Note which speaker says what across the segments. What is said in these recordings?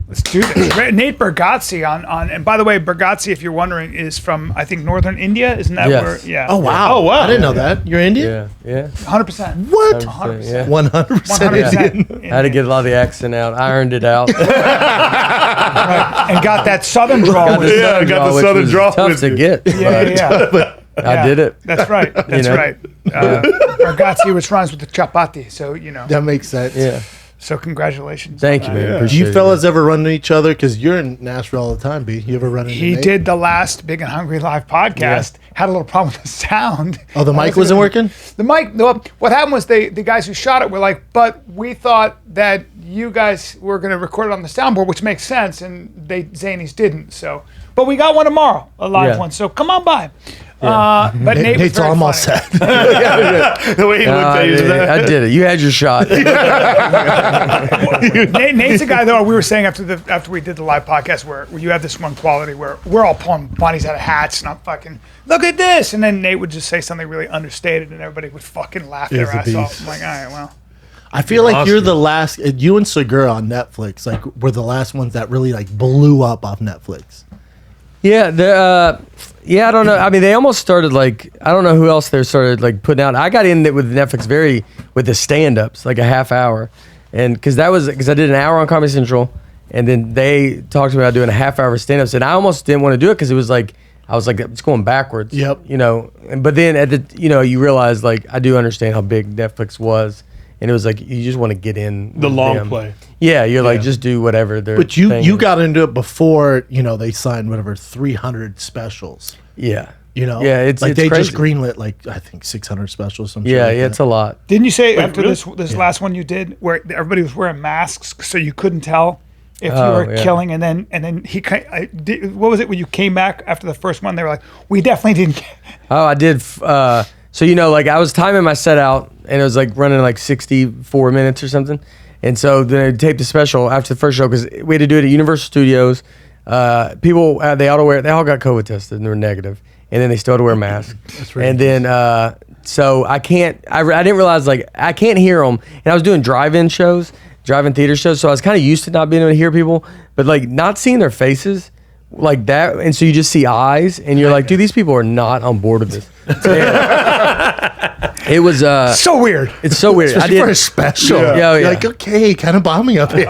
Speaker 1: Let's do this. Nate Bargatze on, and by the way, Bargatze, if you're wondering, is from, I think, northern India. Isn't that where? Yeah.
Speaker 2: Oh, wow.
Speaker 3: Oh, wow.
Speaker 2: I didn't know that. You're Indian?
Speaker 4: Yeah.
Speaker 1: 100%.
Speaker 2: What?
Speaker 1: 100%.
Speaker 2: 100% Indian.
Speaker 4: I had to get a lot of the accent out. Ironed it out.
Speaker 1: Right. And got that southern drawl.
Speaker 3: got the southern drawl.
Speaker 4: Tough
Speaker 3: with
Speaker 4: to
Speaker 3: you.
Speaker 4: get.
Speaker 1: Yeah.
Speaker 4: I did it.
Speaker 1: That's right. That's right. Bargatze, which rhymes with the chapati. So,
Speaker 2: That makes sense.
Speaker 4: Yeah.
Speaker 1: So congratulations.
Speaker 4: Thank you, man.
Speaker 3: Yeah.
Speaker 2: Do
Speaker 4: Appreciate
Speaker 2: you fellas ever run into each other? Because you're in Nashville all the time, B. You ever run into
Speaker 1: He
Speaker 2: Nate?
Speaker 1: did the last Big and Hungry Live podcast. Had a little problem with the sound.
Speaker 2: Oh, the mic wasn't working?
Speaker 1: The mic. No, what happened was the guys who shot it were like, but we thought that you guys were going to record it on the soundboard, which makes sense, and Zanies didn't. So, but we got one tomorrow, a live one. So come on by. But Nate was
Speaker 2: Nate's
Speaker 1: very
Speaker 2: all
Speaker 1: funny.
Speaker 2: set.
Speaker 3: The way he looked at you.
Speaker 4: I did it. You had your shot.
Speaker 1: Nate's a guy though. We were saying after we did the live podcast where you have this one quality where we're all pulling bunnies out of hats and I'm fucking look at this, and then Nate would just say something really understated and everybody would fucking laugh their ass off. I'm like, all right, well.
Speaker 2: I feel like you're the last. You and Segura on Netflix, like, were the last ones that really like blew up off Netflix.
Speaker 4: Yeah, I don't know. I mean, they almost started like, I don't know who else they started like putting out. I got in it with Netflix with the stand-ups, like a half hour. And because I did an hour on Comedy Central, and then they talked to me about doing a half hour stand-ups, and I almost didn't want to do it because it was like, I was like, it's going backwards.
Speaker 2: Yep.
Speaker 4: But then you realize like, I do understand how big Netflix was. And it was like, you just want to get in.
Speaker 3: The
Speaker 4: with
Speaker 3: long
Speaker 4: them.
Speaker 3: play.
Speaker 4: Yeah, you're like, just do whatever they're
Speaker 2: But you got into it before, they signed whatever 300 specials.
Speaker 4: Yeah.
Speaker 2: Yeah,
Speaker 4: it's
Speaker 2: like they
Speaker 4: crazy.
Speaker 2: just greenlit like I think 600 specials. Some shit
Speaker 4: Yeah,
Speaker 2: like
Speaker 4: yeah,
Speaker 2: that.
Speaker 4: it's a lot.
Speaker 1: Didn't you say
Speaker 3: Wait,
Speaker 1: after
Speaker 3: really?
Speaker 1: this last one you did where everybody was wearing masks so you couldn't tell if you were killing, and then what was it when you came back after the first one? They were like, we definitely didn't.
Speaker 4: Oh, I did. So like I was timing my set out, and it was like running like 64 minutes or something. And so then I taped a special after the first show because we had to do it at Universal Studios. People they all got COVID tested and they were negative, and then they still had to wear masks.
Speaker 2: That's right.
Speaker 4: And then so I didn't realize like I can't hear them, and I was doing drive-in theater shows, so I was kind of used to not being able to hear people, but like not seeing their faces like that, and so you just see eyes, and you're like, dude, these people are not on board with this. It was
Speaker 1: So weird.
Speaker 4: It's so weird.
Speaker 2: Especially for a special.
Speaker 4: Yeah.
Speaker 2: You're like, okay, kind of bomb me up here.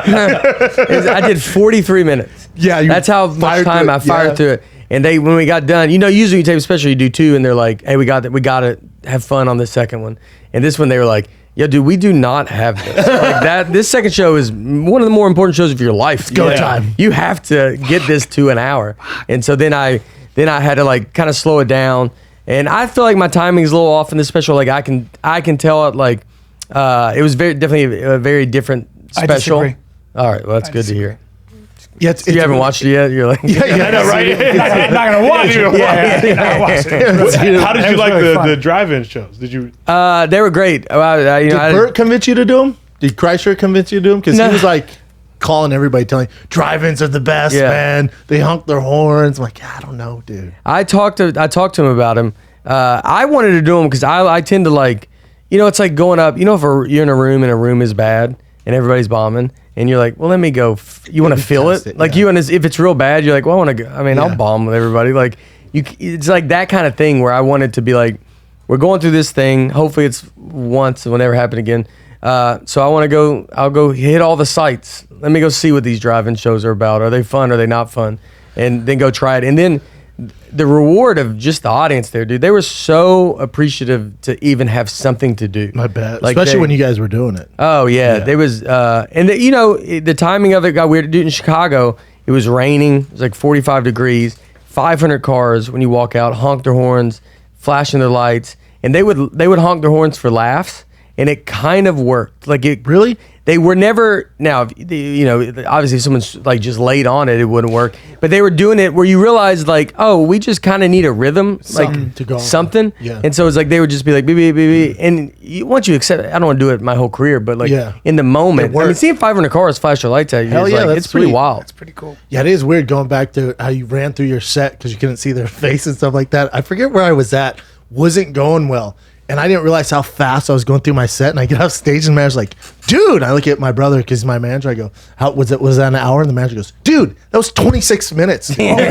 Speaker 4: I did 43 minutes.
Speaker 2: Yeah, you
Speaker 4: that's how much
Speaker 2: fired
Speaker 4: time
Speaker 2: through
Speaker 4: I
Speaker 2: it,
Speaker 4: fired
Speaker 2: yeah.
Speaker 4: through it. And when we got done, usually you tape a special, you do two, and they're like, hey, we got to have fun on the second one. And this one, they were like, yo, dude, we do not have this. Like that. This second show is one of the more important shows of your life. It's
Speaker 2: go time.
Speaker 4: You have to get this to an hour. And so then I had to like kind of slow it down. And I feel like my timing is a little off in this special. Like I can tell it like it was definitely a very different special.
Speaker 1: I disagree.
Speaker 4: All right, well that's good to hear.
Speaker 2: Yeah, it's
Speaker 4: You haven't watched it yet. You're like,
Speaker 2: Yeah,
Speaker 3: I know, right?
Speaker 1: I'm not gonna watch it. Yeah, watch it.
Speaker 3: How did you
Speaker 1: It was
Speaker 3: like
Speaker 1: really fun.
Speaker 3: the drive-in shows? Did you?
Speaker 4: they were great.
Speaker 2: Did Bert convince you to do them? Did Kreischer convince you to do them? Because
Speaker 4: No.
Speaker 2: he was like calling everybody, telling drive-ins are the best,
Speaker 4: Yeah.
Speaker 2: man. They honk their horns. I'm like, I don't know, dude.
Speaker 4: I talked to him about him. I wanted to do them because I tend to like, it's like going up. If you're in a room and a room is bad and everybody's bombing, and you're like, well, let me go. You want to feel
Speaker 2: test
Speaker 4: it?
Speaker 2: it,
Speaker 4: Like
Speaker 2: yeah.
Speaker 4: you want to. If it's real bad, you're like, well, I want to go. I mean,
Speaker 2: Yeah.
Speaker 4: I'll bomb with everybody. Like it's like that kind of thing where I wanted to be like, we're going through this thing. Hopefully, it's once. It will never happen again. So I want to go. I'll go hit all the sites. Let me go see what these drive-in shows are about. Are they fun? Are they not fun? And then go try it. And then the reward of just the audience there, dude. They were so appreciative to even have something to do.
Speaker 2: I bet.
Speaker 4: Like
Speaker 2: Especially when you guys were doing it.
Speaker 4: Oh yeah, there was, and the timing of it got weird. Dude, in Chicago, it was raining. It was like 45 degrees. 500 cars when you walk out, honk their horns, flashing their lights, and they would honk their horns for laughs, and it kind of worked. Like it
Speaker 2: Really?
Speaker 4: They were never. Now, obviously, if someone's like just laid on it, it wouldn't work. But they were doing it where you realize, like, oh, we just kind of need a rhythm,
Speaker 2: Something
Speaker 4: like
Speaker 2: to go on.
Speaker 4: something.
Speaker 2: Yeah.
Speaker 4: And so it's like they would just be like, beep, beep, beep, beep. And once you accept it, I don't want to do it my whole career, but like in the moment,
Speaker 2: It worked.
Speaker 4: seeing 500 cars flash their lights at you,
Speaker 2: Hell
Speaker 4: is
Speaker 2: yeah,
Speaker 4: like,
Speaker 2: that's
Speaker 4: it's pretty
Speaker 2: sweet.
Speaker 4: wild.
Speaker 1: It's pretty cool.
Speaker 2: Yeah, it is weird going back to how you ran through your set because you couldn't see their face and stuff like that. I forget where I was at. Wasn't going well. And I didn't realize how fast I was going through my set. And I get off stage and the manager's like, dude, I look at my brother because he's my manager. I go, how was that an hour? And the manager goes, dude, that was 26 minutes. I'm like,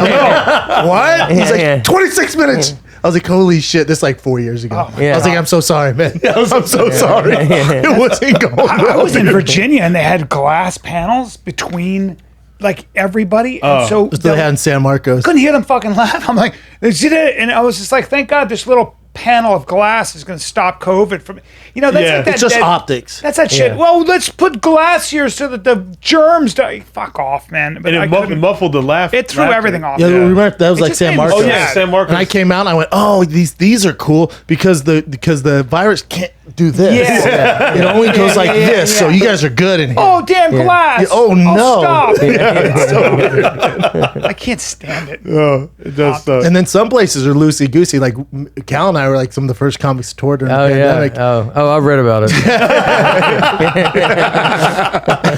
Speaker 2: what? He's like, 26 minutes. I was like, holy shit, this is like 4 years ago. I was like, I'm so sorry, man. I'm so sorry. It wasn't going well.
Speaker 1: I was in Virginia and they had glass panels between like everybody. And so
Speaker 2: they had in San Marcos.
Speaker 1: Couldn't hear them fucking laugh. I'm like, they did it. And I was just like, thank God this little panel of glass is going to stop COVID from, that's like that.
Speaker 2: It's just optics.
Speaker 1: That's that shit. Well, let's put glass here so that the germs die. Fuck off, man.
Speaker 3: But and it muffled the laugh.
Speaker 1: It threw everything off.
Speaker 2: Yeah, remember that was like San Marcos.
Speaker 3: Oh yeah, San Marcos.
Speaker 2: And I came out and I went, oh, these are cool because the virus can't do this.
Speaker 1: Yeah.
Speaker 2: It only goes like this. So you guys are good in here.
Speaker 1: Oh, damn glass.
Speaker 2: Yeah, oh, no.
Speaker 1: Stop. It's so weird. I can't stand it.
Speaker 3: Oh, it does suck.
Speaker 2: And then some places are loosey goosey. Like Cal and I were like some of the first comics to tour during the pandemic.
Speaker 4: Oh, I've read about it.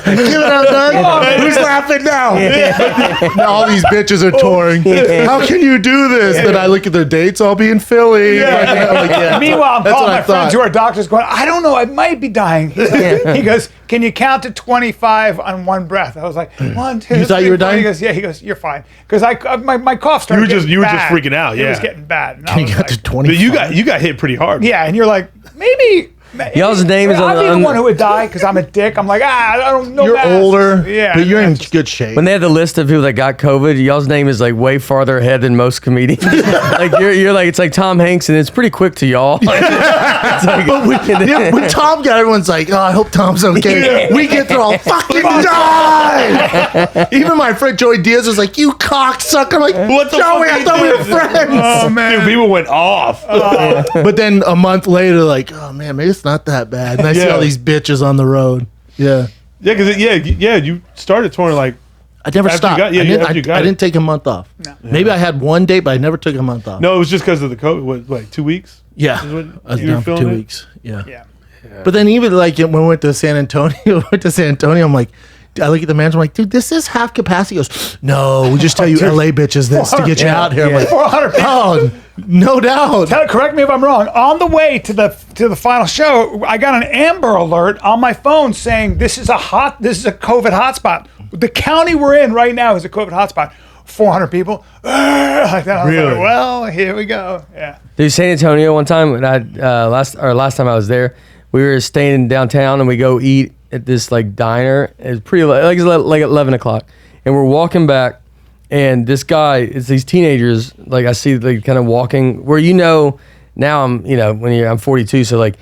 Speaker 2: Give it up, Doug. Who's laughing now? Now all these bitches are touring. How can you do this? Then I look at their dates. I'll be in Philly.
Speaker 1: Meanwhile, I'm calling my friends who are doctors going, I don't know, I might be dying. He goes, can you count to 25 on one breath? I was like, 1, 2,
Speaker 2: You thought you were dying?
Speaker 1: He goes, yeah. He goes, you're fine. Because my cough started
Speaker 3: You were just
Speaker 1: bad.
Speaker 3: freaking out. Yeah.
Speaker 1: It was getting bad. And I
Speaker 2: You
Speaker 1: was
Speaker 2: got
Speaker 1: like,
Speaker 2: to 20.
Speaker 3: But you got hit pretty hard.
Speaker 1: yeah, and you're like, maybe.
Speaker 4: Y'all's name is
Speaker 1: I'll be
Speaker 4: on
Speaker 1: the one who would die because I'm a dick. I'm like, I don't know.
Speaker 2: You're older,
Speaker 1: Yeah,
Speaker 2: but you're in good shape.
Speaker 4: When they had the list of people that got COVID, y'all's name is like way farther ahead than most comedians. Like you're like, it's like Tom Hanks, and it's pretty quick to y'all. It's like,
Speaker 2: But when Tom got, everyone's like, oh, I hope Tom's okay. We get there all fucking die. Even my friend Joey Diaz was like, you cocksucker. I'm like,
Speaker 3: What the
Speaker 2: Joey,
Speaker 3: fuck
Speaker 2: I thought we were friends.
Speaker 1: Oh man,
Speaker 3: Dude, people went off.
Speaker 2: But then a month later, like, oh man, maybe it's not that bad. And I see all these bitches on the road. Yeah.
Speaker 3: Yeah, because you started touring like
Speaker 2: I never
Speaker 3: After you
Speaker 2: stopped.
Speaker 3: got- yeah,
Speaker 2: I
Speaker 3: after you got
Speaker 2: I
Speaker 3: it.
Speaker 2: didn't take a month off.
Speaker 1: No.
Speaker 2: Maybe I had one date, but I never took a month off.
Speaker 3: no, it was just because of the COVID. What, like 2 weeks?
Speaker 2: Yeah.
Speaker 3: Is what
Speaker 2: I was
Speaker 3: you were
Speaker 2: down for
Speaker 3: feeling
Speaker 2: 2
Speaker 3: it?
Speaker 2: weeks. Yeah.
Speaker 1: yeah.
Speaker 2: But then even like when we went to San Antonio, I'm like, I look at the manager, I'm like, dude, this is half capacity. He goes, no, we just tell you LA bitches this to get you out here. I'm like,
Speaker 1: 400 people.
Speaker 2: oh, no doubt.
Speaker 1: Correct me if I'm wrong. On the way to the final show, I got an Amber Alert on my phone saying this is a COVID hotspot. The county we're in right now is a COVID hotspot. 400 people. Like that. I was
Speaker 3: Really?
Speaker 1: like, well, here we go. Yeah.
Speaker 4: Dude, San Antonio one time when last time I was there, we were staying downtown and we go eat at this like diner. It's pretty like it's like 11 o'clock, and we're walking back, and this guy, it's these teenagers. Like I see like kind of walking where now I'm 42, so like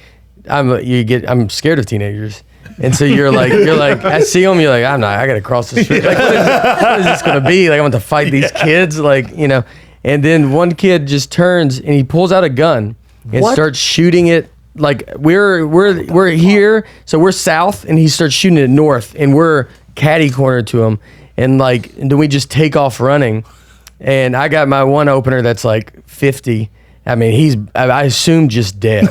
Speaker 4: I'm scared of teenagers. And so you're like, I see them, you're like, I gotta cross the street. Like, what is this gonna be? Like, I want to fight these kids, And then one kid just turns and he pulls out a gun and starts shooting it. Like we're here, so we're south, and he starts shooting it north, and we're catty cornered to him, and then we just take off running, and I got my one opener that's like 50. I mean, I assume just dead.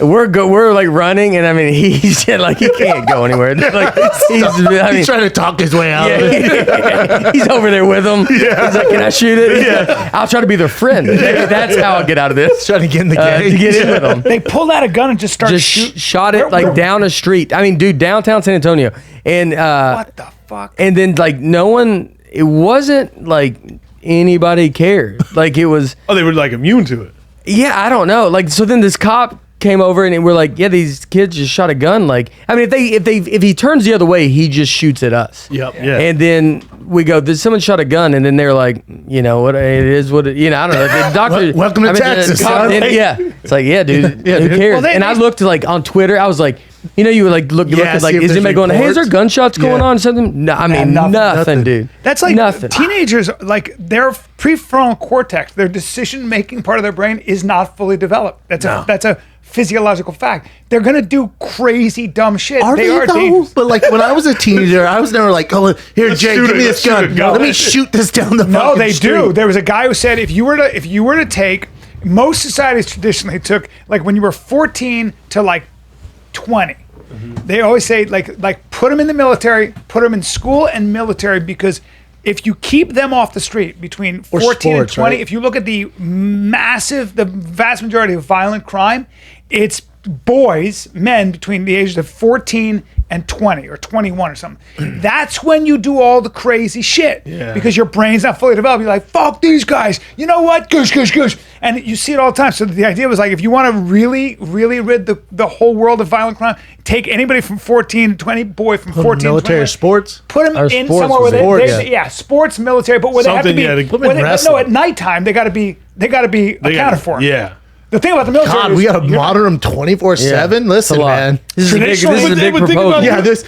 Speaker 4: We're like running, and I mean, he's like, he can't go anywhere. Like,
Speaker 2: He's trying to talk his way out.
Speaker 4: Yeah, he's over there with them. Yeah. He's like, can I shoot it? Yeah. I'll try to be their friend. That's how I'll get out of this.
Speaker 2: Trying to get in the game.
Speaker 4: To get in with them.
Speaker 1: They pulled out a gun and just started shooting.
Speaker 4: Shot it down a street. I mean, dude, downtown San Antonio. And
Speaker 1: what the fuck?
Speaker 4: And then like no one, it wasn't like anybody cared. Like it was.
Speaker 3: Oh, they were like immune to it.
Speaker 4: Yeah, I don't know. Like so then this cop came over and we're like, yeah, these kids just shot a gun. Like, I mean, if he turns the other way, he just shoots at us.
Speaker 3: Yep. Yeah.
Speaker 4: And then we go, someone shot a gun, and then they're like, you know what it is, I don't know. The doctor,
Speaker 2: Welcome to Texas, son.
Speaker 4: Yeah, it's like, yeah, dude,
Speaker 2: Yeah,
Speaker 4: who
Speaker 2: dude.
Speaker 4: cares? And I looked like on Twitter, I was like, you would like look at like,
Speaker 2: see if
Speaker 4: is
Speaker 2: there's
Speaker 4: anybody going, hey, is there
Speaker 2: reports?
Speaker 4: gunshots going on or something? No, I mean, nothing, dude.
Speaker 1: That's like
Speaker 4: nothing.
Speaker 1: Teenagers, like their prefrontal cortex, their decision-making part of their brain is not fully developed. That's a physiological fact. They're gonna do crazy dumb shit.
Speaker 2: Are they
Speaker 1: are
Speaker 2: though?
Speaker 1: dangerous.
Speaker 2: But like when I was a teenager, I was never like, oh, here, Jay, give me this gun. Let me shoot this down the
Speaker 1: No,
Speaker 2: fucking
Speaker 1: they
Speaker 2: street.
Speaker 1: do. There was a guy who said if you were to take, most societies traditionally took like when you were 14 to like 20. They always say like put them in the military, put them in school and military because if you keep them off the street between 14 and
Speaker 2: sports,
Speaker 1: 20,
Speaker 2: right?
Speaker 1: if you look at the vast majority of violent crime, it's boys, men between the ages of 14 and 20 or 21 or something. That's when you do all the crazy shit because your brain's not fully developed. You're like, fuck these guys. You know what? Goose. And you see it all the time. So the idea was like, if you want to really, really rid the whole world of violent crime, take anybody from 14 to 20, boy from 14 to 20.
Speaker 2: Military sports.
Speaker 1: Put them
Speaker 4: Or
Speaker 1: in
Speaker 4: sports
Speaker 1: somewhere
Speaker 4: was
Speaker 1: where
Speaker 4: it?
Speaker 1: they sports, military, but where they have to
Speaker 3: Something,
Speaker 1: be.
Speaker 3: yeah, to put
Speaker 2: them in
Speaker 1: no,
Speaker 2: wrestling.
Speaker 1: at nighttime they got to be accounted for.
Speaker 3: Yeah.
Speaker 1: The thing about the military
Speaker 2: God,
Speaker 1: is
Speaker 2: we got to
Speaker 1: you're not-
Speaker 2: monitor them 24/7. Listen,
Speaker 4: a lot.
Speaker 2: man.
Speaker 4: This is a big, this
Speaker 1: Traditionally,
Speaker 4: is a big
Speaker 3: but think
Speaker 4: proposal.
Speaker 3: about-
Speaker 2: Yeah, this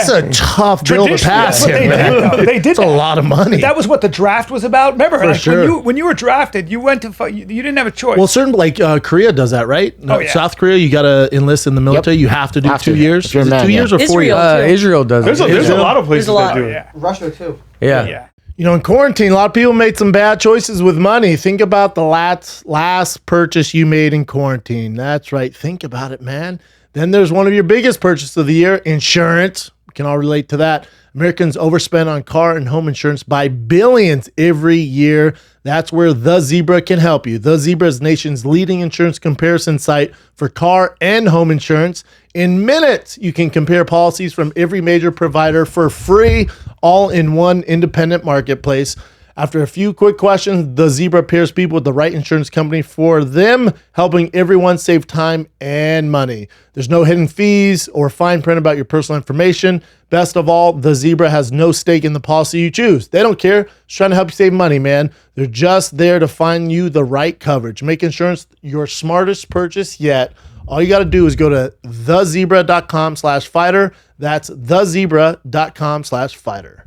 Speaker 2: is a tough bill to
Speaker 1: Traditionally,
Speaker 2: pass
Speaker 1: that's what
Speaker 2: here,
Speaker 1: they
Speaker 2: man.
Speaker 1: did, though. They did
Speaker 2: It's a
Speaker 1: that.
Speaker 2: lot of money.
Speaker 1: That was what the draft was about. Remember, like,
Speaker 2: sure.
Speaker 1: when you were drafted, you went to you didn't have a choice.
Speaker 2: Well, certain like Korea does that, right? No,
Speaker 1: Oh, yeah.
Speaker 2: South Korea, you got to enlist in the military. You have to do
Speaker 5: Have
Speaker 2: 2
Speaker 5: to.
Speaker 2: years.
Speaker 5: If you're
Speaker 2: Is
Speaker 5: a
Speaker 2: it
Speaker 5: man,
Speaker 2: 2
Speaker 5: yeah.
Speaker 2: years or 4
Speaker 6: Israel,
Speaker 2: years?
Speaker 6: too.
Speaker 4: Israel does.
Speaker 3: There's a lot of places
Speaker 6: There's a lot.
Speaker 3: that do it.
Speaker 1: yeah.
Speaker 6: Russia too.
Speaker 4: Yeah.
Speaker 1: Yeah.
Speaker 2: You know, in quarantine, a lot of people made some bad choices with money. Think about the last purchase you made in quarantine. That's right. Think about it, man. Then there's one of your biggest purchases of the year, insurance. We can all relate to that. Americans overspend on car and home insurance by billions every year. That's where The Zebra can help you. The Zebra is the nation's leading insurance comparison site for car and home insurance. In minutes, you can compare policies from every major provider for free, all in one independent marketplace. After a few quick questions, The Zebra pairs people with the right insurance company for them, helping everyone save time and money. There's no hidden fees or fine print about your personal information. Best of all, The Zebra has no stake in the policy you choose. They don't care. Just trying to help you save money, man. They're just there to find you the right coverage. Make insurance your smartest purchase yet. All you got to do is go to thezebra.com/fighter. That's thezebra.com/fighter.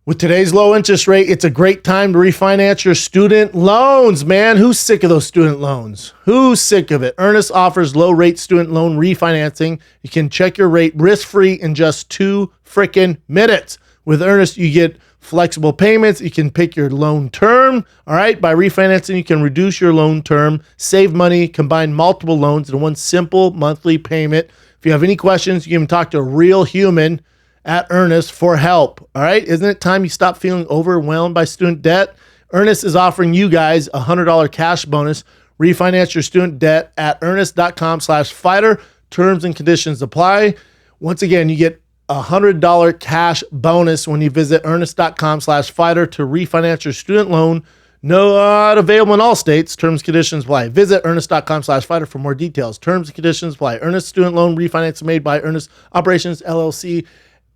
Speaker 2: With today's low interest rate, it's a great time to refinance your student loans, man. Who's sick of those student loans? Who's sick of it? Earnest offers low rate student loan refinancing. You can check your rate risk-free in just 2 freaking minutes. With Earnest, you get flexible payments. You can pick your loan term. All right. By refinancing, you can reduce your loan term, save money, combine multiple loans in one simple monthly payment. If you have any questions, you can even talk to a real human at Earnest for help. All right. Isn't it time you stop feeling overwhelmed by student debt? Earnest is offering you guys a $100 cash bonus. Refinance your student debt at earnest.com/fighter. Terms and conditions apply. Once again, you get a $100 cash bonus when you visit earnest.com/fighter to refinance your student loan. Not available in all states. Terms and conditions apply. Visit earnest.com/fighter for more details. Terms and conditions apply. Earnest student loan refinance made by Earnest Operations LLC.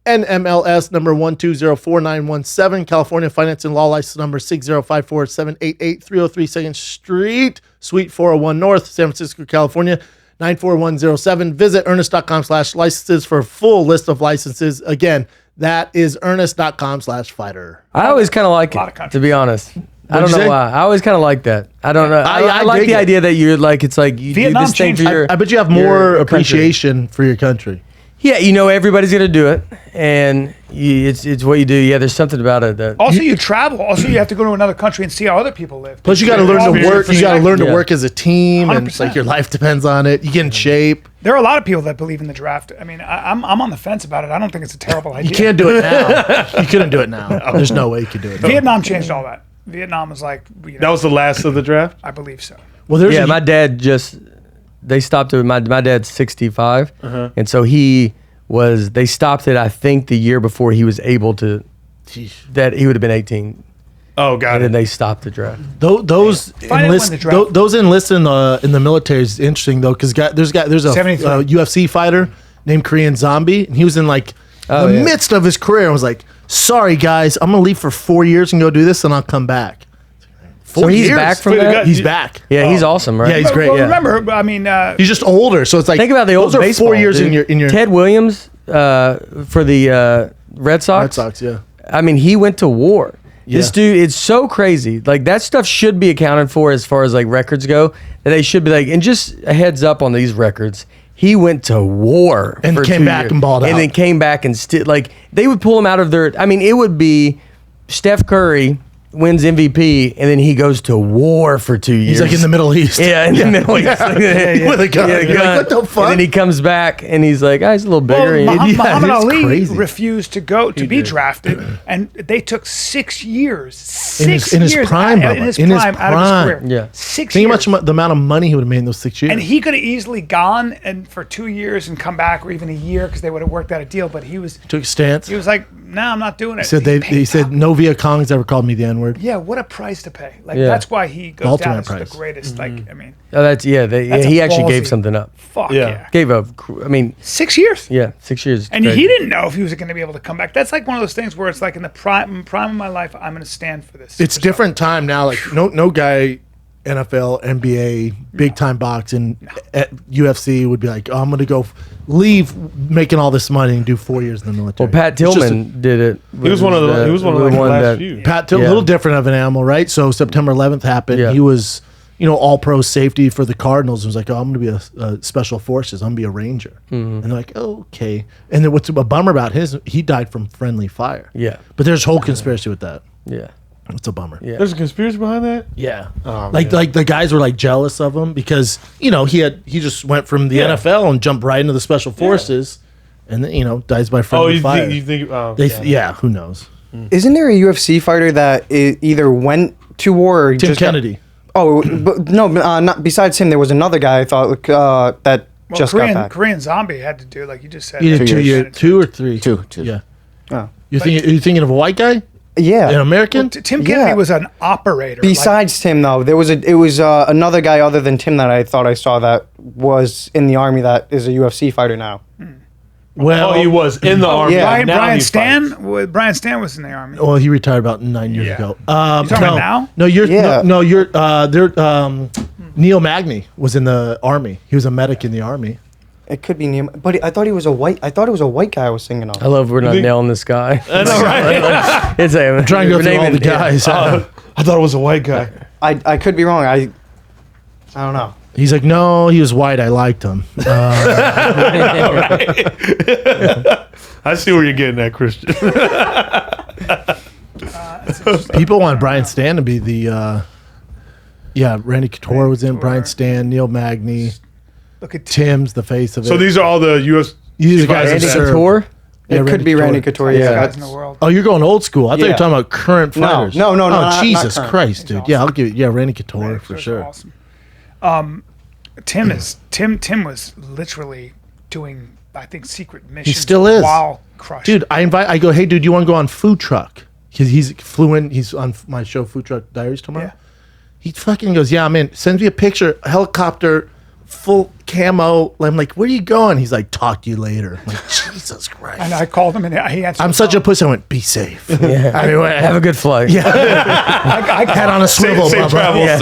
Speaker 2: NMLS number 1204917, California Finance and Law License number 6054788, 303 2nd Street, Suite 401 North, San Francisco, California, 94107. Visit earnest.com/licenses for a full list of licenses. Again, that is earnest.com/fighter.
Speaker 4: I always kind of like
Speaker 1: lot of
Speaker 4: it,
Speaker 1: countries.
Speaker 4: to be honest. I
Speaker 2: What'd
Speaker 4: don't
Speaker 2: you
Speaker 4: know
Speaker 2: say?
Speaker 4: why. I always kind of like that. I don't know. I like
Speaker 2: dig
Speaker 4: the
Speaker 2: it.
Speaker 4: idea that you're like, it's like you do
Speaker 1: Vietnam
Speaker 4: this thing for
Speaker 1: changed-
Speaker 4: your.
Speaker 2: I bet you have
Speaker 4: your
Speaker 2: more
Speaker 4: country.
Speaker 2: appreciation for your country.
Speaker 4: Yeah, you know, everybody's gonna do it, and it's what you do. Yeah, there's something about it that.
Speaker 1: Also, you travel. Also, you have to go to another country and see how other people live.
Speaker 2: Plus, you got to learn to work. You got to learn to
Speaker 4: Yeah.
Speaker 2: work as a team, and it's
Speaker 1: 100%.
Speaker 2: like your life depends on it. You get in shape.
Speaker 1: There are a lot of people that believe in the draft. I mean, I'm on the fence about it. I don't think it's a terrible idea.
Speaker 2: You can't do it now. You couldn't do it now. There's no way you could do it.
Speaker 1: Vietnam changed all that. Vietnam was like,
Speaker 3: That was the last of the draft.
Speaker 1: I believe so.
Speaker 2: Well, there's
Speaker 4: Yeah, my dad they stopped it. My dad's 65, and so they stopped it. I think the year before he was able to, that he would have been 18,
Speaker 3: Oh, got
Speaker 4: and then
Speaker 3: it.
Speaker 4: they stopped the draft.
Speaker 2: those
Speaker 1: Find out when the draft-
Speaker 2: those enlisted in the military is interesting though, because there's a
Speaker 1: 73.
Speaker 2: UFC fighter named Korean Zombie, and he was in like the
Speaker 4: yeah.
Speaker 2: midst of his career and was like, "Sorry guys, I'm gonna leave for 4 years and go do this, and I'll come back." 4
Speaker 4: So he's
Speaker 2: years?
Speaker 4: back from
Speaker 3: Wait, the
Speaker 4: that.
Speaker 3: guy-
Speaker 2: He's back.
Speaker 4: Yeah, he's awesome, right?
Speaker 2: Yeah, he's great.
Speaker 1: Well,
Speaker 2: yeah.
Speaker 1: remember, I mean,
Speaker 2: He's just older, so it's like
Speaker 4: Think about the old
Speaker 2: those are
Speaker 4: baseball.
Speaker 2: 4 years
Speaker 4: dude.
Speaker 2: in your
Speaker 4: Ted Williams for the Red Sox.
Speaker 2: Red Sox. Yeah.
Speaker 4: I mean, he went to war. This
Speaker 2: Yeah.
Speaker 4: dude, it's so crazy. Like that stuff should be accounted for as far as like records go. That they should be like, and just a heads up on these records. He went to war
Speaker 2: And
Speaker 4: for
Speaker 2: came
Speaker 4: 2
Speaker 2: back
Speaker 4: years.
Speaker 2: and balled out.
Speaker 4: and then came back and still like they would pull him out of their. I mean, it would be Steph Curry wins MVP, and then he goes to war for 2 years.
Speaker 2: He's like in the Middle East.
Speaker 4: Yeah, in the Middle East.
Speaker 2: With a gun.
Speaker 4: Yeah,
Speaker 2: You're like, what the fuck?
Speaker 4: And then he comes back, and he's like, he's a little bigger.
Speaker 1: Well,
Speaker 4: And
Speaker 1: Muhammad
Speaker 2: it's
Speaker 1: Ali
Speaker 2: crazy.
Speaker 1: refused to go to be drafted, and they took 6 years.
Speaker 2: In his prime,
Speaker 1: out,
Speaker 2: Bubba.
Speaker 1: in his
Speaker 2: In his
Speaker 1: prime, out of
Speaker 2: prime.
Speaker 1: his career.
Speaker 4: Yeah.
Speaker 1: 6
Speaker 2: Think how
Speaker 1: years.
Speaker 2: much the amount of money he would have made in those 6 years.
Speaker 1: And he could have easily gone and for 2 years and come back, or even a year, because they would have worked out a deal. But he was
Speaker 2: took a stance.
Speaker 1: like, "No, I'm not doing it."
Speaker 2: He said
Speaker 1: paid
Speaker 2: he said
Speaker 1: out.
Speaker 2: no Viet Cong's ever called me the N word.
Speaker 1: Yeah, what a price to pay! Like
Speaker 4: Yeah.
Speaker 1: that's why he goes
Speaker 2: Ultimate
Speaker 1: down as
Speaker 2: price.
Speaker 1: the greatest. Like I mean,
Speaker 4: oh, that's
Speaker 1: That's a
Speaker 4: he actually gave
Speaker 1: ballsy-
Speaker 4: something up.
Speaker 1: fuck
Speaker 3: Yeah.
Speaker 1: yeah,
Speaker 4: Gave up. I mean,
Speaker 1: 6 years.
Speaker 4: yeah, 6 years.
Speaker 1: And
Speaker 4: Crazy.
Speaker 1: he didn't know if he was going to be able to come back. That's like one of those things where it's like in the prime of my life, I'm going to stand for this.
Speaker 2: It's different time now. Like no guy, NFL, NBA, big time boxing, at UFC would be like, oh, I'm gonna go leave making all this money and do 4 years in the military.
Speaker 4: Well, Pat
Speaker 2: It's just
Speaker 4: Tillman did it.
Speaker 3: He was one of the. He was one of the last few.
Speaker 2: Pat Tillman, a
Speaker 4: Yeah.
Speaker 2: little different of an animal, right? So September 11th happened.
Speaker 4: Yeah.
Speaker 2: He was, all pro safety for the Cardinals. It was like, oh, I'm going to be a special forces. I'm going to be a ranger. And they're like, oh, okay. And then what's a bummer about he died from friendly fire.
Speaker 4: Yeah,
Speaker 2: But there's a whole conspiracy with that.
Speaker 4: yeah,
Speaker 2: It's a bummer.
Speaker 4: yeah.
Speaker 3: There's a conspiracy behind that.
Speaker 2: Yeah.
Speaker 3: Oh,
Speaker 2: like
Speaker 3: man.
Speaker 2: the guys were like jealous of him because, he just went from the
Speaker 3: Yeah.
Speaker 2: NFL and jumped right into the special forces and then, dies by friendly
Speaker 3: Oh, you
Speaker 2: fire.
Speaker 3: think? You think? Oh,
Speaker 2: Yeah, who knows?
Speaker 5: Isn't there a UFC fighter that either went to war or
Speaker 2: Tim
Speaker 5: just got-
Speaker 2: Kennedy.
Speaker 5: Oh, but no, not besides him. There was another guy I thought that
Speaker 1: well,
Speaker 5: just got back.
Speaker 1: Korean Zombie had to do like you just said.
Speaker 2: He did
Speaker 5: 2 years.
Speaker 2: 2 or 3?
Speaker 6: Two.
Speaker 2: Yeah.
Speaker 5: Oh.
Speaker 2: Are you thinking of a white guy?
Speaker 5: Yeah.
Speaker 2: An American?
Speaker 1: Tim Kennedy
Speaker 5: Yeah.
Speaker 1: was an operator. like-
Speaker 5: Besides Tim, though, it was another guy other than Tim that I thought I saw that was in the army that is a UFC fighter now.
Speaker 2: Well,
Speaker 3: Oh, he was in the army.
Speaker 5: yeah.
Speaker 3: Now
Speaker 1: Brian
Speaker 3: he
Speaker 1: Stan.
Speaker 3: fights.
Speaker 1: Brian Stan was in the army.
Speaker 2: Well, he retired about 9 years
Speaker 1: Yeah.
Speaker 2: ago.
Speaker 1: You talking about now?
Speaker 2: No, you're
Speaker 5: Yeah.
Speaker 2: no, you're Neil Magny was in the army. He was a medic in the army.
Speaker 5: It could be Neil, but I thought he was a white. I thought it was a white guy I was singing
Speaker 4: I
Speaker 5: on.
Speaker 4: love we're not
Speaker 3: think-
Speaker 4: nailing this guy.
Speaker 3: I know, right?
Speaker 4: It's a
Speaker 2: Trying to go through all the guys.
Speaker 3: I thought it was a white guy.
Speaker 5: I could be wrong. I don't know.
Speaker 2: He's like, no, he was white. I liked him.
Speaker 3: I see where you're getting at, Christian.
Speaker 2: People want Brian Stan to be the. Randy Couture was in. Brian Stan, Neil Magny,
Speaker 1: Look at
Speaker 2: Tim's the face of it.
Speaker 3: So these are all the U.S.
Speaker 2: These are guys
Speaker 4: Randy
Speaker 2: that served.
Speaker 4: Couture.
Speaker 2: Yeah,
Speaker 5: It could be Randy Couture. Yeah.
Speaker 1: guys in the world.
Speaker 2: Oh, you're going old school. I thought you were
Speaker 5: Yeah.
Speaker 2: talking about current
Speaker 5: No,
Speaker 2: fighters.
Speaker 5: no,
Speaker 2: Oh,
Speaker 5: not
Speaker 2: Jesus
Speaker 5: current.
Speaker 2: Christ,
Speaker 1: He's
Speaker 2: dude.
Speaker 1: awesome.
Speaker 2: Yeah, I'll give you. Yeah, Randy Couture for
Speaker 1: Those are
Speaker 2: sure.
Speaker 1: Awesome. Tim was literally doing I think secret missions.
Speaker 2: still is.
Speaker 1: while crushing.
Speaker 2: Dude, I go, hey, dude, you want to go on food truck? He's flew in. He's on my show, Food Truck Diaries, tomorrow.
Speaker 1: Yeah.
Speaker 2: He fucking goes, yeah, I'm in. Sends me a picture, helicopter, full camo. I'm like, where are you going? He's like, talk to you later. I'm like, Jesus Christ.
Speaker 1: And I called him and he answered.
Speaker 2: I'm
Speaker 1: the
Speaker 2: such a
Speaker 1: phone.
Speaker 2: pussy. I went, be safe.
Speaker 4: Yeah.
Speaker 2: I mean,
Speaker 4: Have a good flight.
Speaker 2: yeah.
Speaker 1: I
Speaker 2: Head on a swivel,
Speaker 3: Safe
Speaker 2: Bubba.
Speaker 3: travels.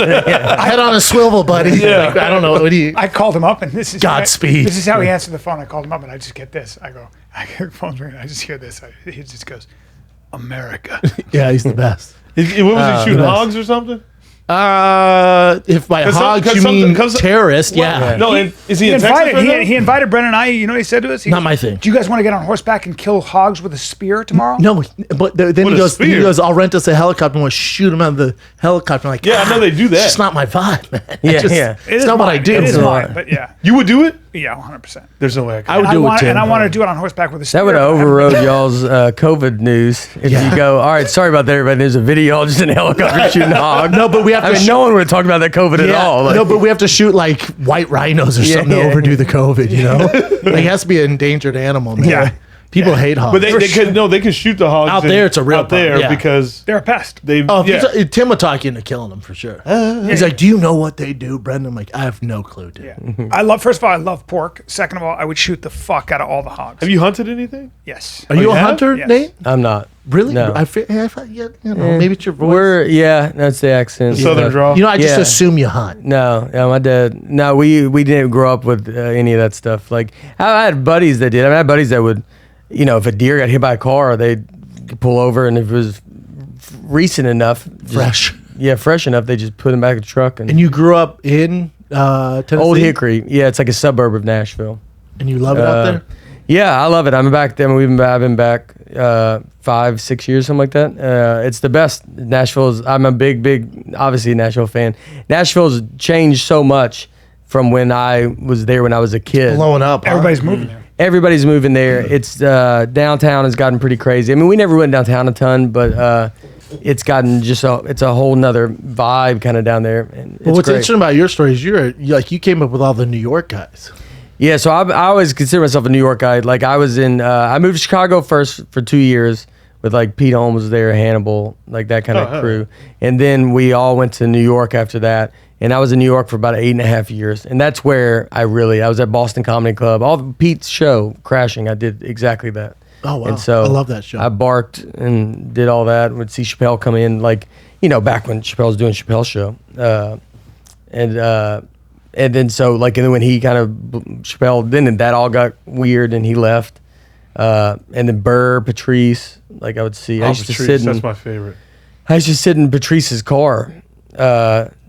Speaker 2: Head on a swivel, buddy.
Speaker 3: Yeah.
Speaker 2: Like, I don't know. What do you?
Speaker 1: I called him up and this is
Speaker 2: Godspeed.
Speaker 1: This is how he answered the phone. I called him up and I just get this. I get the phone ringing. I just hear this. He just goes, America.
Speaker 2: Yeah, he's the best.
Speaker 3: What was he shooting
Speaker 2: Yes.
Speaker 3: hogs or something?
Speaker 2: If by hogs you mean terrorist, yeah.
Speaker 3: No, is he in Texas
Speaker 1: invited.
Speaker 3: right now?
Speaker 1: He invited Brennan and I. You know what he said to us? He
Speaker 2: Not
Speaker 1: goes,
Speaker 2: my thing.
Speaker 1: Do you guys want to get on horseback and kill hogs with a spear tomorrow?
Speaker 2: No, but then
Speaker 3: With
Speaker 2: he
Speaker 3: a
Speaker 2: goes,
Speaker 3: spear?
Speaker 2: I'll rent us a helicopter and we'll shoot him out of the helicopter. I'm like,
Speaker 3: Yeah, I know they do that.
Speaker 2: It's just not my vibe, man.
Speaker 4: Yeah,
Speaker 2: It's
Speaker 4: yeah.
Speaker 2: It's not what I do.
Speaker 1: It is
Speaker 4: It's
Speaker 1: mine,
Speaker 4: not.
Speaker 1: but yeah.
Speaker 3: You would do it?
Speaker 1: Yeah, 100%.
Speaker 3: There's no way I could.
Speaker 2: I would do it, Tim.
Speaker 1: And I want to do it on horseback with a spear.
Speaker 4: That would have
Speaker 1: but I haven't
Speaker 4: overrode
Speaker 1: been-
Speaker 4: y'all's COVID news. If
Speaker 2: Yeah.
Speaker 4: you go, all right, sorry about that, everybody. There's a video just in a helicopter shooting a hog.
Speaker 2: No, but we have
Speaker 4: I
Speaker 2: to
Speaker 4: mean,
Speaker 2: shoot-
Speaker 4: no one would have talked about that COVID at
Speaker 2: Yeah,
Speaker 4: all. Like,
Speaker 2: no, but we have to shoot like white rhinos or
Speaker 4: Yeah,
Speaker 2: something to
Speaker 4: yeah.
Speaker 2: overdo the COVID, you know? Like, it has to be an endangered animal, man.
Speaker 1: Yeah.
Speaker 2: People hate hogs.
Speaker 3: But they can shoot the hogs
Speaker 2: Out there, it's a real
Speaker 3: out there
Speaker 2: problem, yeah.
Speaker 3: because
Speaker 1: They're a pest.
Speaker 3: they.
Speaker 2: Oh, if
Speaker 3: yeah.
Speaker 2: Tim would talk you into killing them for sure. He's like, do you know what they do, Brendan? I'm like, I have no clue, dude.
Speaker 1: Yeah. First of all, I love pork. Second of all, I would shoot the fuck out of all the hogs.
Speaker 3: Have you hunted anything?
Speaker 1: Yes.
Speaker 2: Are you
Speaker 3: you
Speaker 2: a
Speaker 3: have?
Speaker 2: hunter,
Speaker 1: Yes.
Speaker 2: Nate?
Speaker 4: I'm not.
Speaker 2: Really?
Speaker 4: No.
Speaker 2: Yeah, maybe it's your voice.
Speaker 4: That's the accent.
Speaker 3: Southern draw.
Speaker 2: You know, I just
Speaker 4: Yeah.
Speaker 2: assume you hunt.
Speaker 4: No, my dad. No, we didn't grow up with any of that stuff. Like I had buddies that did. I had buddies that would, if a deer got hit by a car, they'd pull over, and if it was recent enough,
Speaker 2: Fresh.
Speaker 4: fresh enough, they just put him back in the truck.
Speaker 2: And you grew up in Tennessee?
Speaker 4: Old Hickory, yeah, it's like a suburb of Nashville.
Speaker 2: And you love it out there?
Speaker 4: Yeah, I love it. I'm back there. I've been back 5-6 years, something like that. It's the best. I'm a big, obviously Nashville fan. Nashville's changed so much from when I was there when I was a kid.
Speaker 2: Blowing up.
Speaker 1: Everybody's moving there.
Speaker 4: Everybody's moving there. It's downtown has gotten pretty crazy. I mean, we never went downtown a ton, but it's gotten it's a whole nother vibe kind of down there. And
Speaker 2: But what's interesting about your story is you came up with all the New York guys.
Speaker 4: Yeah, so I always consider myself a New York guy. Like I was I moved to Chicago first for 2 years with like Pete Holmes was there, Hannibal, like that kind of crew. And then we all went to New York after that. And I was in New York for about 8.5 years. And that's where I was at Boston Comedy Club. Pete's show, Crashing, I did exactly that.
Speaker 2: Oh, wow.
Speaker 4: And so
Speaker 2: I love that show.
Speaker 4: I barked and did all that. Would see Chappelle come in, like, back when Chappelle was doing Chappelle's show. And then so, like, and then when he kind of, Chappelle, then that all got weird and he left. And then Burr, Patrice, like I would see. I used to sit
Speaker 3: that's my favorite.
Speaker 4: I used to sit in Patrice's car.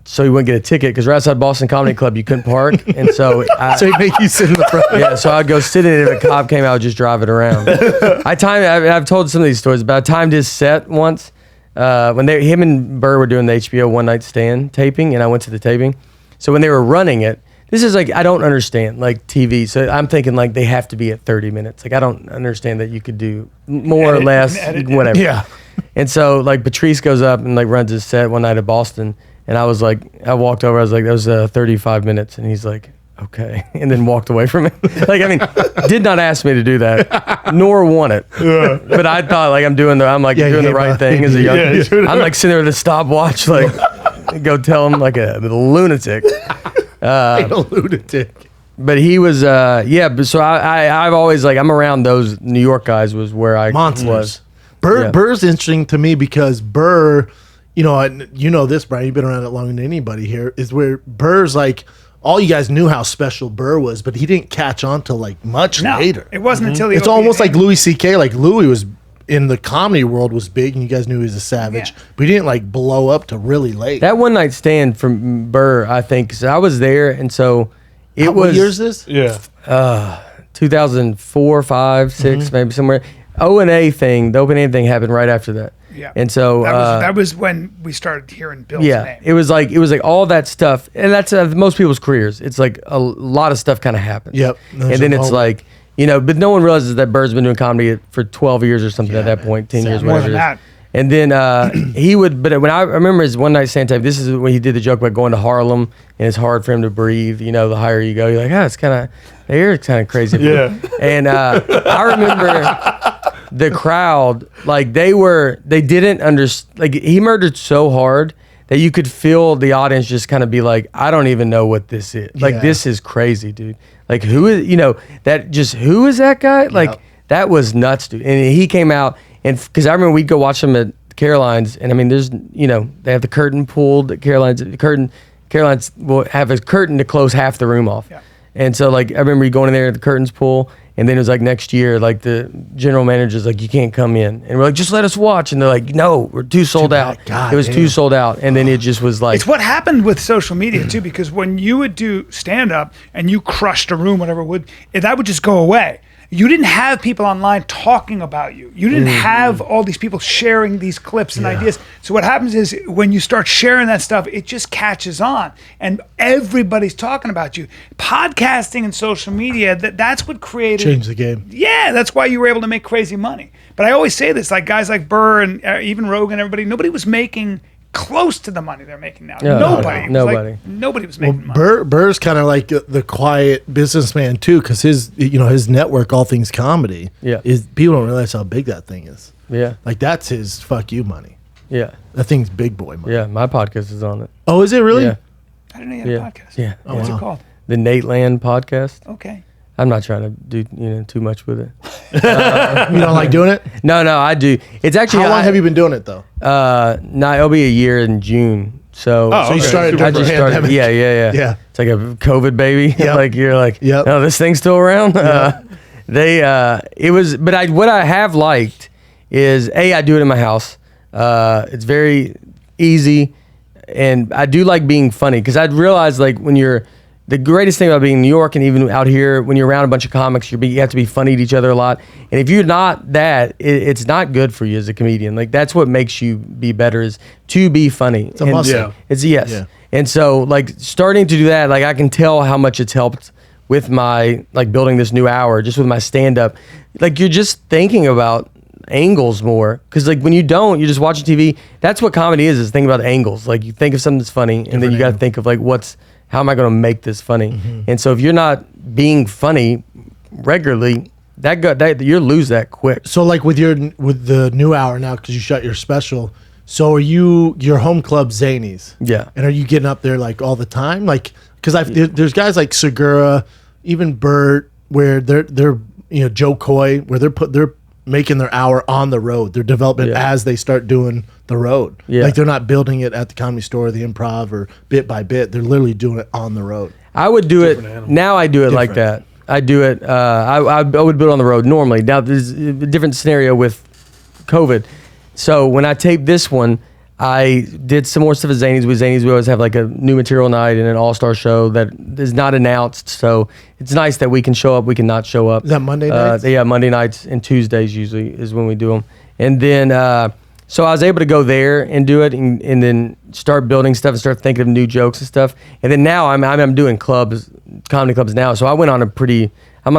Speaker 4: So he wouldn't get a ticket because right outside Boston Comedy Club you couldn't park, and so
Speaker 2: So he'd make you sit in the front.
Speaker 4: yeah, so I'd go sit in it. If a cop came out, I'd just drive it around. I've told some of these stories, but I timed his set once when him and Burr were doing the HBO One Night Stand taping, and I went to the taping. So when they were running it, this is like I don't understand like TV. So I'm thinking like they have to be at 30 minutes. Like I don't understand that you could do more or less, whatever.
Speaker 2: Yeah.
Speaker 4: And so like Patrice goes up and like runs his set one night at Boston. And I walked over, I was like, that was 35 minutes. And he's like, okay. And then walked away from it. Like, I mean, did not ask me to do that, nor want it. Yeah. But I thought like doing the right thing as a young I'm like sitting there with a stopwatch, like, go tell him like a lunatic.
Speaker 2: A lunatic.
Speaker 4: But he was, so I've always like, I'm around those New York guys was where I
Speaker 2: Monsters.
Speaker 4: was.
Speaker 2: Burr's interesting to me because Burr, this, Brian, you've been around it longer than anybody here, is where Burr's like, all you guys knew how special Burr was, but he didn't catch on till like much later.
Speaker 1: It wasn't until
Speaker 2: it's almost like Louis C.K. Like Louis was in the comedy world was big, and you guys knew he was a savage, but he didn't like blow up till really late.
Speaker 4: That one night stand from Burr, I think, 'cause I was there, and so it was.
Speaker 2: What year is this?
Speaker 3: Yeah.
Speaker 4: 2004, 5, 6, maybe somewhere. O&A thing, the Open A thing happened right after that.
Speaker 1: Yeah.
Speaker 4: And so
Speaker 1: that was when we started hearing Bill's name.
Speaker 4: it was like all that stuff, and that's most people's careers. It's like a lot of stuff kind of happens.
Speaker 2: Yep.
Speaker 4: And then it's like, but no one realizes that Bird's been doing comedy for 12 years or something at that point, 10 years,
Speaker 1: More
Speaker 4: whatever
Speaker 1: than
Speaker 4: it is.
Speaker 1: that.
Speaker 4: And then but when I remember his one night stand tape, this is when he did the joke about going to Harlem and it's hard for him to breathe. The higher you go, you're like, it's kind of, the air is kind of crazy.
Speaker 3: Yeah.
Speaker 4: And I remember the crowd, like they didn't understand, like he murdered so hard that you could feel the audience just kind of be like, I don't even know what this is. Like, this is crazy, dude. Like, who is, who is that guy? Like, that was nuts, dude. And he came out, and because I remember we'd go watch him at Caroline's, and I mean, there's, they have the curtain pulled at Caroline's. Caroline's will have a curtain to close half the room off. Yeah. And so, like, I remember you going in there, the curtains pull, and then it was like next year, like the general manager's like, you can't come in. And we're like, just let us watch. And they're like, no, we're too sold out.
Speaker 2: God,
Speaker 4: it was too sold out. And then it just was like.
Speaker 1: It's what happened with social media too, because when you would do stand up and you crushed a room, whatever that would just go away. You didn't have people online talking about you. You didn't have all these people sharing these clips and ideas. So what happens is when you start sharing that stuff, it just catches on and everybody's talking about you. Podcasting and social media, that's what created...
Speaker 2: Changed the game.
Speaker 1: Yeah, that's why you were able to make crazy money. But I always say this, like guys like Burr and even Rogan, nobody was making close to the money they're making now.
Speaker 4: Yeah,
Speaker 1: nobody.
Speaker 4: Nobody.
Speaker 1: Like, nobody was making money.
Speaker 2: Burr's kind of like the quiet businessman too, because his network, All Things Comedy, is people don't realize how big that thing is.
Speaker 4: Yeah.
Speaker 2: Like that's his fuck you money.
Speaker 4: Yeah.
Speaker 2: That thing's big boy money.
Speaker 4: Yeah, my podcast is on it.
Speaker 2: Oh, is it really?
Speaker 4: Yeah.
Speaker 1: I didn't know you had a podcast.
Speaker 4: Yeah.
Speaker 1: What's it called?
Speaker 4: The Nate Land podcast.
Speaker 1: Okay.
Speaker 4: I'm not trying to do too much with it.
Speaker 2: You don't like doing it?
Speaker 4: No, I do. It's actually
Speaker 2: How long have you been doing it though?
Speaker 4: No, it'll be a year in June. So,
Speaker 2: So you started
Speaker 4: I
Speaker 2: during
Speaker 4: just
Speaker 2: the
Speaker 4: started.
Speaker 2: pandemic.
Speaker 4: Yeah. It's like a COVID baby.
Speaker 2: Yep.
Speaker 4: Like you're like,
Speaker 2: Yep.
Speaker 4: no, this thing's still around. What I have liked is I do it in my house. It's very easy, and I do like being funny because I'd realized like when you're the greatest thing about being in New York and even out here, when you're around a bunch of comics, you have to be funny to each other a lot. And if you're not that, it's not good for you as a comedian. Like that's what makes you be better, is to be funny.
Speaker 2: It's a muscle.
Speaker 4: It's yes.
Speaker 2: Yeah.
Speaker 4: And so like starting to do that, like I can tell how much it's helped with my like building this new hour, just with my stand up. Like you're just thinking about angles more, because like when you're just watching TV. That's what comedy is thinking about angles. Like you think of something that's funny, and then you got to think of like how am I going to make this funny? Mm-hmm. And so if you're not being funny regularly, you'll lose that quick.
Speaker 2: So like with the new hour now, because you shut your special, so are your home club Zanies?
Speaker 4: Yeah.
Speaker 2: And are you getting up there like all the time? Like, because there's guys like Segura, even Bert, where they're Joe Coy, where they're making their hour on the road. They're developing as they start doing the road. Yeah. Like they're not building it at the Comedy Store or the Improv or bit by bit. They're literally doing it on the road.
Speaker 4: I would do it now. I do it like that. I do it. I would build on the road normally. Now there's a different scenario with COVID. So when I taped this one, I did some more stuff at Zanies. With Zanies, we always have like a new material night and an all-star show that is not announced. So it's nice that we can show up, we can not show up.
Speaker 2: Is that Monday nights?
Speaker 4: Yeah, Monday nights and Tuesdays usually is when we do them. And then, so I was able to go there and do it, and then start building stuff and start thinking of new jokes and stuff. And then now I'm doing comedy clubs now. So I'm on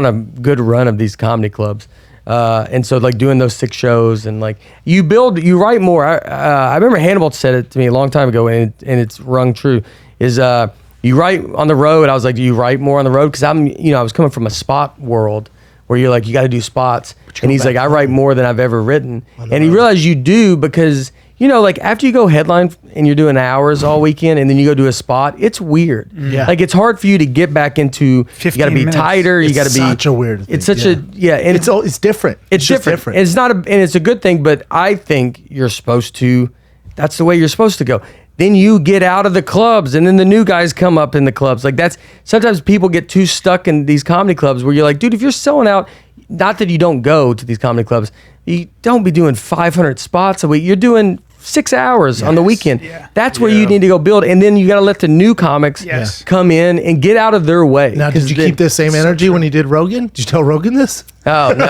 Speaker 4: a good run of these comedy clubs. And so like doing those 6 shows, and like you write more. I remember Hannibal said it to me a long time ago, and it's rung true, is you write on the road. I was like, do you write more on the road? Because I was coming from a spot world where you're like, you got to do spots. And he's like, I write more than I've ever written. And he realized you do, because like after you go headline and you're doing hours all weekend and then you go do a spot, it's weird.
Speaker 2: Yeah.
Speaker 4: Like it's hard for you to get back into, you got to be tighter. You got to be
Speaker 2: such a weird thing.
Speaker 4: It's such and
Speaker 2: it's different.
Speaker 4: It's
Speaker 2: just
Speaker 4: different. It's not and it's a good thing, but I think that's the way you're supposed to go. Then you get out of the clubs, and then the new guys come up in the clubs. Like sometimes people get too stuck in these comedy clubs where you're like, dude, if you're selling out, not that you don't go to these comedy clubs, you don't be doing 500 spots a week. You're doing 6 hours on the weekend. Yeah. That's where you need to go build. And then you got to let the new comics come in and get out of their way.
Speaker 2: Now, did you keep this same energy when you did Rogan? Did you tell Rogan this?
Speaker 4: Oh, no.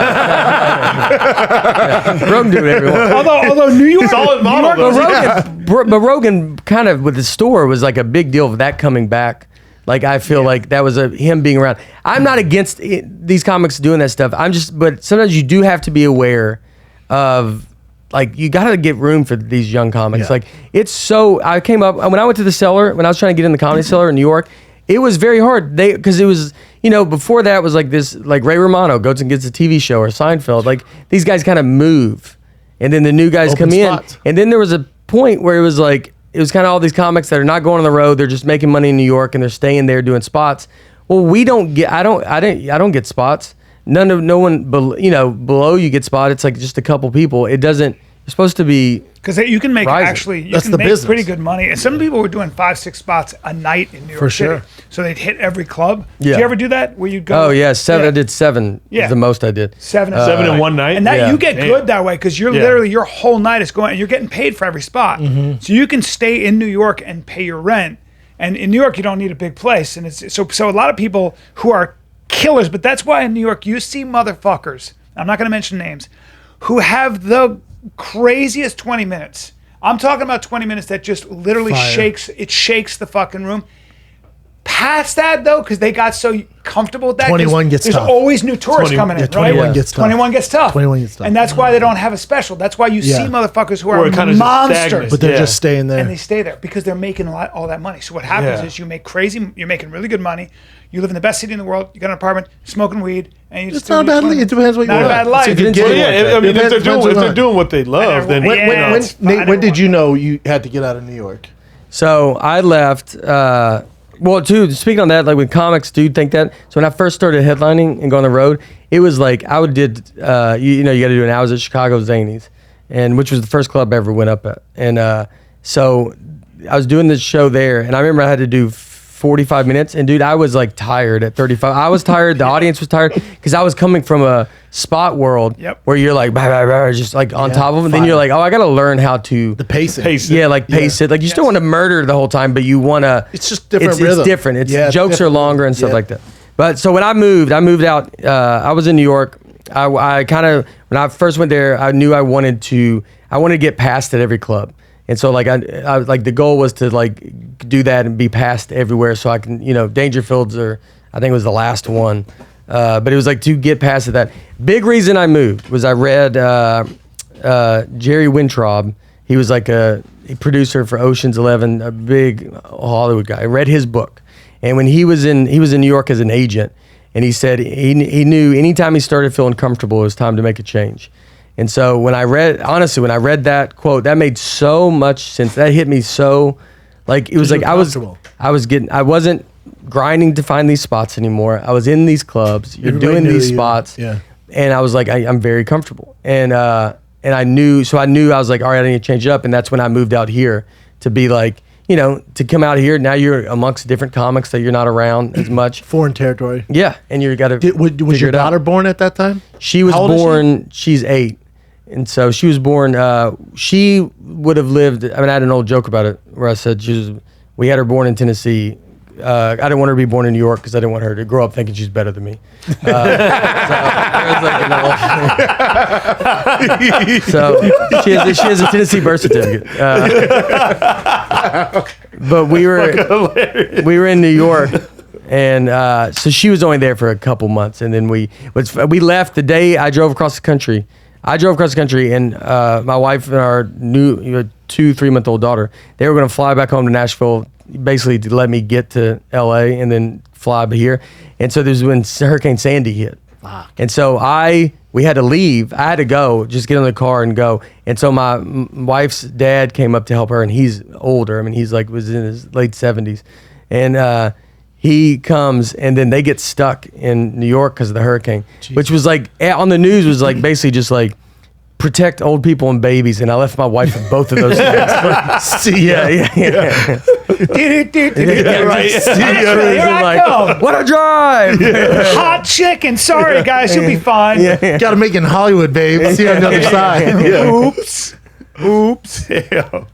Speaker 4: Rogan do it every once.
Speaker 1: Although New York,
Speaker 3: solid model.
Speaker 4: But Rogan kind of with the store was like a big deal of that coming back. Like I feel like that was him being around. I'm not against these comics doing that stuff. But sometimes you do have to be aware of, like, you got to get room for these young comics.
Speaker 2: Yeah.
Speaker 4: Like I came up when I went to the Cellar, when I was trying to get in the Comedy Cellar in New York. It was very hard. Because it was, before that was like this, like Ray Romano goes and gets a TV show, or Seinfeld. Like these guys kind of move, and then the new guys
Speaker 2: Open
Speaker 4: come
Speaker 2: spots.
Speaker 4: in, and then there was a point where it was kind of all these comics that are not going on the road. They're just making money in New York, and they're staying there doing spots. Well, I don't get spots. No one below you get spot. It's like just a couple people. It doesn't. You're supposed to be,
Speaker 1: because you can make
Speaker 2: rising. That's
Speaker 1: you can
Speaker 2: the
Speaker 1: make
Speaker 2: business.
Speaker 1: pretty good money. And some people were doing 5-6 spots a night in New York City.
Speaker 2: Sure.
Speaker 1: So they'd hit every club.
Speaker 4: Yeah.
Speaker 1: Did you ever do that? Where you'd go?
Speaker 4: Oh yeah, 7. I did 7.
Speaker 1: Yeah.
Speaker 4: Is the most I did.
Speaker 1: 7
Speaker 3: in one night.
Speaker 1: And that
Speaker 4: Yeah.
Speaker 1: you get good that way, because you're literally, your whole night is going, and you're getting paid for every spot. Mm-hmm. So you can stay in New York and pay your rent. And in New York, you don't need a big place. And it's so a lot of people who are killers, but that's why in New York you see motherfuckers, I'm not going to mention names, who have the craziest 20 minutes. I'm talking about 20 minutes that just literally shakes the fucking room. Past that though, because they got so comfortable with that.
Speaker 2: 21 gets
Speaker 1: there's
Speaker 2: tough.
Speaker 1: always new tourists coming in, right?
Speaker 2: 21 gets tough.
Speaker 1: 21 gets tough.
Speaker 2: 21 gets tough.
Speaker 1: And that's why they don't have a special. That's why you see motherfuckers who are
Speaker 3: kind of
Speaker 1: monsters.
Speaker 2: But they're just staying there.
Speaker 1: And they stay there because they're making all that money. So what happens is you're making really good money. You live in the best city in the world. You got an apartment, smoking weed, and you just
Speaker 2: It's not a bad life. It depends what you
Speaker 1: not
Speaker 2: want.
Speaker 1: a bad life.
Speaker 2: It's a good
Speaker 3: Well,
Speaker 2: gig.
Speaker 3: yeah, I mean, if
Speaker 2: Depends
Speaker 3: they're doing what they love, then
Speaker 2: When did you know you had to get out of New York?
Speaker 4: So I left. Speaking on that, like with comics, do you think that? So when I first started headlining and going on the road, it was like you got to do an hours at Chicago Zanies, and which was the first club I ever went up at. And so I was doing this show there, and I remember I had to do 45 minutes, and dude, I was like tired at 35. I was tired. The audience was tired because I was coming from a spot world where you're like blah, blah, blah, just like on top of them. Then you're like, oh, I got to learn how to
Speaker 2: The pacing.
Speaker 3: Pace it.
Speaker 4: yeah, like pace it. Like you still want to murder the whole time, but you want to.
Speaker 2: It's just different
Speaker 4: It's
Speaker 2: rhythm.
Speaker 4: different. It's
Speaker 2: Yeah, it's
Speaker 4: jokes are
Speaker 2: different.
Speaker 4: longer and stuff
Speaker 2: Yeah.
Speaker 4: like that. But so when I moved out. I was in New York. I kind of when I first went there, I knew I wanted to get passed at every club. And so like I like the goal was to like do that and be passed everywhere so I can, Dangerfields I think it was the last one. But it was like to get past that. Big reason I moved was I read Jerry Weintraub. He was like a producer for Ocean's 11, a big Hollywood guy. I read his book. And when he was in New York as an agent, and he said he knew anytime he started feeling comfortable, it was time to make a change. And so when I read that quote, that made so much sense. That hit me so, like, it was like I wasn't grinding to find these spots anymore. I was in these clubs. You're doing these spots.
Speaker 2: Yeah.
Speaker 4: And I was like, I'm very comfortable. And I knew I was like, all right, I need to change it up. And that's when I moved out here to be like, to come out here. Now you're amongst different comics that you're not around as much.
Speaker 2: Foreign territory.
Speaker 4: Yeah. And you got to
Speaker 2: Was your daughter born at that time?
Speaker 4: She was
Speaker 2: How old is she?
Speaker 4: born, she's 8. And so she was born, she would have lived, I had an old joke about it where I said we had her born in Tennessee. I didn't want her to be born in New York because I didn't want her to grow up thinking she's better than me. So she has a Tennessee birth certificate. But we were in New York, and so she was only there for a couple months, and then we left the day I drove across the country. And my wife and our new 2-3-month-old daughter, they were going to fly back home to Nashville, basically to let me get to LA and then fly here. And so there's when Hurricane Sandy hit. Fuck. And so we had to leave. I had to go, just get in the car and go. And so my wife's dad came up to help her, and he's older. He's like was in his late 70s. And he comes, and then they get stuck in New York because of the hurricane, which was like on the news was like basically just like protect old people and babies. And I left my wife with both of those things. See, yeah.
Speaker 1: Right.
Speaker 4: Here I come. What a drive!
Speaker 1: Hot chicken. Sorry, guys. You'll be fine.
Speaker 2: Got to make it in Hollywood, babe. See you on the other side.
Speaker 1: Oops.
Speaker 3: Yeah.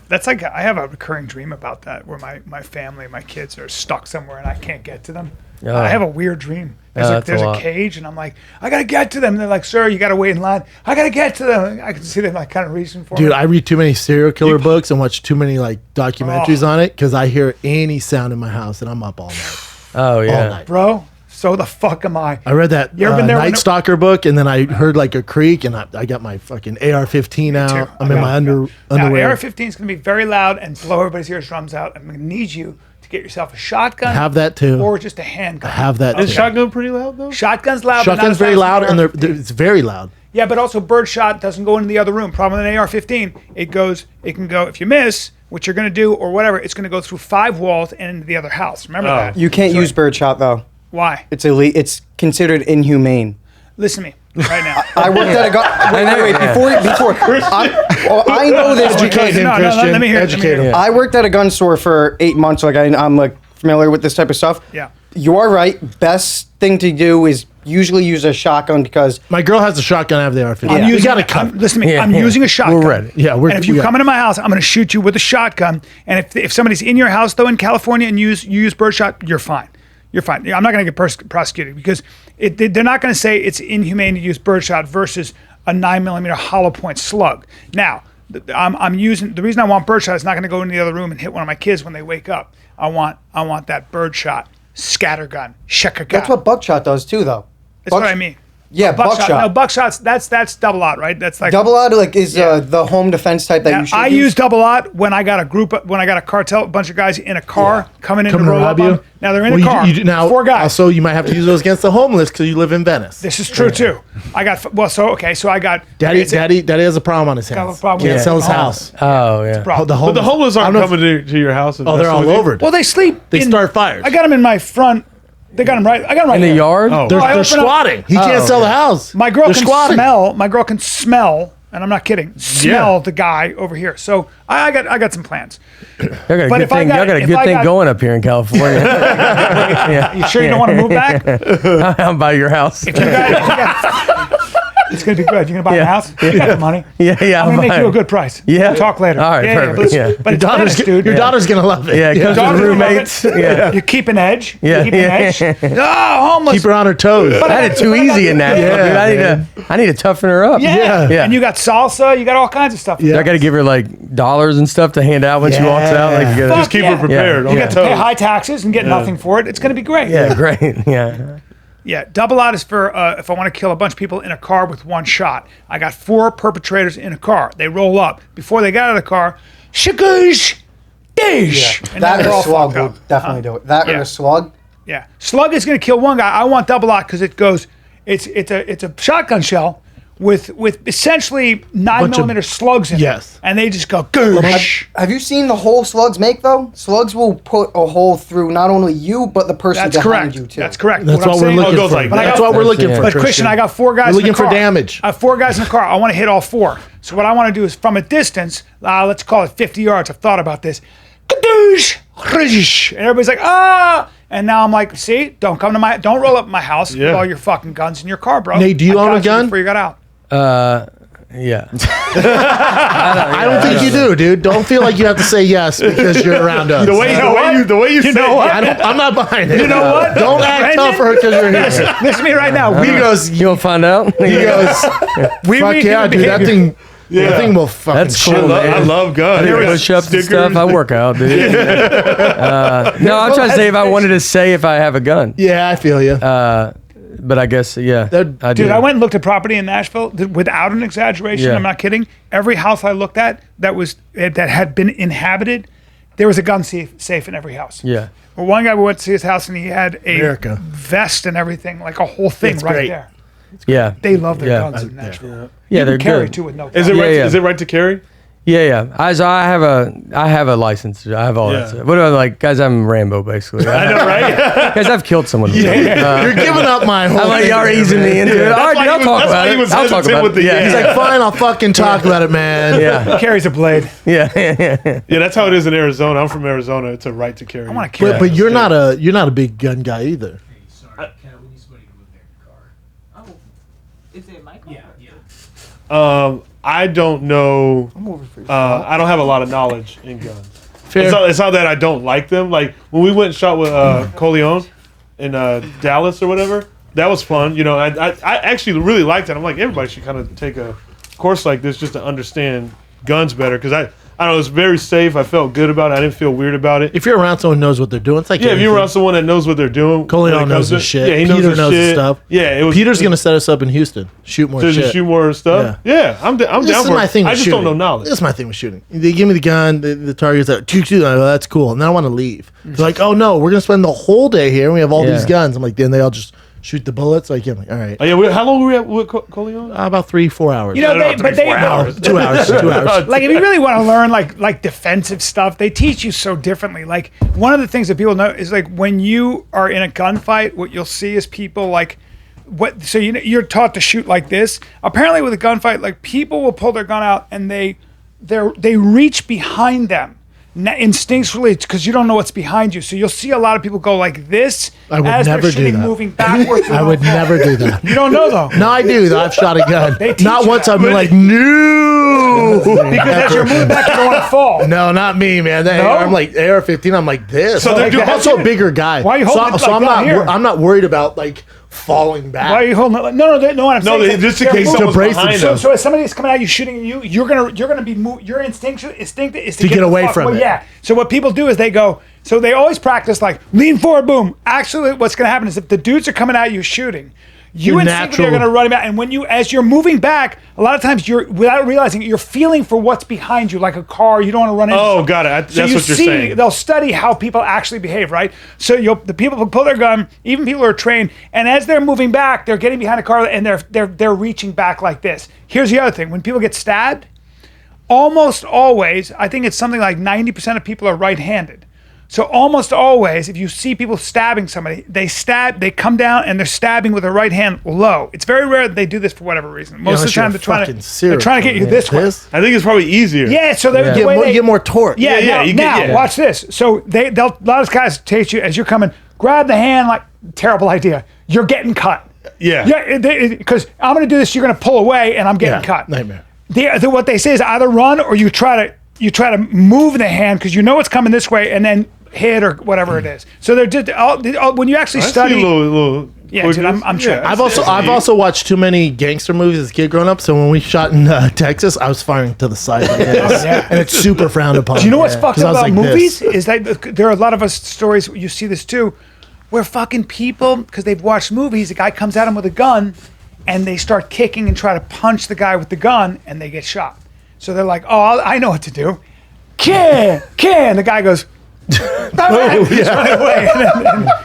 Speaker 1: That's like I have a recurring dream about that where my family, my kids are stuck somewhere and I can't get to them.
Speaker 4: Oh.
Speaker 1: I have a weird dream. There's a cage and I'm like, I gotta get to them. And they're like, sir, you gotta wait in line. I gotta get to them. I can see them like kind of reaching for
Speaker 2: Dude,
Speaker 1: me.
Speaker 2: I read too many serial killer books and watch too many like documentaries on it because I hear any sound in my house and I'm up all night.
Speaker 4: Oh yeah.
Speaker 2: All night.
Speaker 1: Bro, so the fuck am I?
Speaker 2: I read that
Speaker 1: You ever been there when
Speaker 2: Night Stalker book, and then I heard like a creak, and I got my fucking AR-15 out. I'm in my underwear.
Speaker 1: Now, AR-15 is going to be very loud and blow everybody's eardrums out. I'm going to need you to get yourself a shotgun.
Speaker 2: Have that too.
Speaker 1: Or just a handgun.
Speaker 2: Have that
Speaker 3: Is
Speaker 2: too.
Speaker 3: shotgun pretty loud though?
Speaker 1: Shotgun's loud. but not
Speaker 2: Shotgun's
Speaker 1: as
Speaker 2: very
Speaker 1: loud as
Speaker 2: loud,
Speaker 1: an
Speaker 2: and
Speaker 1: AR-15.
Speaker 2: it's very loud.
Speaker 1: Yeah, but also birdshot doesn't go into the other room. Problem with an AR-15, it can go, if you miss, what you're going to do or whatever, it's going to go through 5 walls and into the other house. Remember that.
Speaker 5: You can't use birdshot though.
Speaker 1: Why?
Speaker 5: It's It's considered inhumane.
Speaker 1: Listen to me right now.
Speaker 5: I worked at a gun. Wait, I know this because
Speaker 1: No, let me hear it.
Speaker 2: Educate him.
Speaker 5: I worked at a gun store for 8 months. Like I'm like familiar with this type of stuff.
Speaker 1: Yeah.
Speaker 5: You are right. Best thing to do is usually use a shotgun because
Speaker 2: My girl has a shotgun. I have the AR-15. You got to cut.
Speaker 1: Listen to me.
Speaker 4: Yeah,
Speaker 1: I'm
Speaker 4: yeah.
Speaker 1: using a shotgun.
Speaker 4: We're ready.
Speaker 2: Yeah,
Speaker 1: and if you come into my house, I'm going to shoot you with a shotgun. And if somebody's in your house though in California and you use birdshot, you're fine. You're fine. I'm not going to get prosecuted because they're not going to say it's inhumane to use birdshot versus a 9mm hollow point slug. Now, I'm using the reason I want birdshot is not going to go into the other room and hit one of my kids when they wake up. I want that birdshot scattergun.
Speaker 5: that's what buckshot does too, though.
Speaker 1: That's what I mean.
Speaker 5: Yeah, buckshot.
Speaker 1: No, buckshot's that's double aught, right? That's like
Speaker 5: Double aught is the home defense type that
Speaker 1: Now,
Speaker 5: you should
Speaker 1: I
Speaker 5: use.
Speaker 1: use double aught when I got a cartel, a bunch of guys in a car coming in
Speaker 2: Come
Speaker 1: to
Speaker 2: to
Speaker 1: roll
Speaker 2: rob
Speaker 1: up
Speaker 2: you.
Speaker 1: on. Now they're in
Speaker 2: Well,
Speaker 1: a car.
Speaker 2: You do, now,
Speaker 1: 4 guys.
Speaker 2: Also, you might have to use those against the homeless because you live in Venice.
Speaker 1: This is true too. I got so I got
Speaker 2: Daddy
Speaker 1: it's a
Speaker 2: has a problem on his
Speaker 1: Got a
Speaker 2: hands.
Speaker 1: problem
Speaker 2: Can't
Speaker 1: with
Speaker 2: sell his
Speaker 1: it.
Speaker 2: house.
Speaker 4: Oh yeah.
Speaker 1: problem.
Speaker 3: But the homeless
Speaker 2: I
Speaker 3: aren't
Speaker 2: don't know
Speaker 3: coming to your house. And
Speaker 2: Oh, they're
Speaker 3: messing
Speaker 2: all
Speaker 3: with you?
Speaker 2: over.
Speaker 1: Well, they sleep.
Speaker 2: They start fires.
Speaker 1: I got them in my front. They got them right. I got them right
Speaker 4: In the
Speaker 1: here.
Speaker 4: yard?
Speaker 3: Oh.
Speaker 2: They're
Speaker 1: I open up-
Speaker 2: squatting. He can't sell the house.
Speaker 1: My girl
Speaker 2: They're
Speaker 1: can
Speaker 2: squatting.
Speaker 1: smell. My girl can smell and I'm not kidding, smell the guy over here. So I got some plans.
Speaker 4: Y'all got a
Speaker 1: But
Speaker 4: good
Speaker 1: if I
Speaker 4: thing.
Speaker 1: got-
Speaker 4: Y'all got a
Speaker 1: if
Speaker 4: good
Speaker 1: I
Speaker 4: thing
Speaker 1: got-
Speaker 4: going up here in California. Yeah.
Speaker 1: You sure you don't want to move back?
Speaker 4: I'm by your house.
Speaker 1: It's gonna be good. You're gonna buy
Speaker 4: Yeah.
Speaker 1: a house. You got the money.
Speaker 4: Yeah.
Speaker 1: I'm gonna make
Speaker 4: fine.
Speaker 1: you a good price.
Speaker 4: Yeah.
Speaker 1: We'll talk later.
Speaker 4: All right, perfect,
Speaker 1: But,
Speaker 4: yeah.
Speaker 1: but it's
Speaker 2: Daughter's,
Speaker 1: Venice, dude.
Speaker 2: your daughter's gonna love it.
Speaker 4: Yeah, it comes
Speaker 1: Daughter's
Speaker 4: with
Speaker 1: gonna love
Speaker 4: roommates.
Speaker 1: it.
Speaker 4: Yeah.
Speaker 1: You keep an edge.
Speaker 4: Yeah,
Speaker 1: You keep an edge. Oh, homeless.
Speaker 2: Keep her on her toes.
Speaker 4: I had it too easy in Nashville.
Speaker 2: Yeah,
Speaker 4: dude. I need to toughen her up.
Speaker 1: Yeah.
Speaker 4: Yeah.
Speaker 1: And you got salsa. You got all kinds of stuff.
Speaker 2: Yeah.
Speaker 4: I got to give her like dollars and stuff to hand out when she walks out. Like, you gotta-
Speaker 1: Fuck
Speaker 3: Just keep
Speaker 1: yeah.
Speaker 3: her prepared.
Speaker 4: Yeah.
Speaker 3: On
Speaker 1: You
Speaker 3: the
Speaker 1: get to pay
Speaker 3: toes.
Speaker 1: high taxes and get nothing for it. It's gonna be great.
Speaker 4: yeah, great. Yeah.
Speaker 1: Yeah, double out is for if I want to kill a bunch of people in a car with one shot. I got 4 perpetrators in a car. They roll up. Before they get out of the car, shikoosh, dish. And now
Speaker 5: That
Speaker 1: they're
Speaker 5: or
Speaker 1: all
Speaker 5: a slug
Speaker 1: fucked
Speaker 5: will
Speaker 1: up.
Speaker 5: definitely do it. That
Speaker 1: Yeah.
Speaker 5: or a slug.
Speaker 1: Yeah, slug is going to kill one guy. I want double out because it goes. It's a shotgun shell with essentially 9mm slugs in
Speaker 2: Yes.
Speaker 1: it, and they just go goosh.
Speaker 5: Have you seen the hole slugs make though? Slugs will put a hole through not only you but the person
Speaker 1: That's
Speaker 5: behind
Speaker 1: correct.
Speaker 5: you too.
Speaker 1: That's correct.
Speaker 2: That's
Speaker 1: I'm
Speaker 2: what we're
Speaker 1: saying-
Speaker 2: looking
Speaker 3: goes
Speaker 2: for.
Speaker 3: like
Speaker 2: That's
Speaker 1: that.
Speaker 2: what we're looking
Speaker 4: Yeah.
Speaker 2: for.
Speaker 1: But Christian, I got 4 guys.
Speaker 2: We're
Speaker 1: in
Speaker 2: looking
Speaker 1: the
Speaker 2: for
Speaker 1: car.
Speaker 2: damage.
Speaker 1: I have 4 guys in the car. I want to hit all 4. So what I want to do is from a distance, let's call it 50 yards. I've thought about this. Kadoosh, rish. And everybody's like, ah. And now I'm like, see, don't roll up my house with
Speaker 3: Yeah.
Speaker 1: all your fucking guns in your car, bro.
Speaker 2: Nate, do you
Speaker 1: I
Speaker 2: own
Speaker 1: got
Speaker 2: a gun?
Speaker 1: Before you got out.
Speaker 4: Yeah.
Speaker 2: I don't think you do, dude. Don't feel like you have to say yes because you're around us.
Speaker 3: The way you say
Speaker 1: know what?
Speaker 2: I'm not buying it.
Speaker 1: You know what?
Speaker 2: Don't act
Speaker 1: Brendan?
Speaker 2: tougher because you're here.
Speaker 1: Listen to me right now.
Speaker 2: He goes,
Speaker 4: You gonna find out?
Speaker 2: he goes,
Speaker 1: We
Speaker 2: fuck
Speaker 1: read
Speaker 2: yeah,
Speaker 1: human
Speaker 2: dude. That
Speaker 1: behavior.
Speaker 2: thing, that thing will fucking
Speaker 4: That's
Speaker 2: shit.
Speaker 4: cool,
Speaker 3: I
Speaker 4: man.
Speaker 3: love guns.
Speaker 4: I do
Speaker 3: Yeah.
Speaker 4: push-ups and
Speaker 3: Stickers.
Speaker 4: stuff. I work out, dude. No, I'm trying to say if I wanted to say if I have a gun.
Speaker 2: Yeah, I feel you.
Speaker 4: But I guess, yeah.
Speaker 2: That-
Speaker 4: I do.
Speaker 1: Dude, I went and looked at property in Nashville without an exaggeration.
Speaker 4: Yeah.
Speaker 1: I'm not kidding. Every house I looked at that had been inhabited, there was a gun safe in every house.
Speaker 4: Yeah.
Speaker 1: Well, one guy we went to see his house and he had a
Speaker 2: America.
Speaker 1: vest and everything, like a whole thing
Speaker 2: That's
Speaker 1: right
Speaker 2: great.
Speaker 1: there.
Speaker 4: Yeah.
Speaker 1: They love their
Speaker 4: Yeah.
Speaker 1: guns in Nashville.
Speaker 4: Yeah,
Speaker 1: You
Speaker 4: they're
Speaker 1: can carry
Speaker 4: good.
Speaker 1: too with no.
Speaker 3: Is it
Speaker 1: gun.
Speaker 3: right?
Speaker 4: Yeah.
Speaker 3: Is it right to carry?
Speaker 4: Yeah. I have a license. I have all
Speaker 3: Yeah.
Speaker 4: that stuff. What about like, guys, I'm Rambo, basically.
Speaker 3: I know, right?
Speaker 4: Guys, I've killed someone.
Speaker 2: You're giving up my whole
Speaker 4: I'm like,
Speaker 2: thing
Speaker 4: y'all are
Speaker 2: here,
Speaker 4: easing
Speaker 2: man.
Speaker 4: me into it. All right,
Speaker 3: why
Speaker 4: dude, I'll
Speaker 3: he was-
Speaker 4: talk
Speaker 3: that's
Speaker 4: about
Speaker 3: why he
Speaker 4: it.
Speaker 3: was
Speaker 4: I'll talk
Speaker 3: hesitant
Speaker 4: about
Speaker 3: with
Speaker 4: it.
Speaker 3: the
Speaker 4: Yeah.
Speaker 2: He's like, fine, I'll fucking talk about it, man.
Speaker 4: Yeah.
Speaker 1: Carries a blade.
Speaker 4: Yeah.
Speaker 3: Yeah, that's how it is in Arizona. I'm from Arizona. It's a right to carry.
Speaker 1: I want to kill.
Speaker 2: But you're not a big gun guy either.
Speaker 6: Sorry, we need somebody to move their car. Oh, is it Michael? Yeah.
Speaker 3: I don't know. I don't have a lot of knowledge in guns.
Speaker 2: Fair.
Speaker 3: It's not that I don't like them. Like when we went and shot with Coleon in Dallas or whatever, that was fun. You know, I actually really liked it. I'm like, everybody should kind of take a course like this just to understand guns better because I don't know, it's very safe. I felt good about it. I didn't feel weird about it.
Speaker 2: If you're around someone who knows what they're doing, it's like
Speaker 3: Yeah, if you're
Speaker 2: anything.
Speaker 3: around someone that knows what they're doing.
Speaker 2: Coleon
Speaker 3: when it
Speaker 2: knows
Speaker 3: comes
Speaker 2: his
Speaker 3: to-
Speaker 2: shit.
Speaker 3: Yeah, he
Speaker 2: Peter
Speaker 3: knows
Speaker 2: knows his
Speaker 3: shit.
Speaker 2: stuff.
Speaker 3: Yeah, it was.
Speaker 2: Peter's gonna set us up in Houston. Shoot more
Speaker 3: to
Speaker 2: shit.
Speaker 3: shoot more stuff. Yeah, I'm
Speaker 2: This
Speaker 3: down
Speaker 2: is
Speaker 3: for
Speaker 2: my
Speaker 3: it.
Speaker 2: thing with
Speaker 3: I just
Speaker 2: shooting.
Speaker 3: don't know knowledge.
Speaker 2: This is my thing with shooting. They give me the gun, the target's like, I go, that's cool. And then I want to leave. They're like, oh no, we're gonna spend the whole day here and we have all these
Speaker 4: Yeah.
Speaker 2: guns. I'm like, then they all just shoot the bullets. Like, yeah, I'm like, all right.
Speaker 3: Oh, yeah, how long were we at with Coleon?
Speaker 2: About 3-4 hours.
Speaker 1: You know,
Speaker 3: I don't know, 3-4 hours.
Speaker 2: 2 hours. 2 hours.
Speaker 1: Like if you really want to learn like defensive stuff, they teach you so differently. Like one of the things that people know is like when you are in a gunfight, what you'll see is people like so you're taught to shoot like this. Apparently with a gunfight, like people will pull their gun out and they reach behind them. Instinctually, because you don't know what's behind you, so you'll see a lot of people go like this
Speaker 2: I would
Speaker 1: as
Speaker 2: never
Speaker 1: they're
Speaker 2: do
Speaker 1: shooting,
Speaker 2: that.
Speaker 1: moving backwards.
Speaker 2: I would never do that.
Speaker 1: You don't know though.
Speaker 2: No, I do. I've shot a gun.
Speaker 1: They teach
Speaker 2: Not
Speaker 1: you
Speaker 2: once.
Speaker 1: that.
Speaker 2: I've been like, no.
Speaker 1: Because as you're moving back, you don't want to fall.
Speaker 2: No, not me, man. That
Speaker 1: No?
Speaker 2: I'm like AR-15. I'm like this.
Speaker 3: So they're
Speaker 2: Like,
Speaker 3: doing-
Speaker 2: I'm also a bigger guy.
Speaker 1: Why are you holding it
Speaker 2: so
Speaker 1: like
Speaker 2: I'm
Speaker 1: down
Speaker 2: not.
Speaker 1: here?
Speaker 2: I'm not worried about like falling back.
Speaker 1: Why are you holding it? Like, no. What I'm
Speaker 3: No,
Speaker 1: saying is
Speaker 3: just in
Speaker 1: they're
Speaker 3: case
Speaker 1: moving.
Speaker 3: someone's
Speaker 2: brace
Speaker 3: behind
Speaker 2: themselves.
Speaker 3: them.
Speaker 1: So as somebody is coming at you shooting at you, you're gonna be your instinct is to
Speaker 2: get
Speaker 1: the
Speaker 2: away
Speaker 1: fuck-
Speaker 2: from it.
Speaker 1: Yeah. So what people do is they go. So they always practice like lean forward, boom. Actually, what's gonna happen is if the dudes are coming at you shooting, you
Speaker 2: Your
Speaker 1: instinctively are
Speaker 2: natural-
Speaker 1: gonna run back. And as you're moving back, a lot of times you're without realizing it, you're feeling for what's behind you, like a car. You don't want to run into.
Speaker 3: Oh,
Speaker 1: something.
Speaker 3: got it.
Speaker 1: So
Speaker 3: That's
Speaker 1: you
Speaker 3: what you're
Speaker 1: see,
Speaker 3: saying.
Speaker 1: they'll study how people actually behave, right? So the people who pull their gun, even people who are trained, and as they're moving back, they're getting behind a car and they're reaching back like this. Here's the other thing: when people get stabbed, almost always, I think it's something like 90% of people are right-handed. So almost always, if you see people stabbing somebody, they come down and they're stabbing with their right hand low. It's very rare that they do this for whatever reason. Most of the time, they're trying to get you this way.
Speaker 3: I think it's probably easier.
Speaker 1: Yeah, so
Speaker 2: you get more torque.
Speaker 1: Now, watch this. So a lot of guys teach you as you're coming, grab the hand, like, terrible idea. You're getting cut.
Speaker 3: Yeah.
Speaker 1: Because I'm going to do this, you're going to pull away, and I'm getting cut.
Speaker 2: Nightmare.
Speaker 1: What they say is either run or you try to move the hand because you know it's coming this way, and then hit or whatever it is. So they're just when you actually study. Yeah, dude, I'm sure.
Speaker 2: I've also watched too many gangster movies as a kid growing up. So when we shot in Texas, I was firing to the side like this, and it's super frowned upon.
Speaker 1: Do you know what's fucked up about movies?
Speaker 2: This.
Speaker 1: Is that there are a lot of us stories. You see this too, where fucking people, because they've watched movies, a guy comes at them with a gun, and they start kicking and try to punch the guy with the gun, and they get shot. So they're like, "Oh, I know what to do." And the guy goes.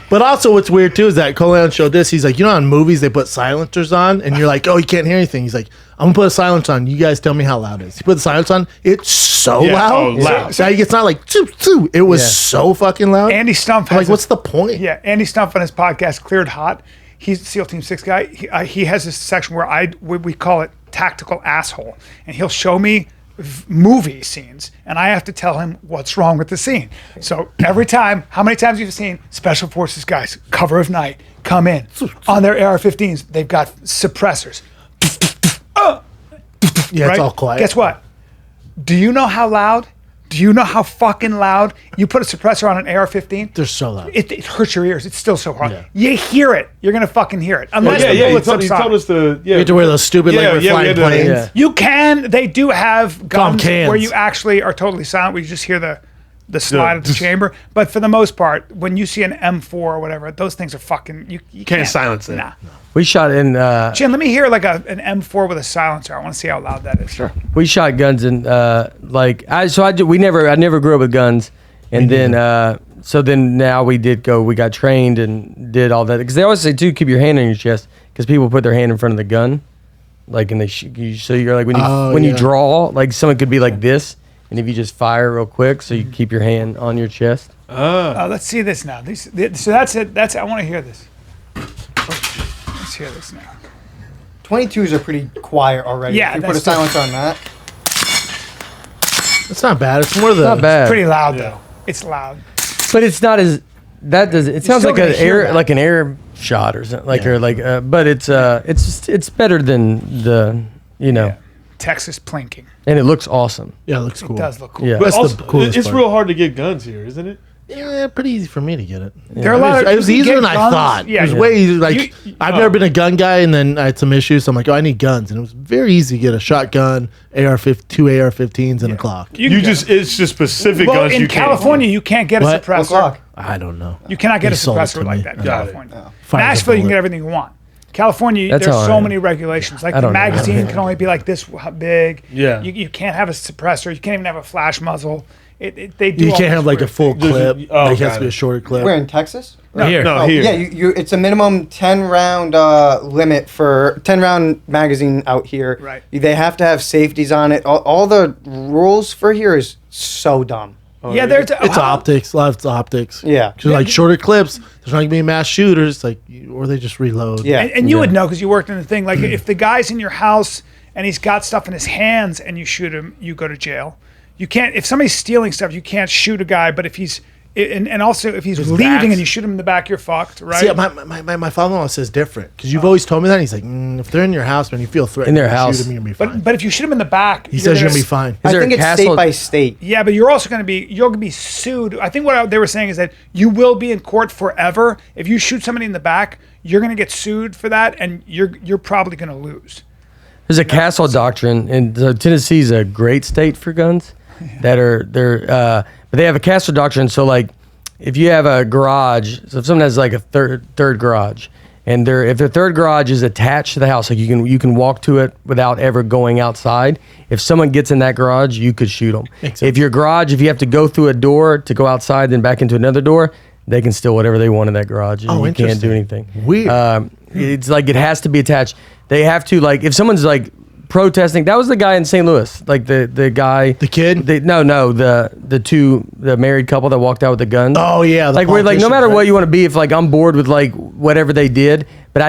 Speaker 2: But also what's weird too is that Cole showed this. He's like, on movies they put silencers on and you're like, oh, you can't hear anything. He's like, I'm gonna put a silence on. You guys tell me how loud it is. He put the silence on. It's so loud.
Speaker 3: Loud.
Speaker 2: So it's not like choo. It was so fucking loud.
Speaker 1: Andy Stumpf has
Speaker 2: what's the point?
Speaker 1: Yeah, Andy Stumpf on his podcast Cleared Hot. He's a SEAL Team 6 guy. He has this section where we call it tactical asshole, and he'll show me movie scenes and I have to tell him what's wrong with the scene. So every time, how many times have you seen Special Forces guys, cover of night, come in on their AR-15s, they've got suppressors.
Speaker 2: It's all quiet.
Speaker 1: Guess what? Do you know how loud? Do you know how fucking loud? You put a suppressor on an AR-15?
Speaker 2: They're so loud.
Speaker 1: It hurts your ears. It's still so hard.
Speaker 2: Yeah.
Speaker 1: You hear it. You're going to fucking hear it. Unless the bullets
Speaker 3: he told us to...
Speaker 2: You have to wear those stupid flying planes.
Speaker 4: Yeah.
Speaker 1: You can. They do have guns
Speaker 2: cans.
Speaker 1: where you actually are totally silent, where you just hear the slide of the chamber. But for the most part, when you see an M4 or whatever, those things are fucking... You can't
Speaker 3: silence it.
Speaker 1: Nah.
Speaker 4: We shot in.
Speaker 1: Chin, let me hear like an M4 with a silencer. I want to see how loud that is. Sure.
Speaker 4: We shot guns in I never grew up with guns, and then now we got trained and did all that because they always say too, keep your hand on your chest because people put their hand in front of the gun, like and so you're like when you draw, like someone could be like this, and if you just fire real quick, so you keep your hand on your chest.
Speaker 1: Let's see this now. So that's it. I want to hear this. Let's hear this now.
Speaker 5: 22s are pretty quiet already.
Speaker 1: Yeah,
Speaker 5: if you put a silencer on that.
Speaker 2: It's not bad. It's more of the...
Speaker 4: Not bad.
Speaker 1: It's pretty loud though. It's loud.
Speaker 4: But it's not as that does. It sounds like an air shot or something. But it's better than the
Speaker 1: Texas plinking.
Speaker 4: and it looks awesome.
Speaker 2: Yeah, it looks cool.
Speaker 1: It does look cool.
Speaker 4: Yeah.
Speaker 3: But
Speaker 2: That's
Speaker 3: also,
Speaker 2: the coolest
Speaker 3: it's
Speaker 2: part.
Speaker 3: real hard to get guns here, isn't it?
Speaker 2: Yeah, pretty easy for me to get it.
Speaker 1: There are a lot of
Speaker 2: It was
Speaker 1: you can
Speaker 2: easier
Speaker 1: get
Speaker 2: than I
Speaker 1: guns.
Speaker 2: thought.
Speaker 1: Yeah,
Speaker 2: It was
Speaker 1: yeah.
Speaker 2: way easier. I've never been a gun guy, and then I had some issues. So I'm like, I need guns, and it was very easy to get a shotgun, two AR-15s, and a Glock.
Speaker 3: It's just specific
Speaker 1: Well,
Speaker 3: guns
Speaker 1: in
Speaker 3: you
Speaker 1: California, you can't get a
Speaker 2: What?
Speaker 1: suppressor.
Speaker 5: Glock.
Speaker 2: I don't know.
Speaker 1: You cannot get
Speaker 2: He
Speaker 1: a
Speaker 2: sold it
Speaker 1: suppressor
Speaker 2: to
Speaker 1: like
Speaker 2: me.
Speaker 1: that in
Speaker 3: Got it.
Speaker 1: California.
Speaker 2: Fire the
Speaker 1: Nashville, you can
Speaker 2: bullet.
Speaker 1: get everything you want. California,
Speaker 4: That's
Speaker 1: there's
Speaker 4: all
Speaker 1: so
Speaker 4: right.
Speaker 1: many regulations. Like
Speaker 4: I
Speaker 1: the
Speaker 4: don't know.
Speaker 1: magazine can only be like this big.
Speaker 3: Yeah.
Speaker 1: You can't have a suppressor. You can't even have a flash muzzle. They do.
Speaker 2: You
Speaker 1: all
Speaker 2: can't
Speaker 1: this
Speaker 2: have like a
Speaker 1: weird
Speaker 2: full
Speaker 1: thing.
Speaker 2: clip.
Speaker 3: Oh,
Speaker 2: Like, it has
Speaker 3: got
Speaker 2: to be
Speaker 3: it.
Speaker 2: a shorter clip.
Speaker 5: We're in Texas?
Speaker 2: Here.
Speaker 3: No,
Speaker 5: Oh,
Speaker 3: here.
Speaker 5: yeah, it's a minimum 10 round limit for 10 round magazine out here.
Speaker 1: Right.
Speaker 5: They have to have safeties on it. All the rules for here is so dumb.
Speaker 1: Yeah, there's
Speaker 2: It's optics. A lot of it's optics.
Speaker 5: Yeah.
Speaker 2: Because like shorter clips, there's not gonna be mass shooters. Like, or they just reload.
Speaker 5: Yeah.
Speaker 1: And you would know because you worked in the thing. Like if the guy's in your house and he's got stuff in his hands and you shoot him, you go to jail. You can't. If somebody's stealing stuff, you can't shoot a guy. But if he's and also if he's leaving
Speaker 2: backs.
Speaker 1: and you shoot him in the back, you're fucked, right?
Speaker 2: See, my father-in-law says different because you've always told me that. And he's like, if they're in your house, man, you feel threatened.
Speaker 4: In their
Speaker 2: you
Speaker 4: house.
Speaker 2: shoot them, you're gonna be fine.
Speaker 1: but if you shoot him in the back,
Speaker 2: He says you're gonna be fine.
Speaker 5: I
Speaker 4: there
Speaker 5: think
Speaker 4: a
Speaker 5: it's
Speaker 4: castle-
Speaker 5: state by state.
Speaker 1: Yeah, but you're also going to be sued. I think what they were saying is that you will be in court forever. If you shoot somebody in the back, you're going to get sued for that, and you're probably going to lose.
Speaker 4: There's a castle doctrine, and Tennessee's a great state for guns. But they have a castle doctrine. So like, if you have a garage, so if someone has like a third garage, and if their third garage is attached to the house, like you can walk to it without ever going outside. If someone gets in that garage, you could shoot them. If your garage, if you have to go through a door to go outside, then back into another door, they can steal whatever they want in that garage. And
Speaker 2: Oh,
Speaker 4: you can't do
Speaker 2: interesting.
Speaker 4: anything.
Speaker 2: Weird.
Speaker 4: It's like it has to be attached. They have to, like, if someone's like protesting. That was the guy in St. Louis, like the guy,
Speaker 2: The kid?
Speaker 4: the married couple that walked out with the guns.
Speaker 2: Oh yeah, the
Speaker 4: Like we're like no
Speaker 2: politicians,
Speaker 4: matter
Speaker 2: right?
Speaker 4: what you want to be, if like I'm bored with like whatever they did, but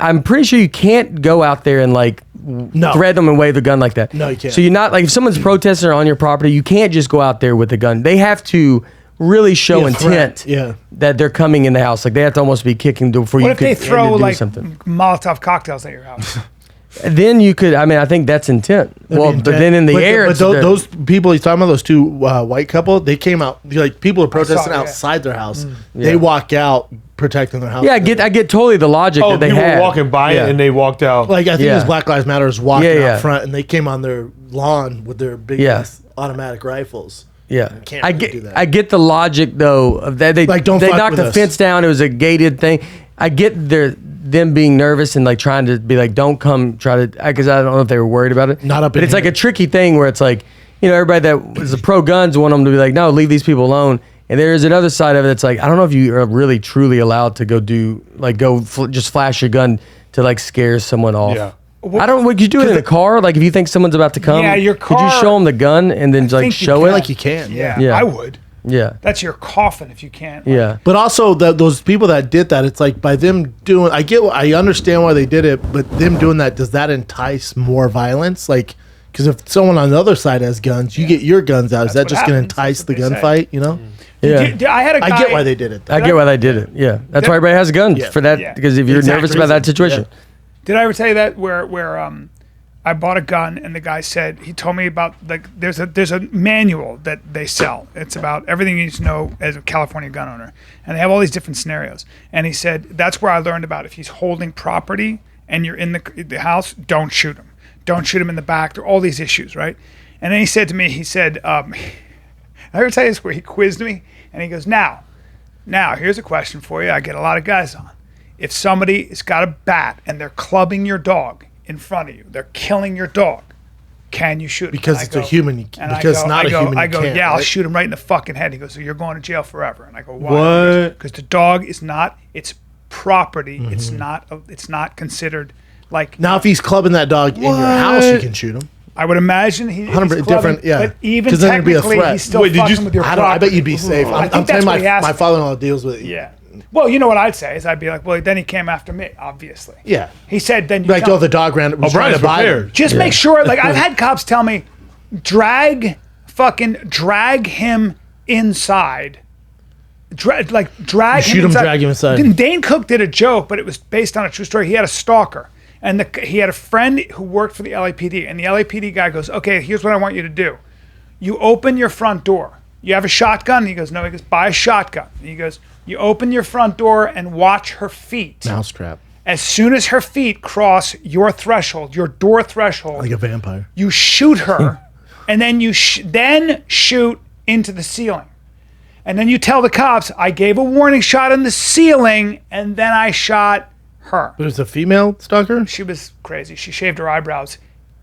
Speaker 4: I'm pretty sure you can't go out there and like
Speaker 2: No.
Speaker 4: threaten them and wave a gun like that.
Speaker 2: No, you can't.
Speaker 4: So you're not like if someone's protesting on your property, you can't just go out there with a gun. They have to really show
Speaker 2: Be a
Speaker 4: intent
Speaker 2: threat, yeah.
Speaker 4: that they're coming in the house. Like they have to almost be kicking before
Speaker 1: What
Speaker 4: you
Speaker 1: if
Speaker 4: could
Speaker 1: they throw
Speaker 4: do
Speaker 1: like
Speaker 4: something.
Speaker 1: Molotov cocktails at your house?
Speaker 4: Then you could. I mean, I think that's intent. Well, but then in the air,
Speaker 2: but
Speaker 4: it's
Speaker 2: those people he's talking about, those two white couple, they came out like people are protesting
Speaker 1: yeah.
Speaker 2: outside their house.
Speaker 4: Yeah.
Speaker 2: They walk out protecting their house.
Speaker 4: Yeah, I get totally the logic
Speaker 3: Oh,
Speaker 4: that they
Speaker 3: people
Speaker 4: had.
Speaker 3: were walking by
Speaker 4: Yeah.
Speaker 3: it and they walked out.
Speaker 2: Like I think it
Speaker 4: Yeah.
Speaker 2: was Black Lives Matters walking
Speaker 4: Yeah, yeah.
Speaker 2: out front, and they came on their lawn with their big
Speaker 4: Yeah.
Speaker 2: automatic rifles.
Speaker 4: Yeah,
Speaker 2: can't
Speaker 4: I
Speaker 2: really
Speaker 4: get
Speaker 2: do that.
Speaker 4: I get the logic though of that they
Speaker 2: Like, don't
Speaker 4: they
Speaker 2: fuck
Speaker 4: knocked
Speaker 2: with
Speaker 4: the
Speaker 2: us.
Speaker 4: fence down. It was a gated thing. I get them being nervous and like trying to be like, don't come try to, because I don't know if they were worried about it.
Speaker 2: Not up
Speaker 4: but
Speaker 2: in
Speaker 4: it's like
Speaker 2: here.
Speaker 4: a tricky thing where it's like, you know, everybody that was a pro guns want them to be like, no, leave these people alone. And there's another side of it that's like, I don't know if you are really truly allowed to go do like just flash your gun to like scare someone off.
Speaker 3: Yeah.
Speaker 4: I don't. Would you do it in a car? Like if you think someone's about to come,
Speaker 1: Yeah, your
Speaker 4: Could you
Speaker 1: car-
Speaker 4: show them the gun and then like
Speaker 1: think you
Speaker 4: show
Speaker 1: can.
Speaker 4: it?
Speaker 2: Like you can,
Speaker 1: Yeah,
Speaker 4: Yeah.
Speaker 1: I would.
Speaker 4: Yeah,
Speaker 1: That's your coffin if you can't. Like,
Speaker 4: yeah.
Speaker 2: But also those people that did that, it's like by them doing, I understand why they did it, but them doing that, does that entice more violence? Like, because if someone on the other side has guns, you get your guns out. Is that
Speaker 1: what
Speaker 2: just going to
Speaker 1: happens.
Speaker 2: entice the
Speaker 1: That's what they say.
Speaker 2: gunfight? You know,
Speaker 4: Yeah.
Speaker 1: I had a guy.
Speaker 2: I get why they did it.
Speaker 4: I get why they did it. Yeah, that's why everybody has guns
Speaker 2: Yeah.
Speaker 4: for that.
Speaker 1: Yeah.
Speaker 4: Because if you're
Speaker 2: Exact
Speaker 4: nervous about that
Speaker 2: reason.
Speaker 4: situation,
Speaker 1: Did I ever tell you that where I bought a gun and the guy said he told me about like there's a manual that they sell. It's about everything you need to know as a California gun owner, and they have all these different scenarios. And he said that's where I learned about if he's holding property and you're in the house, don't shoot him. Don't shoot him in the back. There are all these issues, right? And then he said to me, he said, I ever tell you this where he quizzed me and he goes, now here's a question for you. I get a lot of guys on. If somebody's got a bat and they're clubbing your dog in front of you, they're killing your dog, can you shoot him?
Speaker 2: Because
Speaker 1: And I
Speaker 2: it's a human,
Speaker 1: and I
Speaker 2: because
Speaker 1: go-
Speaker 2: not
Speaker 1: I
Speaker 2: a
Speaker 1: go,
Speaker 2: human.
Speaker 1: I
Speaker 2: you
Speaker 1: go,
Speaker 2: can't,
Speaker 1: yeah, I'll
Speaker 2: right?
Speaker 1: shoot him right in the fucking head. He goes, so you're going to jail forever. And I go, why?
Speaker 3: What?
Speaker 1: Because the dog is not, it's property.
Speaker 2: Mm-hmm.
Speaker 1: It's not considered like,
Speaker 2: Now, if he's clubbing that dog in your house, you can shoot him.
Speaker 1: I would imagine he's
Speaker 2: 100%
Speaker 1: clubbing,
Speaker 2: different, yeah.
Speaker 1: But even
Speaker 2: 'Cause then it'd be a
Speaker 1: technically,
Speaker 2: threat.
Speaker 1: he's still
Speaker 3: Wait, did you-
Speaker 1: fucking with your
Speaker 2: I
Speaker 1: property.
Speaker 2: bet you'd be safe.
Speaker 1: I
Speaker 2: I'm
Speaker 1: think
Speaker 2: telling
Speaker 1: that's what he
Speaker 2: my
Speaker 1: asked.
Speaker 2: father-in-law deals with it.
Speaker 1: Yeah. Well, you know what I'd say is I'd be like, well, then he came after me, obviously.
Speaker 2: Yeah.
Speaker 1: He said, then you
Speaker 2: Like,
Speaker 1: tell
Speaker 2: oh, the dog ran. Was
Speaker 3: Brian's
Speaker 2: trying to bite him.
Speaker 3: prepared.
Speaker 1: just make sure, like I've had cops tell me, drag him inside. Drag
Speaker 2: You shoot him, drag him inside.
Speaker 1: Then Dane Cook did a joke, but it was based on a true story. He had a stalker, and he had a friend who worked for the LAPD, and the LAPD guy goes, okay, here's what I want you to do. You open your front door. You have a shotgun? He goes, no. He goes, buy a shotgun. He goes, you open your front door and watch her feet.
Speaker 2: Mousetrap.
Speaker 1: As soon as her feet cross your threshold, your door threshold,
Speaker 2: Like a vampire.
Speaker 1: you shoot her, and then you then shoot into the ceiling. And then you tell the cops, I gave a warning shot in the ceiling, and then I shot her.
Speaker 2: But it was a female stalker?
Speaker 1: She was crazy. She shaved her eyebrows.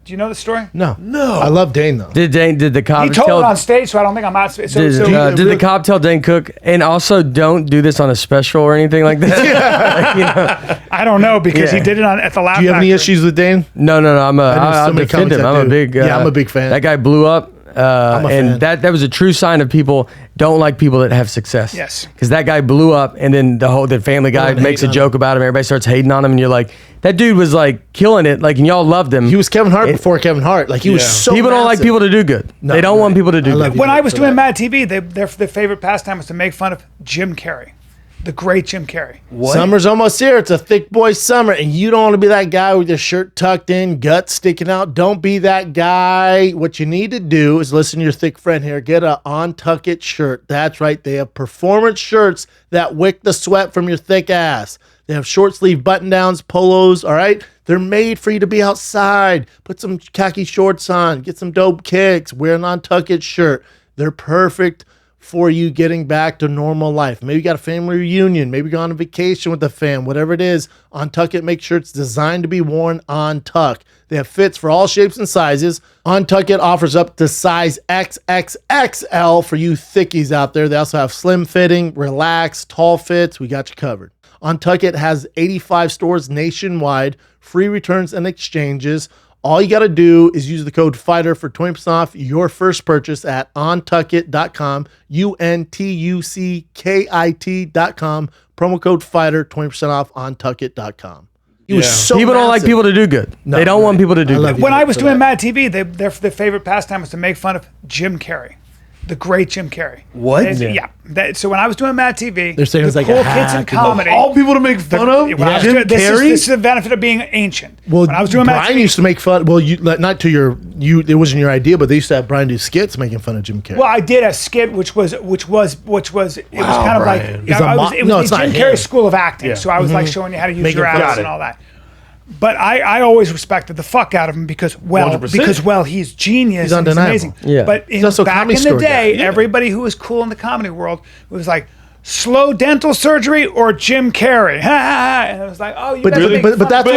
Speaker 1: Do you know the story?
Speaker 2: No. I love Dane, though.
Speaker 4: did the cop
Speaker 1: He told
Speaker 4: tell?
Speaker 1: it on stage, so I don't think I'm out. So,
Speaker 4: Did the cop tell Dane Cook? And also, don't do this on a special or anything like that.
Speaker 1: I don't know because he
Speaker 4: Yeah.
Speaker 1: did it at the Laugh
Speaker 2: Do you have any
Speaker 1: Factory.
Speaker 2: issues with Dane?
Speaker 4: No. I'll
Speaker 2: many
Speaker 4: defend
Speaker 2: comics
Speaker 4: him.
Speaker 2: that
Speaker 4: I'm a
Speaker 2: do.
Speaker 4: big.
Speaker 2: Yeah, I'm a big fan.
Speaker 4: That guy blew up.
Speaker 2: a
Speaker 4: And
Speaker 2: fan.
Speaker 4: that was a true sign of people don't like people that have success.
Speaker 1: Yes.
Speaker 4: Because that guy blew up, and then the Family Guy
Speaker 2: Everyone
Speaker 4: makes a
Speaker 2: hating
Speaker 4: joke about him. Everybody starts hating on him, and you're like, that dude was like killing it. Like, and y'all loved him.
Speaker 2: He was Kevin Hart before Kevin Hart. Like, he was
Speaker 3: Yeah.
Speaker 2: so
Speaker 4: People don't like
Speaker 2: massive.
Speaker 4: people to do good. They don't want people to do
Speaker 2: I love
Speaker 4: good.
Speaker 2: you.
Speaker 1: When I was
Speaker 2: for
Speaker 1: doing
Speaker 2: that.
Speaker 1: Mad TV, their favorite pastime was to make fun of Jim Carrey, the great Jim Carrey.
Speaker 2: Summer's almost here. It's a thick boy summer, and you don't want to be that guy with your shirt tucked in, guts sticking out. Don't be that guy. What you need to do is listen to your thick friend here. Get a On-Tuck It shirt. That's right. They have performance shirts that wick the sweat from your thick ass. They have short sleeve button downs, polos. All right. They're made for you to be outside. Put some khaki shorts on. Get some dope kicks. Wear an On-Tuck It shirt. They're perfect for you getting back to normal life. Maybe you got a family reunion. Maybe you're on a vacation with the fam. Whatever it is, On Tuck It makes sure it's designed to be worn on tuck. They have fits for all shapes and sizes. On Tuck It offers up to size XXXL for you thickies out there. They also have slim fitting, relaxed, tall fits. We got you covered. On Tuck It has 85 stores nationwide, free returns and exchanges. All you got to do is use the code FIGHTER for 20% off your first purchase at ontuckit.com, UNTUCKIT.com. Promo code FIGHTER, 20% off ontuckit.com. He was so
Speaker 4: People don't like
Speaker 2: massive.
Speaker 4: people to do good.
Speaker 2: No,
Speaker 4: they don't want people to do
Speaker 2: love
Speaker 4: good.
Speaker 2: you.
Speaker 1: When I was
Speaker 2: for
Speaker 1: doing
Speaker 2: that.
Speaker 1: Mad TV, their favorite pastime was to make fun of Jim Carrey, the great Jim Carrey.
Speaker 5: What?
Speaker 1: Yeah. So when I was doing Mad TV,
Speaker 2: They're saying
Speaker 1: the
Speaker 2: it's like
Speaker 1: cool
Speaker 2: a
Speaker 1: kids
Speaker 2: hack
Speaker 1: in
Speaker 2: and-
Speaker 1: comedy.
Speaker 3: All people to make fun of?
Speaker 1: When I was
Speaker 3: Jim
Speaker 1: doing- this
Speaker 3: Carrey?
Speaker 1: is the benefit of being ancient.
Speaker 2: Well,
Speaker 1: when I was doing Mad
Speaker 2: Brian
Speaker 1: TV,
Speaker 2: used to make fun. Well, not to you. It wasn't your idea, but they used to have Brian do skits making fun of Jim Carrey.
Speaker 1: well, I did a skit which was it was kind of
Speaker 3: Brian.
Speaker 1: like
Speaker 2: It's a
Speaker 1: it was
Speaker 2: no,
Speaker 1: the
Speaker 2: it's not
Speaker 1: Jim
Speaker 2: him.
Speaker 1: Carrey School of Acting.
Speaker 3: Yeah.
Speaker 1: So I was like showing you how to use
Speaker 2: Making
Speaker 1: your
Speaker 2: fun-
Speaker 1: abs
Speaker 3: Got
Speaker 1: and
Speaker 3: it.
Speaker 1: all that. But I always respected the fuck out of him because
Speaker 3: 100%.
Speaker 1: he's genius.
Speaker 2: He's
Speaker 1: and
Speaker 2: undeniable.
Speaker 1: amazing.
Speaker 4: Yeah.
Speaker 1: But
Speaker 2: He's also a
Speaker 1: back
Speaker 2: Comedy
Speaker 1: in the
Speaker 2: Store guy.
Speaker 1: day,
Speaker 2: Yeah.
Speaker 1: everybody who was cool in the comedy world was like slow dental surgery or Jim Carrey. And it was like, oh, you
Speaker 2: But
Speaker 1: guys are
Speaker 2: really,
Speaker 1: making
Speaker 2: but
Speaker 1: fun
Speaker 2: that's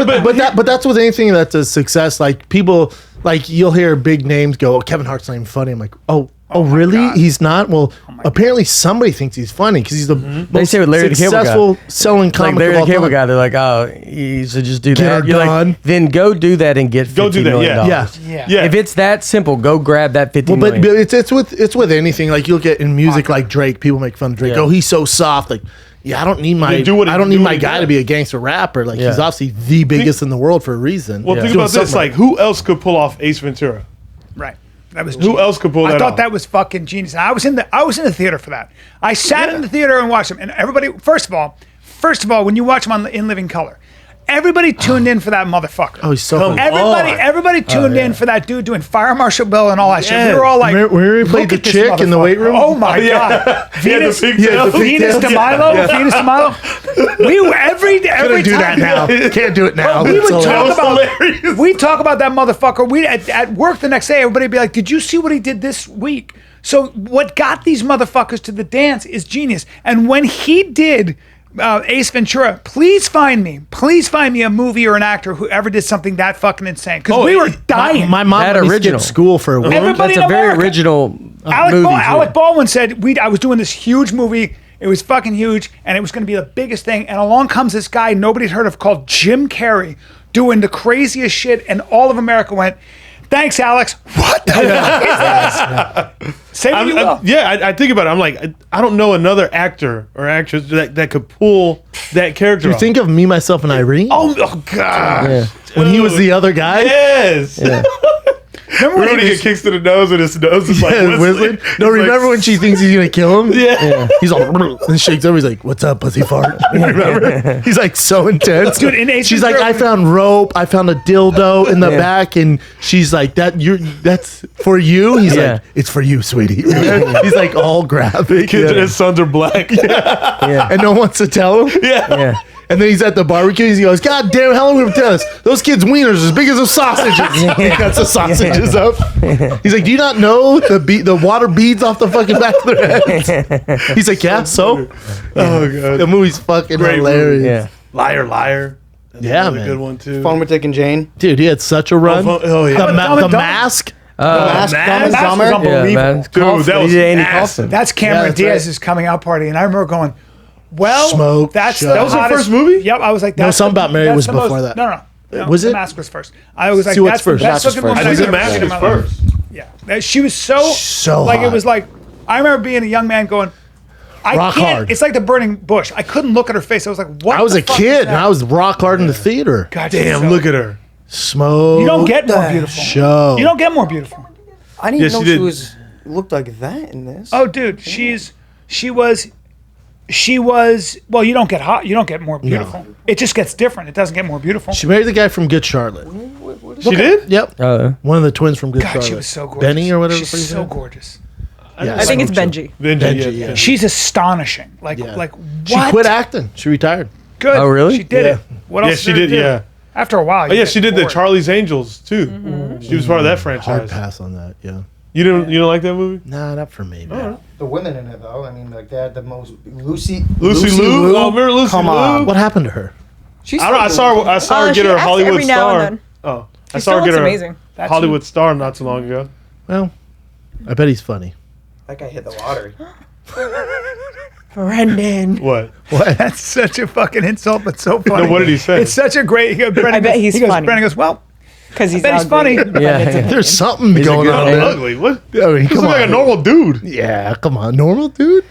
Speaker 1: of-
Speaker 2: but that's with anything that's a success. Like people, like you'll hear big names go, oh, Kevin Hart's not even funny. I'm like, oh really?
Speaker 1: God.
Speaker 2: He's not. Well, apparently somebody thinks he's funny because he's the most
Speaker 4: say with Larry the Cable Guy.
Speaker 2: successful selling
Speaker 4: Like
Speaker 2: comic
Speaker 4: they're
Speaker 2: of
Speaker 4: the
Speaker 2: all
Speaker 4: cable
Speaker 2: time.
Speaker 4: guy. They're like, oh, you should just do
Speaker 2: Get
Speaker 4: that.
Speaker 2: her
Speaker 4: You're
Speaker 2: done.
Speaker 4: like, then go do that and get
Speaker 3: Go do
Speaker 4: $50
Speaker 3: that,
Speaker 4: million.
Speaker 3: yeah.
Speaker 2: Yeah.
Speaker 1: Yeah.
Speaker 4: If it's that simple, go grab that 50
Speaker 2: Well, but
Speaker 4: million.
Speaker 2: it's with anything. Like you'll get in music, like Drake. People make fun of Drake.
Speaker 4: Yeah.
Speaker 2: Oh, he's so soft. Like, yeah, I don't need my
Speaker 3: Then do what he-
Speaker 2: I don't
Speaker 3: do
Speaker 2: need
Speaker 3: what
Speaker 2: my
Speaker 3: he
Speaker 2: guy
Speaker 3: does.
Speaker 2: to be a gangster rapper. Like
Speaker 4: Yeah.
Speaker 2: he's obviously the biggest in the world for a reason.
Speaker 3: Well, think
Speaker 2: Doing
Speaker 3: about this.
Speaker 2: something
Speaker 3: Like, who else could pull off Ace Ventura?
Speaker 1: Right. That was
Speaker 3: Who
Speaker 1: genius.
Speaker 3: else could pull
Speaker 1: I
Speaker 3: that
Speaker 1: thought
Speaker 3: off?
Speaker 1: that was fucking genius. And I was in the theater for that. I sat in the theater and watched them. And everybody, first of all, when you watch them in living color, everybody tuned in for that motherfucker.
Speaker 2: Oh, he's so funny.
Speaker 1: Everybody tuned in for that dude doing Fire Marshal Bill and all that shit.
Speaker 3: Yes.
Speaker 1: We were all like,
Speaker 2: Where he played
Speaker 1: look
Speaker 2: the
Speaker 1: at this
Speaker 2: chick in the weight
Speaker 1: motherfucker.
Speaker 2: room?
Speaker 1: Oh my
Speaker 3: yeah.
Speaker 1: god,
Speaker 3: He had the
Speaker 1: Venus,
Speaker 3: pigtails.
Speaker 1: Venus de Milo, Venus de Milo. We were every
Speaker 2: Couldn't do that
Speaker 1: time.
Speaker 2: now. Can't do it now.
Speaker 1: We
Speaker 2: It's
Speaker 1: would
Speaker 2: hilarious.
Speaker 1: talk about we talk about that motherfucker. We at work the next day. Everybody would be like, "Did you see what he did this week?" So what got these motherfuckers to the dance is genius. And when he did Ace Ventura, please find me a movie or an actor who ever did something that fucking insane. Because we were dying.
Speaker 2: My mom
Speaker 4: That
Speaker 2: let me
Speaker 4: original.
Speaker 2: skip school for a week.
Speaker 1: Everybody
Speaker 4: That's
Speaker 1: in
Speaker 4: a very
Speaker 1: America.
Speaker 4: original
Speaker 1: Alec,
Speaker 4: movie.
Speaker 1: Alec Baldwin said I was doing this huge movie. It was fucking huge, and it was going to be the biggest thing. And along comes this guy nobody'd heard of called Jim Carrey, doing the craziest shit, and all of America went, "Thanks, Alex." What the fuck is this? Say what you will.
Speaker 3: I think about it. I'm like, I don't know another actor or actress that could pull that character
Speaker 2: You
Speaker 3: off.
Speaker 2: think of Me, Myself, and Irene?
Speaker 3: oh God.
Speaker 4: Yeah.
Speaker 2: When he was the other guy?
Speaker 3: Yes.
Speaker 1: Remember when
Speaker 3: Remember
Speaker 1: he
Speaker 3: he
Speaker 1: was,
Speaker 3: get kicks to the nose and his nose is like
Speaker 2: Yeah,
Speaker 3: whistling?
Speaker 2: whistling. No,
Speaker 3: He's
Speaker 2: remember
Speaker 3: like,
Speaker 2: when she thinks he's gonna kill him?
Speaker 3: Yeah.
Speaker 2: He's all and shakes over. He's like, "What's up, pussy fart?" Remember? He's like so intense.
Speaker 1: Dude, in Ace
Speaker 2: she's like,
Speaker 1: Ventura-
Speaker 2: "I found rope. I found a dildo in the back," and she's like, That's for you." He's
Speaker 4: Yeah.
Speaker 2: like, "It's for you, sweetie." He's like all graphic,
Speaker 3: Kids and his sons are black.
Speaker 4: Yeah.
Speaker 2: and no one wants to tell him.
Speaker 4: Yeah.
Speaker 2: And then he's at the barbecue. He goes, "God damn, how long we tell us? Those kids' wieners as big as those sausages." He cuts the sausages up. He's like, "Do you not know the water beads off the fucking back of their heads?" He's like, "Yeah, so."
Speaker 3: Oh God.
Speaker 2: The movie's fucking
Speaker 3: Great
Speaker 2: hilarious.
Speaker 4: Yeah.
Speaker 3: Liar, liar. That's
Speaker 2: Yeah,
Speaker 3: another
Speaker 2: man.
Speaker 3: good one too.
Speaker 5: Fun with Dick and Jane.
Speaker 2: Dude, he had such a run.
Speaker 3: Oh, yeah.
Speaker 2: The,
Speaker 1: Dumb and
Speaker 2: the
Speaker 1: Dumber?
Speaker 2: Mask.
Speaker 5: Mask, Dumb and
Speaker 1: Mask was
Speaker 5: Dumber.
Speaker 1: unbelievable.
Speaker 4: Yeah, man.
Speaker 3: Dude, that
Speaker 4: He
Speaker 3: was
Speaker 4: did Andy
Speaker 3: massive.
Speaker 4: Kaufman.
Speaker 1: That's Cameron
Speaker 2: Yeah, that's right.
Speaker 1: Diaz's coming out party, and I remember going, "Well,
Speaker 2: Smoke
Speaker 1: that's
Speaker 2: show.
Speaker 1: the
Speaker 2: That
Speaker 3: was her
Speaker 1: hottest-
Speaker 3: first movie?
Speaker 1: Yep, I was like,
Speaker 2: No,
Speaker 1: that's
Speaker 2: Something About Mary
Speaker 1: that's
Speaker 2: was
Speaker 1: the
Speaker 2: before that.
Speaker 1: No,
Speaker 2: Was
Speaker 1: The
Speaker 2: it?
Speaker 1: Mask was first. I was like,
Speaker 2: See, what's
Speaker 1: that's the
Speaker 2: first?
Speaker 1: best
Speaker 2: Mask was
Speaker 1: looking woman
Speaker 3: I
Speaker 1: I've
Speaker 3: think
Speaker 1: ever
Speaker 3: the
Speaker 1: seen in
Speaker 3: mask
Speaker 1: my
Speaker 3: was
Speaker 1: life.
Speaker 3: first.
Speaker 1: Yeah, she was so
Speaker 2: hot.
Speaker 1: it was like I remember being a young man going, I
Speaker 2: Rock
Speaker 1: can't.
Speaker 2: hard.
Speaker 1: It's like the burning bush. I couldn't look at her face. I was like, what?
Speaker 2: I was
Speaker 1: the
Speaker 2: a
Speaker 1: fuck
Speaker 2: kid
Speaker 1: is
Speaker 2: and
Speaker 1: that?
Speaker 2: I was rock hard in the theater.
Speaker 1: God, she's
Speaker 3: Damn,
Speaker 1: so-
Speaker 3: look at her.
Speaker 2: Smoke.
Speaker 1: You don't get more beautiful.
Speaker 2: Show.
Speaker 1: You don't get more beautiful.
Speaker 5: I didn't
Speaker 3: Yes,
Speaker 5: know
Speaker 3: she
Speaker 5: she
Speaker 3: did.
Speaker 5: was looked like that in this.
Speaker 1: Oh, dude, she was. Well, you don't get hot. You don't get more beautiful. It just gets different. It doesn't get more beautiful.
Speaker 2: She married the guy from Good Charlotte.
Speaker 3: She did?
Speaker 2: Yep. One of the twins from Good
Speaker 1: God,
Speaker 2: Charlotte.
Speaker 1: she was so gorgeous.
Speaker 2: Benny or whatever.
Speaker 1: She's
Speaker 2: the fuck his
Speaker 1: so
Speaker 2: name?
Speaker 1: gorgeous.
Speaker 2: Yeah,
Speaker 7: I think it's
Speaker 2: so-
Speaker 7: Benji.
Speaker 3: Benji,
Speaker 2: yeah.
Speaker 1: She's astonishing. Like,
Speaker 2: Yeah.
Speaker 1: like
Speaker 2: She
Speaker 1: what?
Speaker 2: quit acting. She retired.
Speaker 1: Good.
Speaker 4: Oh, really?
Speaker 1: She did
Speaker 2: Yeah.
Speaker 1: it. What else?
Speaker 3: Yeah, she
Speaker 1: is there to
Speaker 3: did,
Speaker 1: do?
Speaker 3: yeah.
Speaker 1: After a while.
Speaker 3: Oh yeah, she did the
Speaker 1: bored.
Speaker 3: Charlie's Angels too. She was part of that
Speaker 2: Hard
Speaker 3: franchise.
Speaker 2: pass on that. Yeah.
Speaker 3: You don't like that movie?
Speaker 2: Nah, not for me, man.
Speaker 5: The women in it though. I mean, like they had the most Lucy
Speaker 3: Lucy Liu. Oh, remember Lucy
Speaker 5: Come
Speaker 3: Liu?
Speaker 5: on.
Speaker 2: What happened to her?
Speaker 5: She's
Speaker 3: I saw her get
Speaker 7: she
Speaker 3: her
Speaker 7: acts
Speaker 3: Hollywood
Speaker 7: every now
Speaker 3: star.
Speaker 7: and then.
Speaker 3: Oh, I
Speaker 7: She
Speaker 3: saw her
Speaker 7: still
Speaker 3: get
Speaker 7: looks
Speaker 3: her
Speaker 7: amazing.
Speaker 1: That's
Speaker 3: Hollywood star not too long ago.
Speaker 2: Well, I bet he's funny.
Speaker 5: That guy hit the lottery.
Speaker 7: Brendan.
Speaker 3: What?
Speaker 1: That's such a fucking insult, but so funny.
Speaker 3: No, what did he say?
Speaker 1: It's such a great. Brendan
Speaker 7: I bet
Speaker 1: goes,
Speaker 7: he's
Speaker 1: he goes,
Speaker 7: funny.
Speaker 1: Brendan goes, well,
Speaker 7: Because he's
Speaker 1: Bet he's
Speaker 7: ugly.
Speaker 1: funny.
Speaker 4: Yeah.
Speaker 2: There's something
Speaker 4: He's a
Speaker 2: going
Speaker 4: good
Speaker 2: on
Speaker 3: Not
Speaker 2: there.
Speaker 3: ugly. What?
Speaker 2: I mean,
Speaker 3: He
Speaker 2: come
Speaker 3: looks like
Speaker 2: on.
Speaker 3: a normal dude.
Speaker 2: Yeah, come on. Normal dude?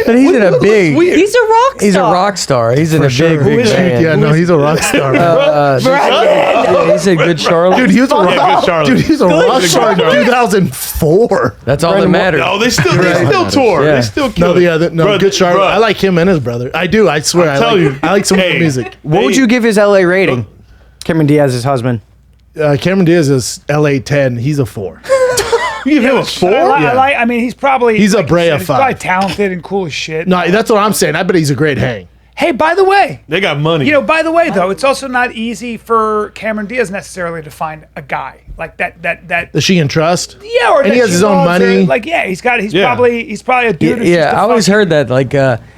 Speaker 4: But he's in a big.
Speaker 7: He's a rock star.
Speaker 4: He's a rock star. He's in a big, big band.
Speaker 2: Yeah, no, he's a rock star.
Speaker 4: Yeah, he's a good Charlotte.
Speaker 2: Dude, he was a
Speaker 3: Yeah,
Speaker 2: rock
Speaker 3: good Charlotte.
Speaker 2: Dude, he's a rock
Speaker 3: Good
Speaker 2: star in
Speaker 3: Charlotte.
Speaker 2: 2004.
Speaker 4: That's all that matters.
Speaker 3: No, they still tour.
Speaker 4: Yeah.
Speaker 3: They still
Speaker 2: No,
Speaker 3: kill it.
Speaker 2: no,
Speaker 3: Bruh,
Speaker 2: good Charlotte.
Speaker 3: bruh.
Speaker 2: I like him and his brother. I do. I swear.
Speaker 3: I'll tell you.
Speaker 2: I like some of the
Speaker 3: Hey.
Speaker 2: music.
Speaker 5: What would you give his LA rating? Cameron Diaz's husband.
Speaker 2: Cameron Diaz is LA 10. He's a 4.
Speaker 3: You give him a 4?
Speaker 1: I mean, he's probably
Speaker 2: He's a
Speaker 1: like you
Speaker 2: Brea
Speaker 1: said, he's
Speaker 2: 5.
Speaker 1: probably talented and cool as shit.
Speaker 2: No, that's what I'm saying. I bet he's a great hang.
Speaker 1: Hey, by the way,
Speaker 3: They got money.
Speaker 1: you know, by the way, though, it's also not easy for Cameron Diaz necessarily to find a guy like that.
Speaker 2: That she can trust.
Speaker 1: Yeah, or
Speaker 2: And
Speaker 1: that
Speaker 2: he has
Speaker 1: she
Speaker 2: his own
Speaker 1: loves, or,
Speaker 2: money.
Speaker 1: like, yeah, he's
Speaker 3: Yeah.
Speaker 1: probably a dude. who's just
Speaker 4: Yeah,
Speaker 1: a
Speaker 4: I always
Speaker 1: fucking-
Speaker 4: heard that. Like,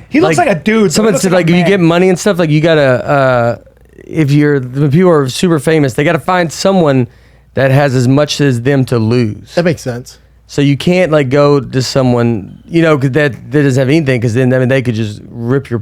Speaker 1: He looks like a dude, but
Speaker 4: Someone
Speaker 1: he looks
Speaker 4: said
Speaker 1: like
Speaker 4: like
Speaker 1: a
Speaker 4: if you
Speaker 1: man.
Speaker 4: get money and stuff, like you gotta. When people are super famous, they gotta find someone that has as much as them to lose.
Speaker 2: That makes sense.
Speaker 4: So you can't like go to someone, you know, 'cause that doesn't have anything, because then I mean they could just rip your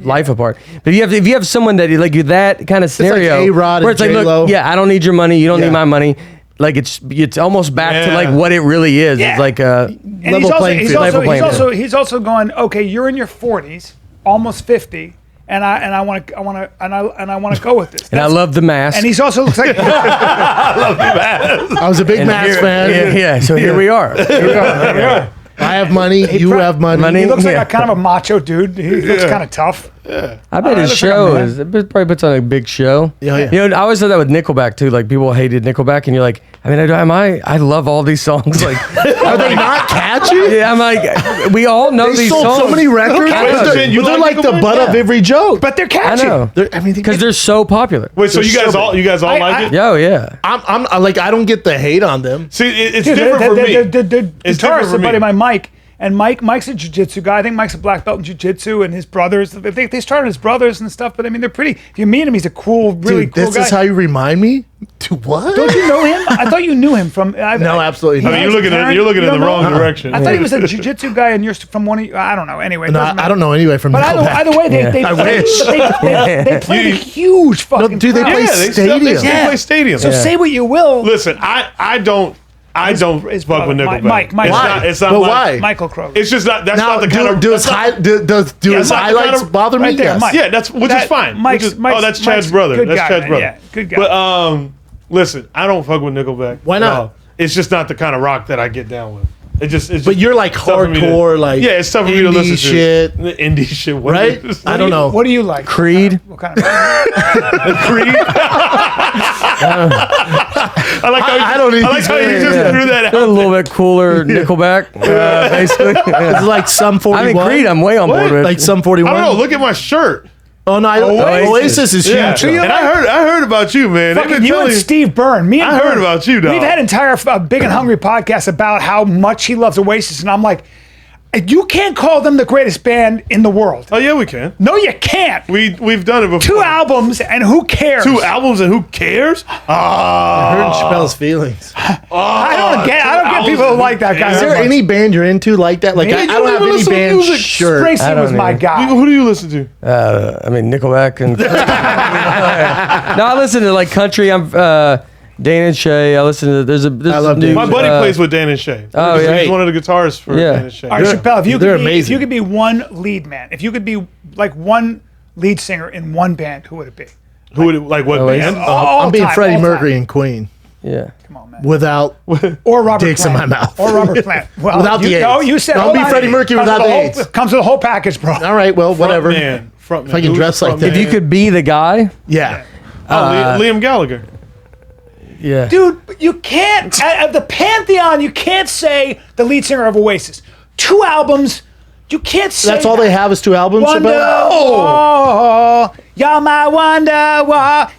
Speaker 4: life apart. But if you have someone that like you're that kind of scenario,
Speaker 2: like A-Rod
Speaker 4: where
Speaker 2: and
Speaker 4: it's like,
Speaker 2: J-Lo.
Speaker 4: look, yeah, I don't need your money, you don't
Speaker 2: Yeah.
Speaker 4: need my money. Like it's almost back to
Speaker 3: Yeah.
Speaker 4: like what it really is.
Speaker 1: Yeah.
Speaker 4: It's like
Speaker 1: And
Speaker 2: Level
Speaker 1: he's also,
Speaker 2: playing
Speaker 1: he's,
Speaker 2: field.
Speaker 1: also,
Speaker 4: Level
Speaker 1: he's,
Speaker 4: playing
Speaker 1: also, he's also going, okay, you're in your 40s, almost 50, and I want to go with this.
Speaker 4: and I
Speaker 1: That's-
Speaker 4: love the mask.
Speaker 1: And he's also looks like
Speaker 2: I was a big Max fan.
Speaker 4: Yeah, so here we are.
Speaker 2: I have money. You have money.
Speaker 4: Money.
Speaker 1: he looks like
Speaker 4: Yeah.
Speaker 1: a kind of a macho dude. He looks kind of tough.
Speaker 4: I bet his
Speaker 1: looks like a
Speaker 4: show
Speaker 1: man.
Speaker 4: is it probably puts on a big show.
Speaker 2: Yeah, yeah.
Speaker 4: You know, I always said that with Nickelback too. Like people hated Nickelback, and you're like, I mean, I love all these songs. Like,
Speaker 2: Are they not catchy?
Speaker 4: yeah, I'm like, we all know
Speaker 2: They
Speaker 4: these
Speaker 2: sold
Speaker 4: songs.
Speaker 2: so many records.
Speaker 4: I know.
Speaker 2: But they're,
Speaker 3: You
Speaker 2: but they're
Speaker 3: like
Speaker 2: like the
Speaker 3: Nickelback?
Speaker 2: butt of
Speaker 4: Yeah.
Speaker 2: every joke.
Speaker 1: But they're
Speaker 4: I
Speaker 1: catchy.
Speaker 4: know
Speaker 2: I mean,
Speaker 4: because they're so popular.
Speaker 3: Wait, so you guys all
Speaker 1: I-
Speaker 3: like it?
Speaker 4: Yeah, oh, yeah.
Speaker 2: I'm like, I don't get the hate on them.
Speaker 3: See, it's
Speaker 1: Dude,
Speaker 3: different for me.
Speaker 1: The
Speaker 3: It's different
Speaker 1: guitarist,
Speaker 3: for
Speaker 1: a buddy
Speaker 3: me.
Speaker 1: of mine, Mike, and Mike's a jiu-jitsu guy. I think Mike's a black belt in jiu-jitsu, and his brothers, they started as brothers and stuff, but I mean, they're pretty, if you meet him, he's a cool, really
Speaker 2: Dude,
Speaker 1: cool
Speaker 2: this
Speaker 1: guy.
Speaker 2: is how you remind me? To what?
Speaker 1: Don't you know him? I thought you knew him from.
Speaker 2: No, absolutely
Speaker 1: he
Speaker 2: not.
Speaker 3: I mean,
Speaker 1: has
Speaker 3: you're
Speaker 1: a
Speaker 3: looking
Speaker 1: parent-
Speaker 3: in
Speaker 1: you
Speaker 3: the
Speaker 1: don't know
Speaker 3: wrong
Speaker 1: him?
Speaker 3: direction.
Speaker 1: I thought he was a jiu-jitsu guy, and you're from one of you. I don't know. Anyway, it
Speaker 2: No,
Speaker 1: doesn't
Speaker 2: I don't
Speaker 1: matter.
Speaker 2: know anyway from
Speaker 1: But
Speaker 2: Nickelback.
Speaker 1: either way, they
Speaker 2: I wish.
Speaker 1: they played a huge fucking.
Speaker 2: dude, they
Speaker 1: crowd.
Speaker 2: play
Speaker 3: Yeah, they
Speaker 2: stadium.
Speaker 3: play stadium.
Speaker 1: So say what you will.
Speaker 3: Listen, I don't
Speaker 1: his
Speaker 3: fuck with
Speaker 1: brother,
Speaker 3: Nickelback.
Speaker 1: Mike.
Speaker 3: It's
Speaker 1: Why?
Speaker 3: not. It's not
Speaker 2: But
Speaker 3: my-
Speaker 2: why?
Speaker 1: Michael Kroger.
Speaker 3: It's just not. That's
Speaker 2: Now,
Speaker 3: not the kind of.
Speaker 2: does
Speaker 3: that's not-
Speaker 2: his
Speaker 3: Yeah, it's
Speaker 2: highlights
Speaker 3: not the kind of-
Speaker 2: bother me?
Speaker 1: right there,
Speaker 2: Yes.
Speaker 1: Mike.
Speaker 3: Yeah, which is fine.
Speaker 1: Mike's,
Speaker 3: Which is- that's Chad's brother.
Speaker 1: Good
Speaker 3: That's
Speaker 1: guy,
Speaker 3: Chad's
Speaker 1: man.
Speaker 3: brother.
Speaker 1: Yeah, good guy.
Speaker 3: But listen, I don't fuck with Nickelback.
Speaker 2: Why not?
Speaker 3: No. It's just not the kind of rock that I get down with. It's just.
Speaker 2: But you're like
Speaker 3: tough for me to-
Speaker 2: hardcore, like
Speaker 3: yeah, it's tough for me to
Speaker 2: indie
Speaker 3: listen
Speaker 2: shit,
Speaker 3: to. Indie shit, what
Speaker 2: right?
Speaker 3: is-
Speaker 2: I don't know.
Speaker 1: What do you like?
Speaker 4: Creed.
Speaker 1: What kind of?
Speaker 3: Creed. I like how
Speaker 2: I don't
Speaker 3: I like how you
Speaker 2: either.
Speaker 3: just threw that
Speaker 4: They're a
Speaker 3: out.
Speaker 4: little bit cooler Nickelback, basically.
Speaker 2: It's like some 41.
Speaker 4: I mean, Creed, I'm way on board with.
Speaker 2: like some
Speaker 3: I
Speaker 2: 41.
Speaker 3: don't know. Look at my shirt.
Speaker 2: Oh no, Oasis is huge.
Speaker 3: Yeah.
Speaker 2: though.
Speaker 3: And I heard about you, man. They've
Speaker 1: Fucking
Speaker 3: been
Speaker 1: you and
Speaker 3: telling-
Speaker 1: Steve Byrne. Me and
Speaker 3: I heard
Speaker 1: Byrne,
Speaker 3: about you, dog.
Speaker 1: We've had entire Big and Hungry podcasts about how much he loves Oasis, and I'm like, you can't call them the greatest band in the world.
Speaker 3: Oh yeah, we can.
Speaker 1: No, you can't.
Speaker 3: We've done it before.
Speaker 1: 2 albums, and who cares?
Speaker 3: 2 albums, and who cares?
Speaker 2: Hurt
Speaker 3: Ah,
Speaker 2: Chappelle's feelings.
Speaker 1: I don't get people who like that guy.
Speaker 2: Is there any band you're into like that? Like
Speaker 1: Me?
Speaker 2: I
Speaker 1: You
Speaker 2: don't
Speaker 3: don't
Speaker 2: have
Speaker 3: even
Speaker 2: any
Speaker 3: listen to
Speaker 2: band
Speaker 3: music.
Speaker 2: shirt.
Speaker 4: I
Speaker 1: Springsteen
Speaker 4: don't
Speaker 1: was my
Speaker 4: either.
Speaker 1: guy.
Speaker 3: who do you listen to?
Speaker 4: I mean, Nickelback and. No, I listen to like country. I'm Dan and Shay. I listen to. There's
Speaker 2: I love
Speaker 4: new,
Speaker 2: Dan.
Speaker 3: My buddy plays with Dan and Shay.
Speaker 4: Oh, yeah.
Speaker 3: He's one of the guitarists for
Speaker 4: Yeah.
Speaker 3: Dan and Shay.
Speaker 1: All right, Chappelle, if you
Speaker 2: they're
Speaker 1: could be, if
Speaker 2: amazing.
Speaker 1: you could be one lead man, if you could be like one lead singer in one band, who would it be?
Speaker 3: Who would like what
Speaker 4: Oasis.
Speaker 3: band?
Speaker 1: All
Speaker 2: I'm being
Speaker 1: time,
Speaker 2: Freddie
Speaker 1: all
Speaker 2: Mercury
Speaker 1: time.
Speaker 2: and Queen
Speaker 4: Yeah.
Speaker 1: Come on, man.
Speaker 2: without.
Speaker 1: Or Robert
Speaker 2: dicks in
Speaker 1: Plant.
Speaker 2: my mouth.
Speaker 1: Or Robert Plant. Well,
Speaker 2: Without
Speaker 1: you,
Speaker 2: the
Speaker 1: No,
Speaker 2: AIDS.
Speaker 1: you said.
Speaker 2: Don't
Speaker 1: hold
Speaker 2: be
Speaker 1: on.
Speaker 2: Freddie Mercury
Speaker 1: Comes
Speaker 2: without
Speaker 1: with
Speaker 2: the
Speaker 1: whole-
Speaker 2: AIDS.
Speaker 1: Comes with a whole package, bro.
Speaker 2: All right, well, whatever.
Speaker 3: Frontman.
Speaker 2: If I can dress like that.
Speaker 4: If you could be the guy.
Speaker 2: Yeah.
Speaker 3: Liam Gallagher.
Speaker 4: Yeah.
Speaker 1: Dude, you can't, at the Pantheon, you can't say the lead singer of Oasis. 2 albums, you can't say
Speaker 2: That's all they have is 2 albums.
Speaker 1: Wonder,
Speaker 2: Chappelle?
Speaker 1: oh, you're my wonder.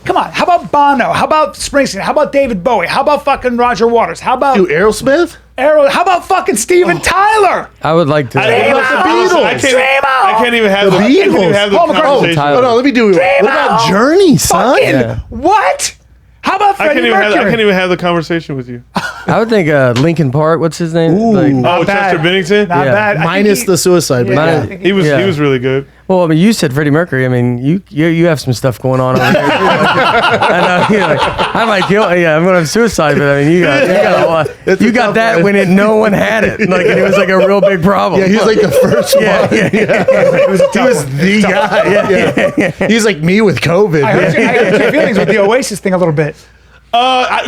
Speaker 1: Come on, how about Bono? How about Springsteen? How about David Bowie? How about fucking Roger Waters? How about
Speaker 2: Dude, Aerosmith?
Speaker 1: Arrow? How about fucking Steven Tyler?
Speaker 4: I would like to.
Speaker 3: I can't even have
Speaker 2: The
Speaker 3: I can't even
Speaker 2: Beatles.
Speaker 3: have the
Speaker 1: Paul McCartney.
Speaker 3: conversation.
Speaker 4: Tyler.
Speaker 2: Oh no, let me do it. What about Journey, son?
Speaker 1: Fucking
Speaker 4: Yeah.
Speaker 1: what? How about
Speaker 3: I
Speaker 1: Freddie
Speaker 3: can't
Speaker 1: Mercury?
Speaker 3: even have the conversation with you.
Speaker 4: I would think Lincoln Park. What's his name?
Speaker 2: Ooh.
Speaker 3: Oh,
Speaker 1: bad.
Speaker 3: Chester Bennington.
Speaker 1: Not
Speaker 4: Yeah.
Speaker 1: bad. I
Speaker 2: Minus
Speaker 1: think
Speaker 2: the suicide.
Speaker 1: Yeah,
Speaker 2: but
Speaker 1: I
Speaker 4: Minus-
Speaker 1: think
Speaker 3: He was
Speaker 4: Yeah.
Speaker 3: really good.
Speaker 4: Well, I mean, you said Freddie Mercury. I mean, you have some stuff going on over here. Too. I know. You're like, I might kill. Yeah, I'm gonna have suicide, but I mean, you got a lot.
Speaker 2: It's
Speaker 4: You
Speaker 2: a
Speaker 4: got
Speaker 2: tough
Speaker 4: that
Speaker 2: one.
Speaker 4: when no one had it. Like, and it was like a real big problem.
Speaker 2: Yeah, he's like the first one.
Speaker 1: it was a tough
Speaker 2: He was
Speaker 1: one.
Speaker 2: the guy. Yeah. He's like me with COVID.
Speaker 1: I hurt your feelings with the Oasis thing a little bit.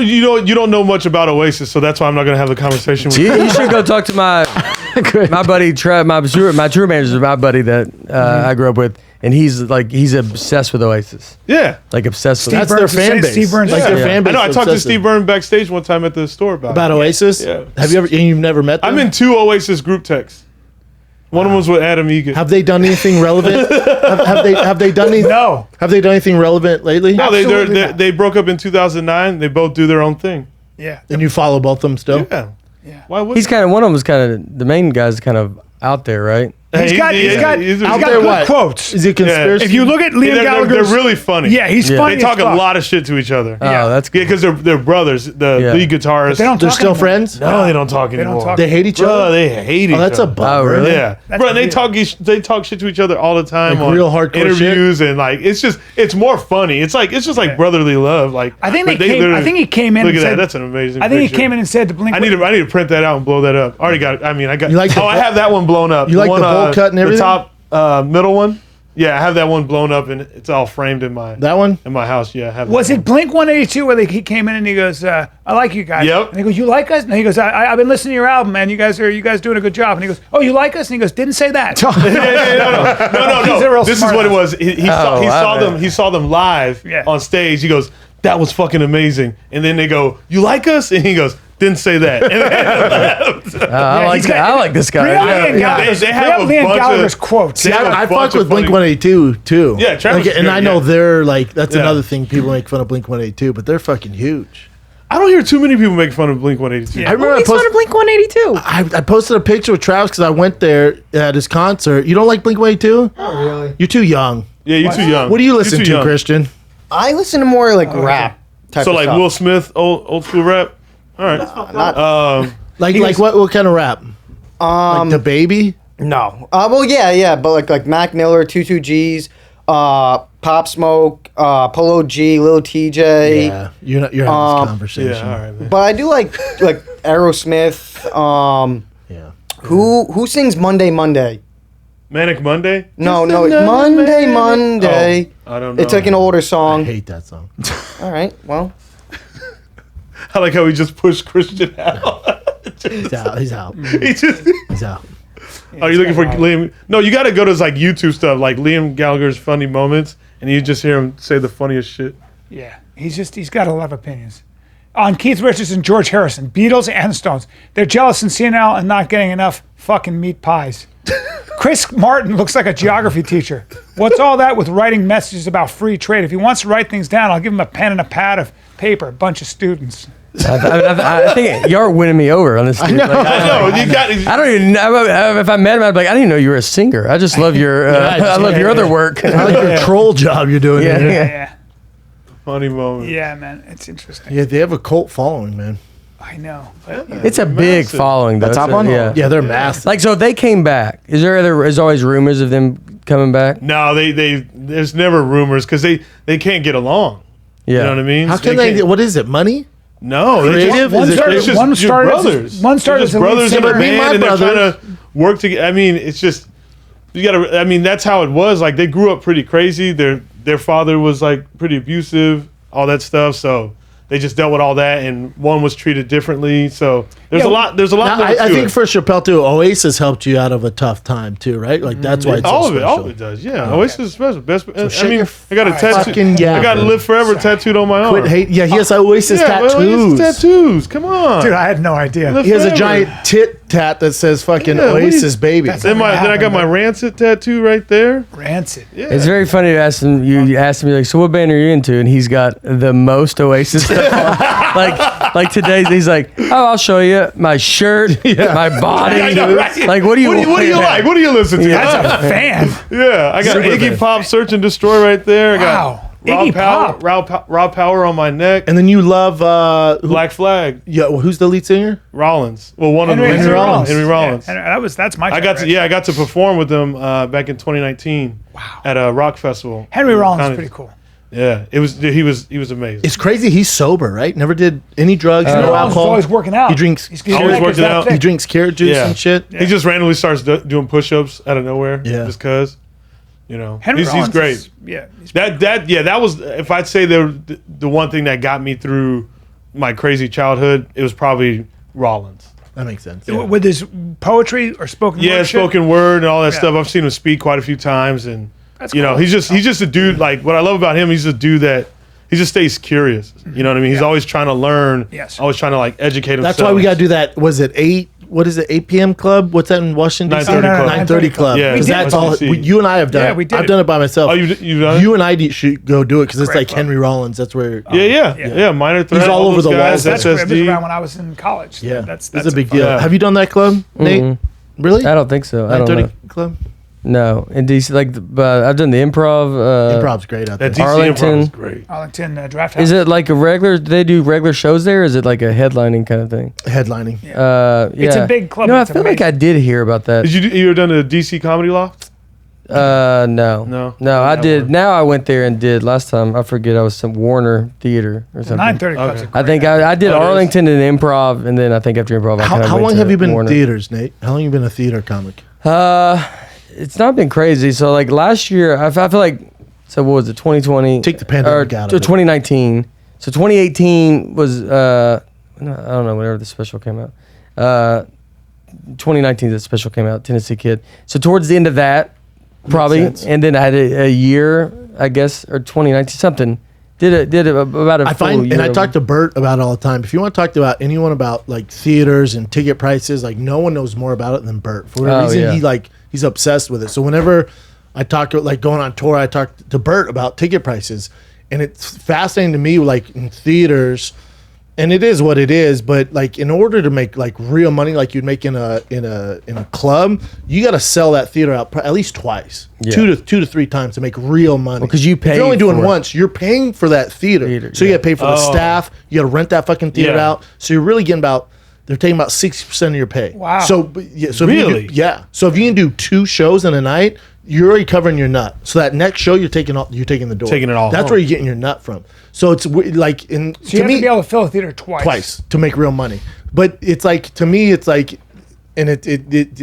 Speaker 3: You don't know much about Oasis, so that's why I'm not gonna have the conversation with you.
Speaker 4: You should go talk to my buddy Trev, my tour manager, my buddy that I grew up with, and he's obsessed with Oasis,
Speaker 3: Yeah.
Speaker 4: like obsessed with.
Speaker 2: That's
Speaker 1: Steve
Speaker 2: their
Speaker 1: Burns
Speaker 2: fan
Speaker 1: is-
Speaker 2: base.
Speaker 1: Steve Burns
Speaker 2: like
Speaker 1: is-
Speaker 2: their
Speaker 4: Yeah.
Speaker 2: fan
Speaker 3: I
Speaker 2: base.
Speaker 3: know. I talked to
Speaker 2: obsessive.
Speaker 3: Steve Byrne backstage one time at the store about
Speaker 2: Oasis.
Speaker 3: Yeah.
Speaker 2: Have you ever? And you've never met them?
Speaker 3: I'm in 2 Oasis group texts. One of them was with Adam Egan.
Speaker 2: Have they done anything relevant? have they done anything?
Speaker 1: No.
Speaker 2: Have they done anything relevant lately?
Speaker 3: No,
Speaker 1: Absolutely not.
Speaker 3: they broke up in 2009. They both do their own thing.
Speaker 1: Yeah.
Speaker 2: And you follow both of them still?
Speaker 3: Yeah. Why would
Speaker 4: He's kind of one of them was kind of the main guy's kind of out there, right?
Speaker 1: He's got
Speaker 2: out
Speaker 1: good
Speaker 2: there what?
Speaker 1: quotes.
Speaker 2: Is it conspiracy?
Speaker 1: If you look at Liam
Speaker 3: they're
Speaker 1: Gallagher's,
Speaker 3: really funny.
Speaker 1: yeah, he's
Speaker 4: Yeah.
Speaker 1: funny.
Speaker 3: They talk
Speaker 1: as
Speaker 3: a
Speaker 1: fuck.
Speaker 3: lot of shit to each other.
Speaker 4: Oh, that's
Speaker 3: Yeah, because they're brothers. The
Speaker 4: Yeah.
Speaker 3: lead guitarist.
Speaker 1: They don't
Speaker 2: They're
Speaker 1: talk
Speaker 2: still
Speaker 1: anymore.
Speaker 2: friends?
Speaker 3: No, they don't talk
Speaker 1: They don't
Speaker 3: anymore.
Speaker 1: talk.
Speaker 2: They hate each
Speaker 3: Bro,
Speaker 2: other?
Speaker 3: they hate each
Speaker 2: Oh, that's
Speaker 3: other.
Speaker 2: a bummer.
Speaker 4: Oh, really?
Speaker 3: Yeah,
Speaker 1: That's
Speaker 3: bro, and
Speaker 1: weird.
Speaker 3: they talk shit to each other all the time
Speaker 2: Like
Speaker 3: on
Speaker 2: real hardcore
Speaker 3: interviews and like it's more funny. It's just like brotherly love. Like
Speaker 1: I think
Speaker 3: but
Speaker 1: they came.
Speaker 3: literally-
Speaker 1: I think he came in.
Speaker 3: Look
Speaker 1: and
Speaker 3: at
Speaker 1: said,
Speaker 3: that. That's an amazing.
Speaker 1: I think he
Speaker 3: picture.
Speaker 1: came in and said to Blink.
Speaker 3: I need to print that out and blow that up. I already got it. I mean, I got.
Speaker 2: You like the
Speaker 3: I have that one blown up.
Speaker 2: You like
Speaker 3: one,
Speaker 2: the bowl cut and everything?
Speaker 3: The top middle one. Yeah, I have that one blown up and it's all framed in my
Speaker 2: That one?
Speaker 3: house. Yeah, I have.
Speaker 1: Was
Speaker 3: that
Speaker 1: it Blink 182 where he came in and he goes, "I like you guys."
Speaker 3: Yep.
Speaker 1: And he goes, "You like us?" And he goes, "I've been listening to your album, man. You guys doing a good job." And he goes, "Oh, you like us?" And he goes, "Didn't say that."
Speaker 3: one. No.
Speaker 1: He's a real
Speaker 3: This is
Speaker 1: smart
Speaker 3: what it
Speaker 1: ass.
Speaker 3: was. He saw them.
Speaker 4: bet.
Speaker 3: He saw them live
Speaker 1: Yeah.
Speaker 3: on stage. He goes, "That was fucking amazing." And then they go, "You like us?" And he goes, "Didn't say that." And
Speaker 4: I like
Speaker 1: he's got-
Speaker 4: I like this guy.
Speaker 1: Real Liam Gallagher's,
Speaker 3: they have
Speaker 1: real
Speaker 3: a
Speaker 1: Liam
Speaker 3: bunch of-
Speaker 1: Gallagher's quotes.
Speaker 3: they have a
Speaker 2: I
Speaker 3: bunch
Speaker 2: fuck
Speaker 3: of
Speaker 2: with Blink
Speaker 3: funny-
Speaker 2: 182 too.
Speaker 3: Yeah, Travis is
Speaker 2: and
Speaker 3: good,
Speaker 2: I know
Speaker 3: yeah.
Speaker 2: they're like that's
Speaker 3: Yeah.
Speaker 2: another thing people make fun of Blink 182, but they're fucking huge.
Speaker 3: I don't hear too many people make fun of Blink 182.
Speaker 1: Yeah.
Speaker 2: I remember
Speaker 7: Blink 182.
Speaker 2: I posted a picture with Travis because I went there at his concert. You don't like Blink 182?
Speaker 5: Oh, really?
Speaker 2: You're too young.
Speaker 3: Yeah, you're too young.
Speaker 2: What do you
Speaker 3: You're
Speaker 2: listen
Speaker 3: too
Speaker 2: to,
Speaker 3: young.
Speaker 2: Christian?
Speaker 5: I listen to more like rap type
Speaker 3: So
Speaker 5: of
Speaker 3: like
Speaker 5: stuff.
Speaker 3: Will Smith, old school rap. All right.
Speaker 5: Not,
Speaker 2: Like what kind of rap? Like the Baby?
Speaker 5: no. Well, yeah, but like Mac Miller, 22 Gs, Pop Smoke, Polo G, Lil TJ.
Speaker 2: Yeah, you're having this conversation.
Speaker 3: Yeah, all right, man.
Speaker 5: But I do like Aerosmith.
Speaker 2: Yeah.
Speaker 5: Who sings Monday?
Speaker 3: Manic Monday?
Speaker 5: No,
Speaker 3: Just
Speaker 5: no,
Speaker 3: another
Speaker 5: Monday.
Speaker 3: Oh, I don't know.
Speaker 5: It's like an older
Speaker 2: I
Speaker 5: song.
Speaker 2: hate that song.
Speaker 5: All right, well,
Speaker 3: I like how he just pushed Christian out.
Speaker 2: He's out. He's out.
Speaker 3: He just.
Speaker 2: He's out.
Speaker 3: Are you looking for Liam? No, you got to go to like YouTube stuff, like Liam Gallagher's funny moments, and you just hear him say the funniest shit.
Speaker 1: Yeah, he's got a lot of opinions. On Keith Richards and George Harrison, Beatles and Stones. They're jealous and senile and not getting enough fucking meat pies. Chris Martin looks like a geography teacher. What's all that with writing messages about free trade? If he wants to write things down, I'll give him a pen and a pad of paper, a bunch of students.
Speaker 4: I think you're winning me over on this. Dude. Like,
Speaker 3: No, you got.
Speaker 4: I don't even know if I met him. I'd be like, I didn't even know you were a singer. I just love your, I love your other work.
Speaker 2: I like your troll job you're doing.
Speaker 4: Yeah,
Speaker 2: here.
Speaker 4: yeah.
Speaker 1: Yeah,
Speaker 3: Funny moment.
Speaker 1: yeah, man, it's interesting.
Speaker 2: Yeah, they have a cult following, man.
Speaker 1: I know. But,
Speaker 4: It's a big
Speaker 3: Massive.
Speaker 4: following. Though.
Speaker 5: The top
Speaker 4: It's a-
Speaker 5: one?
Speaker 4: Yeah.
Speaker 2: Yeah, they're massive.
Speaker 4: Like, so if they came back, there's always rumors of them coming back?
Speaker 3: No, there's never rumors because they can't get along.
Speaker 4: Yeah.
Speaker 3: You know what I mean?
Speaker 2: How can they?
Speaker 3: can't-
Speaker 2: What is it? Money?
Speaker 3: No, they
Speaker 2: Creative?
Speaker 3: just,
Speaker 2: Is it
Speaker 3: it's
Speaker 2: creative?
Speaker 3: just
Speaker 1: One
Speaker 3: you're
Speaker 1: started as-
Speaker 3: brothers.
Speaker 1: one started
Speaker 3: They're just
Speaker 1: as a lead
Speaker 3: brothers in
Speaker 1: singer.
Speaker 3: a
Speaker 2: But me and
Speaker 3: band,
Speaker 2: my
Speaker 3: and they're
Speaker 2: brother-
Speaker 3: trying to work together. I mean, it's just you gotta. I mean, that's how it was. Like they grew up pretty crazy. Their father was like pretty abusive, all that stuff. So they just dealt with all that, and one was treated differently. So there's
Speaker 1: Yeah,
Speaker 3: a lot. There's a lot
Speaker 2: Now,
Speaker 3: more
Speaker 2: I
Speaker 3: to
Speaker 2: think
Speaker 3: it.
Speaker 2: for Chappelle too, Oasis helped you out of a tough time too, right? Like that's why it's
Speaker 3: all
Speaker 2: so
Speaker 3: of it,
Speaker 2: special.
Speaker 3: all of it does. Yeah, Oasis is special. Best. I
Speaker 2: shut
Speaker 3: mean,
Speaker 2: your
Speaker 3: I got a tattoo.
Speaker 2: fucking
Speaker 3: I got
Speaker 2: yapper.
Speaker 3: Live Forever tattooed on my arm.
Speaker 2: Quit hate. Yeah, he has Oasis
Speaker 3: yeah,
Speaker 2: tattoos.
Speaker 3: Oasis tattoos. Come on,
Speaker 1: dude, I had no idea.
Speaker 3: Live
Speaker 2: He has a
Speaker 3: Forever.
Speaker 2: giant tit tat that says fucking
Speaker 3: Yeah, what do you-
Speaker 2: Oasis baby.
Speaker 1: That's-
Speaker 3: Then I got my Rancid tattoo right there.
Speaker 1: Rancid.
Speaker 3: Yeah.
Speaker 4: It's very funny to ask him. You asked me like, so what band are you into? And he's got the most Oasis stuff on. Like today, he's like, oh, I'll show you my shirt, my body.
Speaker 3: I know, right?
Speaker 4: Like, what do you?
Speaker 3: What do you like? What do you listen to?
Speaker 1: That's a fan.
Speaker 3: Yeah, I got
Speaker 2: Super
Speaker 3: Iggy
Speaker 2: fan.
Speaker 3: Pop, Search and Destroy right there. I got
Speaker 1: Wow. Iggy Pop.
Speaker 3: Raw Power on my neck.
Speaker 2: And then you love
Speaker 3: Black Flag.
Speaker 2: Yeah, well, who's the lead singer?
Speaker 3: Rollins. Well, one of them.
Speaker 1: Henry Rollins.
Speaker 3: Henry Rollins.
Speaker 1: Yeah, that's my.
Speaker 3: I got to perform with them back in 2019. Wow. At a rock festival.
Speaker 1: Henry Rollins is pretty cool.
Speaker 3: Yeah, he was amazing.
Speaker 2: It's crazy. He's sober, right? Never did any drugs, no alcohol.
Speaker 1: He's always working out.
Speaker 2: He drinks.
Speaker 3: always working out.
Speaker 2: He drinks carrot juice and shit.
Speaker 3: Yeah. He just randomly starts doing push-ups out of nowhere. Yeah, just cause. He's great. That was, if I'd say the one thing that got me through my crazy childhood, it was probably Rollins.
Speaker 2: That makes sense.
Speaker 1: Yeah. With his poetry or spoken word.
Speaker 3: Yeah, spoken word and all that stuff. I've seen him speak quite a few times, and cool. he's just a dude. Like, what I love about him, he's a dude that he just stays curious. You know what I mean? He's always trying to learn.
Speaker 1: Yes.
Speaker 3: Always trying to like educate himself.
Speaker 2: That's why we got to do that. Was it 8? What is it? 8 p.m. club? What's that in Washington?
Speaker 3: 9:30 club.
Speaker 2: 9:30 club.
Speaker 3: Yeah,
Speaker 2: because that's all. You and I have done.
Speaker 1: Yeah,
Speaker 2: it.
Speaker 1: we did.
Speaker 2: I've done it by myself.
Speaker 3: Oh, you've done it?
Speaker 2: You and I should go do it because it's
Speaker 1: Great
Speaker 2: like
Speaker 1: club.
Speaker 2: Henry Rollins. That's where.
Speaker 3: Yeah. Minor Threat.
Speaker 2: He's all over the walls.
Speaker 1: That's great. It was
Speaker 3: SSD.
Speaker 1: around when I was in college.
Speaker 2: Yeah,
Speaker 1: that's
Speaker 2: a big
Speaker 1: fun.
Speaker 2: deal.
Speaker 3: Yeah.
Speaker 2: Have you done that club, Nate? Really?
Speaker 4: I don't think so. I don't know.
Speaker 2: club.
Speaker 4: No, in DC, but I've done the improv.
Speaker 2: Improv's great out there.
Speaker 3: That DC
Speaker 4: Arlington.
Speaker 3: Improv is great.
Speaker 1: Arlington Draft House.
Speaker 4: Is it like a regular? Do they do regular shows there? Or is it like a headlining kind of thing?
Speaker 2: Headlining.
Speaker 4: Yeah.
Speaker 1: It's a big club.
Speaker 4: No, I
Speaker 1: It's
Speaker 4: feel like I did hear about that.
Speaker 3: Did you ever done the DC Comedy Loft?
Speaker 4: No. I did.
Speaker 3: one.
Speaker 4: Now I went there and did last time. I forget. I was some Warner Theater or something.
Speaker 1: 9:30 clubs.
Speaker 3: Okay.
Speaker 1: are
Speaker 4: I think
Speaker 1: great.
Speaker 4: I did
Speaker 3: Oh, it is?
Speaker 4: Arlington and Improv, and then I think after Improv, I kind of
Speaker 2: How
Speaker 4: went
Speaker 2: long
Speaker 4: to
Speaker 2: have you been
Speaker 4: Warner.
Speaker 2: in theaters, Nate? How long have you been a theater comic?
Speaker 4: It's not been crazy. So like last year, I feel like, so what was it? 2020.
Speaker 2: Take the pandemic out of it.
Speaker 4: 2019. So 2018 was I don't know, whenever the special came out. 2019 the special came out, Tennessee Kid. So towards the end of that, probably,
Speaker 2: sense.
Speaker 4: and then I had a year, I guess, or 2019 something. Did about a
Speaker 2: I
Speaker 4: full
Speaker 2: find,
Speaker 4: year.
Speaker 2: and I talk to Bert about it all the time. If you want to talk about anyone about like theaters and ticket prices, like no one knows more about it than Bert. For whatever reason, he's obsessed with it. So whenever I talk to like going on tour, I talk to Bert about ticket prices, and it's fascinating to me. Like in theaters, and it is what it is. But like in order to make like real money, like you'd make in a club, you got to sell that theater out at least twice, 2 to 3 times to make real money.
Speaker 4: Because you pay.
Speaker 2: If you're only doing
Speaker 4: for it.
Speaker 2: once, you're paying for that theater. So you got to pay for the staff. You got to rent that fucking theater out. So you're really getting they're taking about 60% of your pay.
Speaker 1: Wow.
Speaker 2: So yeah. So
Speaker 3: Really?
Speaker 2: So if you can do 2 shows in a night, you're already covering your nut. So that next show, you're taking the door.
Speaker 3: Taking it all
Speaker 2: That's
Speaker 3: home.
Speaker 2: where you're getting your nut from. So it's like
Speaker 1: So you
Speaker 2: to
Speaker 1: have
Speaker 2: me
Speaker 1: to be able to fill a theater twice.
Speaker 2: to make real money. But it's like, to me, it's like, and it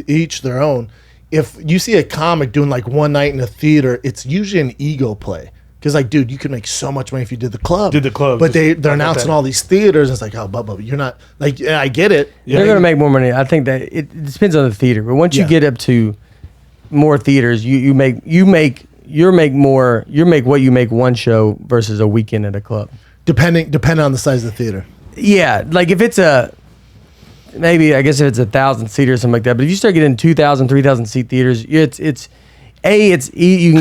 Speaker 2: each their own. If you see a comic doing like one night in a theater, it's usually an ego play. Because like, dude, you could make so much money if you did the club. But they're announcing all these theaters. And it's like, oh, Bubba, you're not like, yeah, I get it.
Speaker 4: They're gonna make more money. I think that it depends on the theater. But once you get up to more theaters, you make what you make one show versus a weekend at a club. Depending on the size of the theater. Yeah, like if it's maybe I guess if it's 1,000 seater or something like that. But if you start getting 2,000, 3,000 seat theaters, you can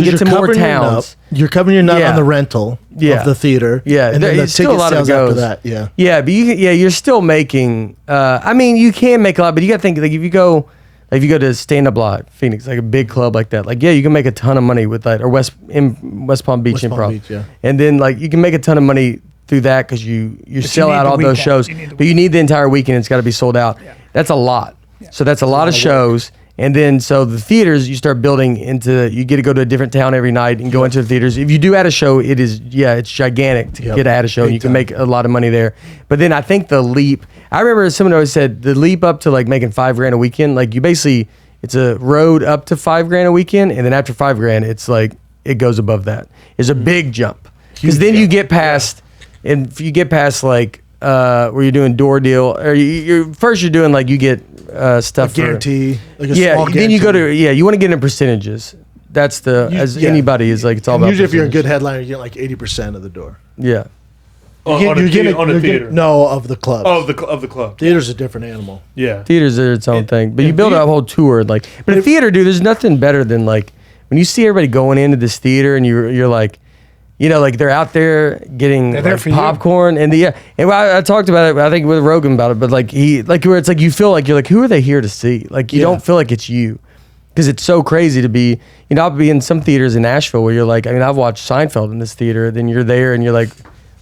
Speaker 4: get to more towns.
Speaker 2: You're covering your nut on the rental of the theater.
Speaker 4: Yeah,
Speaker 2: and then the
Speaker 4: still a
Speaker 2: ticket
Speaker 4: lot of
Speaker 2: sales after that. Yeah.
Speaker 4: Yeah, but you're still making. I mean, you can make a lot, but you got to think like if you go to Stand Up Live, Phoenix, like a big club like that, like you can make a ton of money with that, or West Palm Beach Improv,
Speaker 2: Beach, yeah.
Speaker 4: and then like you can make a ton of money through that because you sell
Speaker 1: need
Speaker 4: out
Speaker 1: the
Speaker 4: all those
Speaker 1: weekend.
Speaker 4: shows, but you need the entire weekend. It's got to be sold out.
Speaker 1: Yeah.
Speaker 4: That's a lot.
Speaker 1: Yeah.
Speaker 4: So that's a lot of shows. And then, so the theaters, you start building into, you get to go to a different town every night and go into the theaters. If you do add a show, it's gigantic to get at a show. You can make a lot of money there. But then I think the leap, I remember someone always said the leap up to like making $5,000 a weekend, like you basically, it's a road up to $5,000 a weekend. And then after $5,000, it's like, it goes above that. It's a big jump. Because then you get past, and if you get past like, where you're doing door deal, or you're doing like you get stuff
Speaker 2: Guarantee.
Speaker 4: Then you go to you want to get in percentages. That's anybody is like it's all
Speaker 2: and
Speaker 4: about.
Speaker 2: Usually, if you're a
Speaker 4: percentage.
Speaker 2: good headliner, you get like 80% of the door.
Speaker 4: Yeah.
Speaker 3: On a theater.
Speaker 2: No, of the club.
Speaker 3: Of the club.
Speaker 2: Theater's a different animal.
Speaker 3: Yeah.
Speaker 4: Theaters are its own thing, but you build a whole tour like. But a theater, dude, there's nothing better than like when you see everybody going into this theater and you're like. Like they're out there getting like popcorn and I talked about it, I think with Rogan about it, but like where it's like you feel like you're like, who are they here to see? Like you don't feel like it's you. because it's so crazy to be, I'll be in some theaters in Nashville where you're like, I've watched Seinfeld in this theater, then you're there and you're like,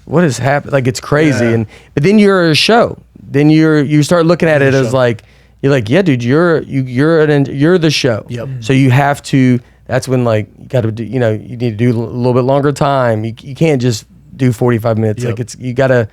Speaker 4: what is happening? Like, it's crazy.
Speaker 2: Yeah.
Speaker 4: But then you're a show. Then you start looking at it as like, you're like, yeah, dude, you're the show.
Speaker 2: Yep.
Speaker 4: So you have to, that's when like, you got to do, you need to do a little bit longer time. You can't just do 45 minutes.
Speaker 2: Yep.
Speaker 4: Like you got to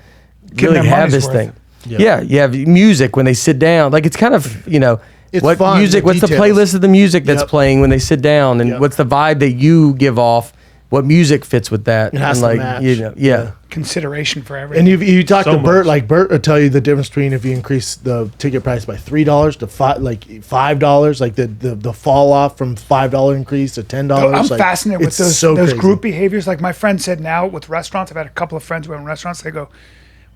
Speaker 1: Give
Speaker 4: really
Speaker 1: them
Speaker 4: have
Speaker 1: money's
Speaker 4: this
Speaker 1: worth.
Speaker 4: thing.
Speaker 2: Yep.
Speaker 4: Yeah. You have music when they sit down. Like, it's kind of,
Speaker 2: It's
Speaker 4: what
Speaker 2: fun,
Speaker 4: music,
Speaker 2: the
Speaker 4: what's the
Speaker 2: details.
Speaker 4: playlist of the music that's
Speaker 2: Yep.
Speaker 4: playing when they sit down, and
Speaker 2: Yep.
Speaker 4: what's the vibe that you give off, what music fits with that.
Speaker 2: It has
Speaker 4: and
Speaker 2: to
Speaker 4: like,
Speaker 2: match.
Speaker 4: yeah.
Speaker 1: Consideration for everything.
Speaker 2: And you talk
Speaker 3: So
Speaker 2: to Bert,
Speaker 3: much.
Speaker 2: like Bert will tell you the difference between if you increase the ticket price by $3 to $5, like the fall off from $5 increase to $10.
Speaker 1: I'm
Speaker 2: like,
Speaker 1: fascinated with
Speaker 2: it's
Speaker 1: those
Speaker 2: so crazy.
Speaker 1: group behaviors. Like my friend said, now with restaurants, I've had a couple of friends who own restaurants. They go,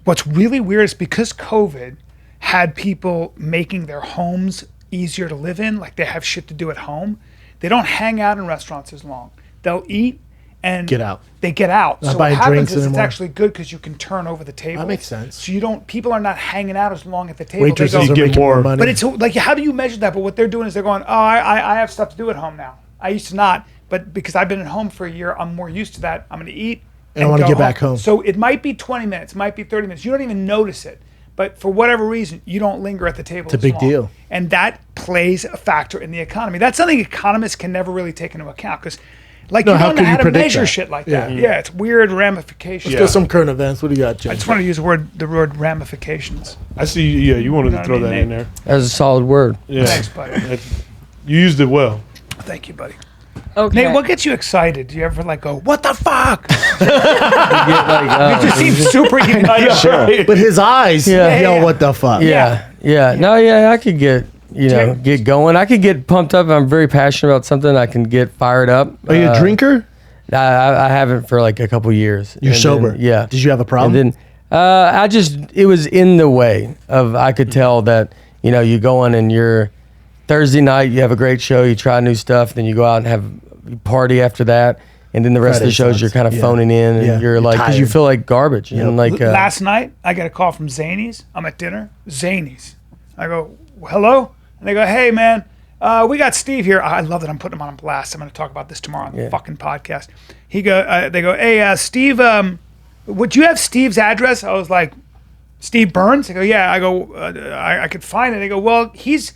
Speaker 1: what's really weird is because COVID had people making their homes easier to live in, like they have shit to do at home. They don't hang out in restaurants as long. They'll eat and
Speaker 2: Get out.
Speaker 1: They get out.
Speaker 2: Not
Speaker 1: So what
Speaker 2: buying
Speaker 1: happens
Speaker 2: drinks
Speaker 1: is it's
Speaker 2: anymore.
Speaker 1: actually good because you can turn over the table.
Speaker 2: That makes sense.
Speaker 1: So people are not hanging out as long at the table.
Speaker 2: Waitresses
Speaker 1: They
Speaker 3: you
Speaker 1: go,
Speaker 2: are
Speaker 3: get
Speaker 2: making more
Speaker 3: more-
Speaker 2: money.
Speaker 1: but it's like, how do you measure that? But what they're doing is they're going, oh, I have stuff to do at home now. I used to not, but because I've been at home for a year, I'm more used to that. I'm going to eat
Speaker 2: And I wanna
Speaker 1: go
Speaker 2: get back home.
Speaker 1: So it might be 20 minutes, it might be 30 minutes. You don't even notice it. But for whatever reason, you don't linger at the table. It's
Speaker 2: a big deal.
Speaker 1: And that plays a factor in the economy. That's something economists can never really take into account because you
Speaker 2: how
Speaker 1: don't know
Speaker 2: could
Speaker 1: how
Speaker 2: you
Speaker 1: to
Speaker 2: predict
Speaker 1: measure
Speaker 2: that?
Speaker 1: shit like
Speaker 2: Yeah.
Speaker 1: that. Yeah, it's weird ramifications.
Speaker 2: Let's go some current events. What do you got, Jim?
Speaker 1: I just want to use the word ramifications.
Speaker 3: I see. Yeah, you wanted
Speaker 1: You know
Speaker 3: to
Speaker 1: what
Speaker 3: throw
Speaker 1: I mean,
Speaker 3: that in there.
Speaker 4: That's a solid word.
Speaker 3: Yeah,
Speaker 1: Thanks, buddy.
Speaker 3: you used it well.
Speaker 1: Thank you, buddy.
Speaker 7: Okay.
Speaker 1: Nate, what gets you excited? Do you ever like go, what the fuck?
Speaker 4: Like,
Speaker 1: You seem super.
Speaker 2: But his eyes
Speaker 4: Yeah.
Speaker 2: yell,
Speaker 1: Yeah.
Speaker 2: what the fuck?
Speaker 4: Yeah. No, I could get, get going. I could get pumped up. I'm very passionate about something. I can get fired up.
Speaker 2: Are you a drinker?
Speaker 4: I haven't for like a couple years.
Speaker 2: You're
Speaker 4: And
Speaker 2: sober.
Speaker 4: then- yeah.
Speaker 2: Did you have a problem?
Speaker 4: And then it was in the way of, I could tell that, you go in and you're Thursday night, you have a great show, you try new stuff, then you go out and have a party after that. And then the rest of the
Speaker 2: Friday
Speaker 4: shows,
Speaker 2: sucks.
Speaker 4: you're kind of
Speaker 2: Yeah.
Speaker 4: phoning in and
Speaker 2: Yeah.
Speaker 4: you're like, because you
Speaker 2: tired.
Speaker 4: feel like garbage. And like,
Speaker 1: Last night, I get a call from Zanies. I'm at dinner. Zanies. I go, hello? And they go, hey, man, we got Steve here. I love that I'm putting him on blast. I'm going to talk about this tomorrow on the fucking podcast. They go, hey, Steve, would you have Steve's address? I was like, Steve Burns? I go, yeah. I go, I could find it. They go, well, he's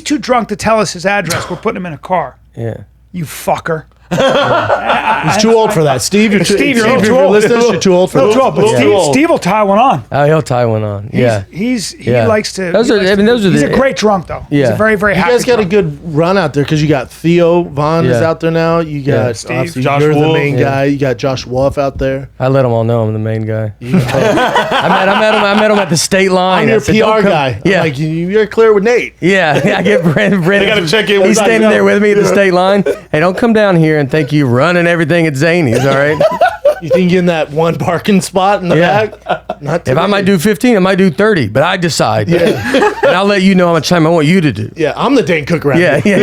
Speaker 1: too drunk to tell us his address. We're putting him in a car.
Speaker 4: yeah.
Speaker 1: You fucker.
Speaker 2: He's too old for that. Steve, you're
Speaker 1: Steve, you're
Speaker 2: if
Speaker 1: too
Speaker 2: you're
Speaker 1: old.
Speaker 2: listening, you're too old for
Speaker 1: No,
Speaker 2: that.
Speaker 1: but Steve will tie one on.
Speaker 4: Oh, he'll tie one on. Yeah.
Speaker 1: He
Speaker 4: Yeah.
Speaker 1: likes to.
Speaker 4: Those
Speaker 1: he
Speaker 4: are-
Speaker 1: likes
Speaker 4: I mean,
Speaker 1: to-
Speaker 4: those are
Speaker 1: he's
Speaker 4: the-
Speaker 1: a great drunk though. He's
Speaker 4: Yeah.
Speaker 1: a very, very
Speaker 2: You
Speaker 1: happy
Speaker 2: guys got a
Speaker 1: drunk.
Speaker 2: good run out there because you got Theo Vaughn is
Speaker 4: Yeah.
Speaker 2: out there now. You got
Speaker 4: Yeah.
Speaker 1: Steve.
Speaker 2: obviously
Speaker 3: Josh
Speaker 2: you're the
Speaker 3: Wolf.
Speaker 2: main
Speaker 4: Yeah.
Speaker 2: guy. You got Josh Wolf out there.
Speaker 4: I let them all know I'm the main guy. I met him at the state line.
Speaker 2: I'm your
Speaker 4: I said, "Don't
Speaker 2: PR
Speaker 4: come-"
Speaker 2: guy.
Speaker 4: Yeah.
Speaker 2: I'm like you're clear with Nate.
Speaker 4: Yeah, I get Brandon.
Speaker 3: gotta check in with
Speaker 4: He's
Speaker 3: you.
Speaker 4: standing there with me at the state line. Hey, don't come down here and think you running everything at Zany's, all right?
Speaker 2: You think you're in that one parking spot in the
Speaker 4: Yeah.
Speaker 2: back? Not
Speaker 4: If I might do 15, I might do 30, but I decide.
Speaker 2: Yeah.
Speaker 4: And I'll let you know how much time I want you to do.
Speaker 2: Yeah, I'm the Dane cook around
Speaker 4: Yeah,
Speaker 2: here.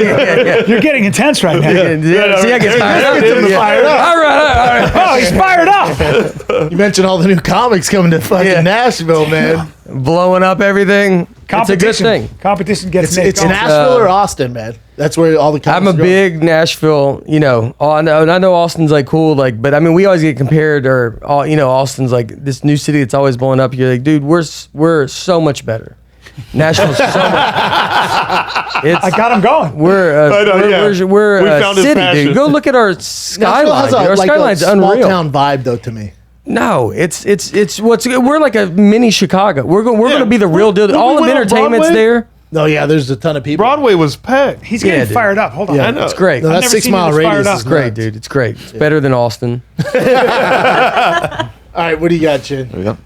Speaker 4: yeah.
Speaker 1: You're getting intense right now.
Speaker 4: See, I get fired up.
Speaker 2: Getting
Speaker 4: Yeah.
Speaker 2: fired up.
Speaker 4: All right.
Speaker 1: Oh, he's fired up.
Speaker 2: You mentioned all the new comics coming to fucking
Speaker 4: Yeah.
Speaker 2: Nashville, man.
Speaker 4: Blowing up everything. It's a good thing.
Speaker 1: Competition gets
Speaker 2: It's,
Speaker 1: Nate
Speaker 2: it's
Speaker 1: going.
Speaker 2: Nashville or Austin, man. That's where all the comics
Speaker 4: I'm a
Speaker 2: are going.
Speaker 4: big Nashville, I know Austin's like cool, but I mean, we always get compared, Austin's like this new city that's always blowing up. You're like, dude, we're so much better. Nashville's so much.
Speaker 1: I got him going.
Speaker 4: We're
Speaker 3: I know, yeah.
Speaker 4: we're
Speaker 3: We
Speaker 4: a
Speaker 3: found his
Speaker 4: city,
Speaker 3: passion.
Speaker 4: dude. Go look at our
Speaker 2: Nashville
Speaker 4: skyline.
Speaker 2: has
Speaker 4: Dude. Our
Speaker 2: like
Speaker 4: skyline's
Speaker 2: a small
Speaker 4: unreal.
Speaker 2: town vibe, though, to me.
Speaker 4: No, we're like a mini Chicago. We're going to be the real deal.
Speaker 3: When we
Speaker 4: All the
Speaker 3: went on
Speaker 4: entertainment's
Speaker 3: Broadway-
Speaker 4: there.
Speaker 2: No, yeah, there's a ton of people.
Speaker 3: Broadway was packed.
Speaker 1: He's getting
Speaker 4: Yeah, dude.
Speaker 1: fired up. Hold on.
Speaker 2: Yeah.
Speaker 3: I know.
Speaker 4: It's great.
Speaker 2: No,
Speaker 1: I've
Speaker 2: that
Speaker 1: never
Speaker 2: 6
Speaker 1: seen
Speaker 2: mile
Speaker 1: you this fired
Speaker 2: radius
Speaker 1: up.
Speaker 2: is
Speaker 4: It's great,
Speaker 2: nuts.
Speaker 4: dude. It's great. It's better than Austin.
Speaker 2: All right, what do you got, Chin?
Speaker 8: There we go.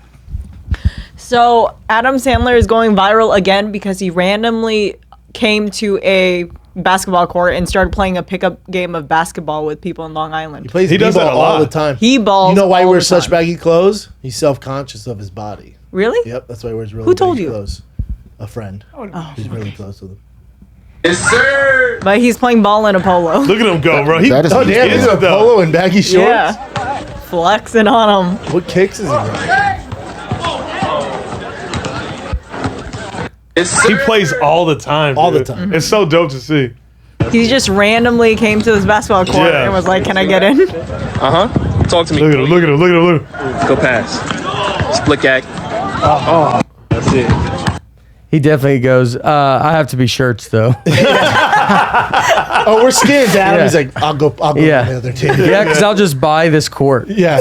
Speaker 7: So Adam Sandler is going viral again because he randomly came to a basketball court and started playing a pickup game of basketball with people in Long Island.
Speaker 2: He plays
Speaker 3: He does
Speaker 2: b-ball
Speaker 3: that a
Speaker 2: all
Speaker 3: lot.
Speaker 2: the time.
Speaker 7: He balls.
Speaker 2: You know why he
Speaker 7: all
Speaker 2: wears
Speaker 7: the
Speaker 2: such
Speaker 7: time.
Speaker 2: baggy clothes? He's self-conscious of his body.
Speaker 7: Really?
Speaker 2: Yep, that's why he wears really
Speaker 7: Who told
Speaker 2: baggy
Speaker 7: you?
Speaker 2: clothes. A friend. He's really close with him.
Speaker 7: But he's playing ball in a polo.
Speaker 3: Look at him go, bro.
Speaker 8: That is-
Speaker 2: Oh, damn,
Speaker 3: gets
Speaker 2: he's a
Speaker 3: it, though.
Speaker 2: polo and baggy shorts?
Speaker 7: Yeah. Flexing on him.
Speaker 2: What kicks is he running?
Speaker 3: He plays all the time.
Speaker 2: All the
Speaker 3: dude.
Speaker 2: time.
Speaker 3: It's so dope to see.
Speaker 7: He just randomly came to this basketball court
Speaker 3: Yeah.
Speaker 7: and was like, "Can I get in?"
Speaker 8: Talk to me.
Speaker 3: Look at him, look at him, look at him, look at him.
Speaker 8: Go pass. Split gag. That's it.
Speaker 4: He definitely goes, I have to be shirts though.
Speaker 2: Oh, we're skinned, Adam.
Speaker 4: Yeah.
Speaker 2: He's like, I'll go
Speaker 4: Yeah.
Speaker 2: to the other team.
Speaker 4: Yeah, because I'll just buy this court.
Speaker 2: Yeah.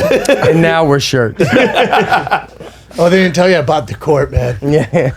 Speaker 4: And now we're shirts.
Speaker 2: Oh, they didn't tell you about the court, man.
Speaker 4: Yeah.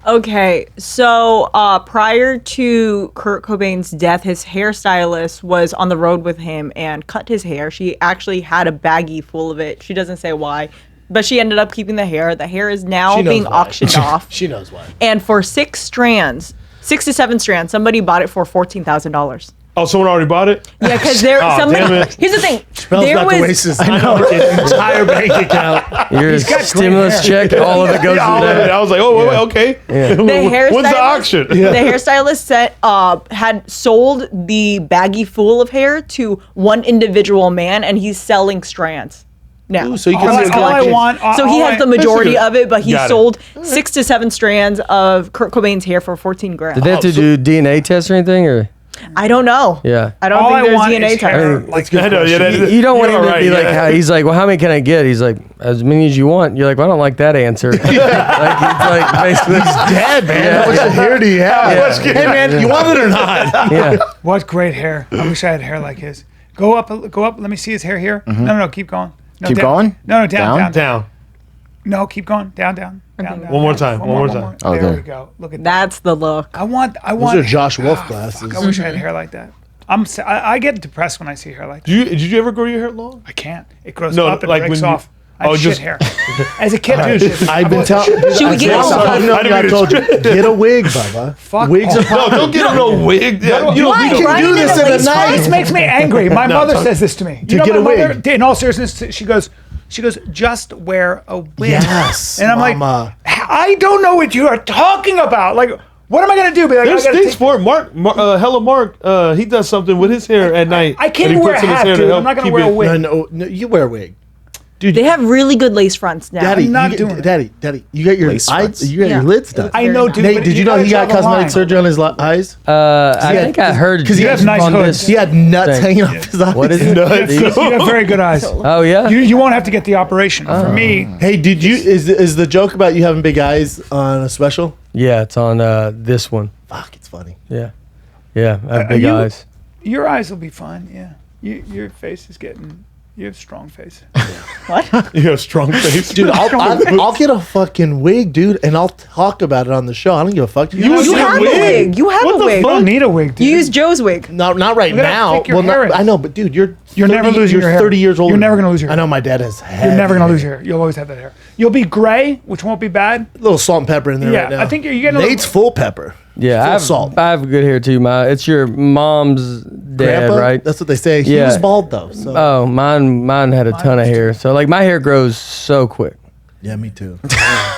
Speaker 7: Okay, so prior to Kurt Cobain's death, his hairstylist was on the road with him and cut his hair. She actually had a baggie full of it. She doesn't say why, but she ended up keeping the hair. The hair is now
Speaker 2: She knows
Speaker 7: being
Speaker 2: why.
Speaker 7: auctioned off.
Speaker 2: She knows why.
Speaker 7: And for 6 to 7 strands, somebody bought it for $14,000.
Speaker 3: Oh, someone already bought it?
Speaker 7: Yeah, because there.
Speaker 3: Oh,
Speaker 7: somebody.
Speaker 3: damn it.
Speaker 7: Here's the thing.
Speaker 2: Smells
Speaker 7: There
Speaker 2: about the
Speaker 7: was.
Speaker 2: Oasis. I know. Entire bank account.
Speaker 4: Your stimulus check, all of it goes
Speaker 3: Yeah, all
Speaker 4: to
Speaker 3: of it.
Speaker 4: that.
Speaker 3: I was like, oh, wait, okay.
Speaker 7: The
Speaker 3: When's the
Speaker 7: hairstylist-
Speaker 3: auction?
Speaker 7: The hairstylist had sold the baggie full of hair to one individual man, and he's selling strands now.
Speaker 2: Ooh, so you
Speaker 1: All
Speaker 2: can
Speaker 1: I,
Speaker 2: see
Speaker 1: all I
Speaker 2: collection.
Speaker 1: want.
Speaker 7: So he has the majority of it, but he
Speaker 3: Got it.
Speaker 7: sold 6 to 7 strands of Kurt Cobain's hair for $14,000.
Speaker 4: Did they have to do DNA tests or anything? Or
Speaker 7: I don't know.
Speaker 4: yeah.
Speaker 7: I don't
Speaker 1: All
Speaker 7: think
Speaker 1: I
Speaker 7: there's
Speaker 1: want
Speaker 7: DNA
Speaker 1: is hair.
Speaker 7: testing.
Speaker 1: Like,
Speaker 3: I know, yeah, that-
Speaker 4: You don't want
Speaker 3: you're
Speaker 4: him to
Speaker 3: right,
Speaker 4: be like,
Speaker 3: yeah.
Speaker 4: he's like, well, how many can I get? He's like, as many as you want. You're like, well, I don't like that answer. Like, it's like basically,
Speaker 2: Dead, man.
Speaker 4: Yeah.
Speaker 2: How much hair do you have?
Speaker 3: Yeah.
Speaker 2: Hey, man, you want it or not?
Speaker 4: yeah.
Speaker 1: what great hair! I wish I had hair like his. Go up. Let me see his hair here. No, keep going. No,
Speaker 9: Keep
Speaker 1: down.
Speaker 9: going?
Speaker 1: No, down.
Speaker 9: Down?
Speaker 3: Down.
Speaker 1: No, keep going. Down.
Speaker 7: Okay.
Speaker 1: Down.
Speaker 3: One more time, one more time.
Speaker 1: There
Speaker 9: Okay.
Speaker 1: we go. Look at that.
Speaker 7: That's the look.
Speaker 1: I want.
Speaker 2: Those are Josh Wolf glasses.
Speaker 1: I wish I had hair like that. I get depressed when I see hair like that.
Speaker 3: Did you ever grow your hair long?
Speaker 1: I can't. It grows
Speaker 3: No,
Speaker 1: up and
Speaker 3: like
Speaker 1: breaks
Speaker 3: when you-
Speaker 1: off. I have
Speaker 3: Oh,
Speaker 1: shit
Speaker 3: just-
Speaker 1: hair. As a kid, dude.
Speaker 2: I've been telling.
Speaker 7: Should we get
Speaker 2: I
Speaker 7: some-
Speaker 2: know,
Speaker 3: I didn't
Speaker 2: I
Speaker 3: mean
Speaker 2: told
Speaker 3: to-
Speaker 2: you. Get a wig, Bubba.
Speaker 1: Fuck
Speaker 2: Wigs
Speaker 1: off.
Speaker 2: are
Speaker 3: No, don't get a real wig. Yeah, you
Speaker 7: Why?
Speaker 3: don't need
Speaker 7: Brian
Speaker 2: do this
Speaker 7: and
Speaker 2: in the
Speaker 7: lace
Speaker 2: night.
Speaker 1: This
Speaker 7: front?
Speaker 1: makes me angry. My mother says this to me.
Speaker 2: To get
Speaker 1: my
Speaker 2: a wig.
Speaker 1: mother, in all seriousness, she goes, just wear a wig.
Speaker 2: Yes,
Speaker 1: And I'm
Speaker 2: Mama.
Speaker 1: like, I don't know what you are talking about. Like, what am I gonna do? Be like,
Speaker 3: There's
Speaker 1: I gotta
Speaker 3: things
Speaker 1: take-
Speaker 3: for it. Mark, he does something with his hair at night.
Speaker 1: I can't
Speaker 3: that he
Speaker 1: wear a
Speaker 3: puts in his
Speaker 1: hat,
Speaker 3: hair to
Speaker 1: dude.
Speaker 3: help
Speaker 1: I'm not gonna
Speaker 3: keep
Speaker 1: wear a
Speaker 3: it-
Speaker 1: wig.
Speaker 2: No, you wear a wig.
Speaker 7: They have really good lace fronts now.
Speaker 2: Daddy,
Speaker 1: I'm not
Speaker 2: you
Speaker 1: doing it.
Speaker 2: Daddy, you got your
Speaker 9: Lace
Speaker 2: eyes,
Speaker 9: fronts.
Speaker 2: you got
Speaker 7: Yeah.
Speaker 2: your lids done.
Speaker 1: I know, dude.
Speaker 2: Nate,
Speaker 1: but
Speaker 2: did you know
Speaker 1: gotta
Speaker 2: he got
Speaker 1: draw the
Speaker 2: cosmetic
Speaker 1: line.
Speaker 2: surgery on his eyes?
Speaker 4: I think I heard
Speaker 2: because he
Speaker 1: has
Speaker 4: just
Speaker 1: nice
Speaker 4: on
Speaker 1: hoods.
Speaker 4: this-
Speaker 2: He had nuts
Speaker 4: Thing.
Speaker 2: hanging off his eyes.
Speaker 4: What is it?
Speaker 1: You have very good eyes.
Speaker 4: Oh yeah.
Speaker 1: You won't have to get the operation. For me,
Speaker 2: Hey, did you? Is the joke about you having big eyes on a special?
Speaker 4: Yeah, it's on this one.
Speaker 2: Fuck, it's funny.
Speaker 4: Yeah. Yeah, I have big
Speaker 1: you-
Speaker 4: eyes.
Speaker 1: your eyes will be fine. Yeah. Your face is getting. You have a strong face.
Speaker 3: You have a strong face.
Speaker 2: Dude, I'll get a fucking wig, dude, and I'll talk about it on the show. I don't give a fuck.
Speaker 3: You
Speaker 7: You have a wig. You have
Speaker 3: What
Speaker 7: a
Speaker 3: the
Speaker 7: wig.
Speaker 1: You don't need a wig, dude.
Speaker 7: You use Joe's wig.
Speaker 2: not right
Speaker 1: gotta
Speaker 2: now.
Speaker 1: pick your
Speaker 2: Well,
Speaker 1: hair in.
Speaker 2: I know, but dude, you're
Speaker 1: never
Speaker 2: 30
Speaker 1: losing
Speaker 2: you're
Speaker 1: your hair.
Speaker 2: 30 years old.
Speaker 1: You're never gonna lose your
Speaker 2: I
Speaker 1: hair.
Speaker 2: know my dad has heavy
Speaker 1: You're never gonna lose
Speaker 2: hair.
Speaker 1: your hair. You'll always have that hair. You'll be gray, which won't be bad.
Speaker 2: A little salt and pepper in there
Speaker 1: Yeah,
Speaker 2: right now.
Speaker 1: I think you're getting a little-
Speaker 2: Nate's full pepper.
Speaker 4: Yeah,
Speaker 2: Full
Speaker 4: I have
Speaker 2: salt.
Speaker 4: I have good hair too. It's your mom's dad,
Speaker 2: Grandpa,
Speaker 4: right?
Speaker 2: That's what they say. He
Speaker 4: Yeah.
Speaker 2: was bald though. So.
Speaker 4: Oh, mine had a ton of hair. So like my hair grows so quick.
Speaker 2: Yeah, me too.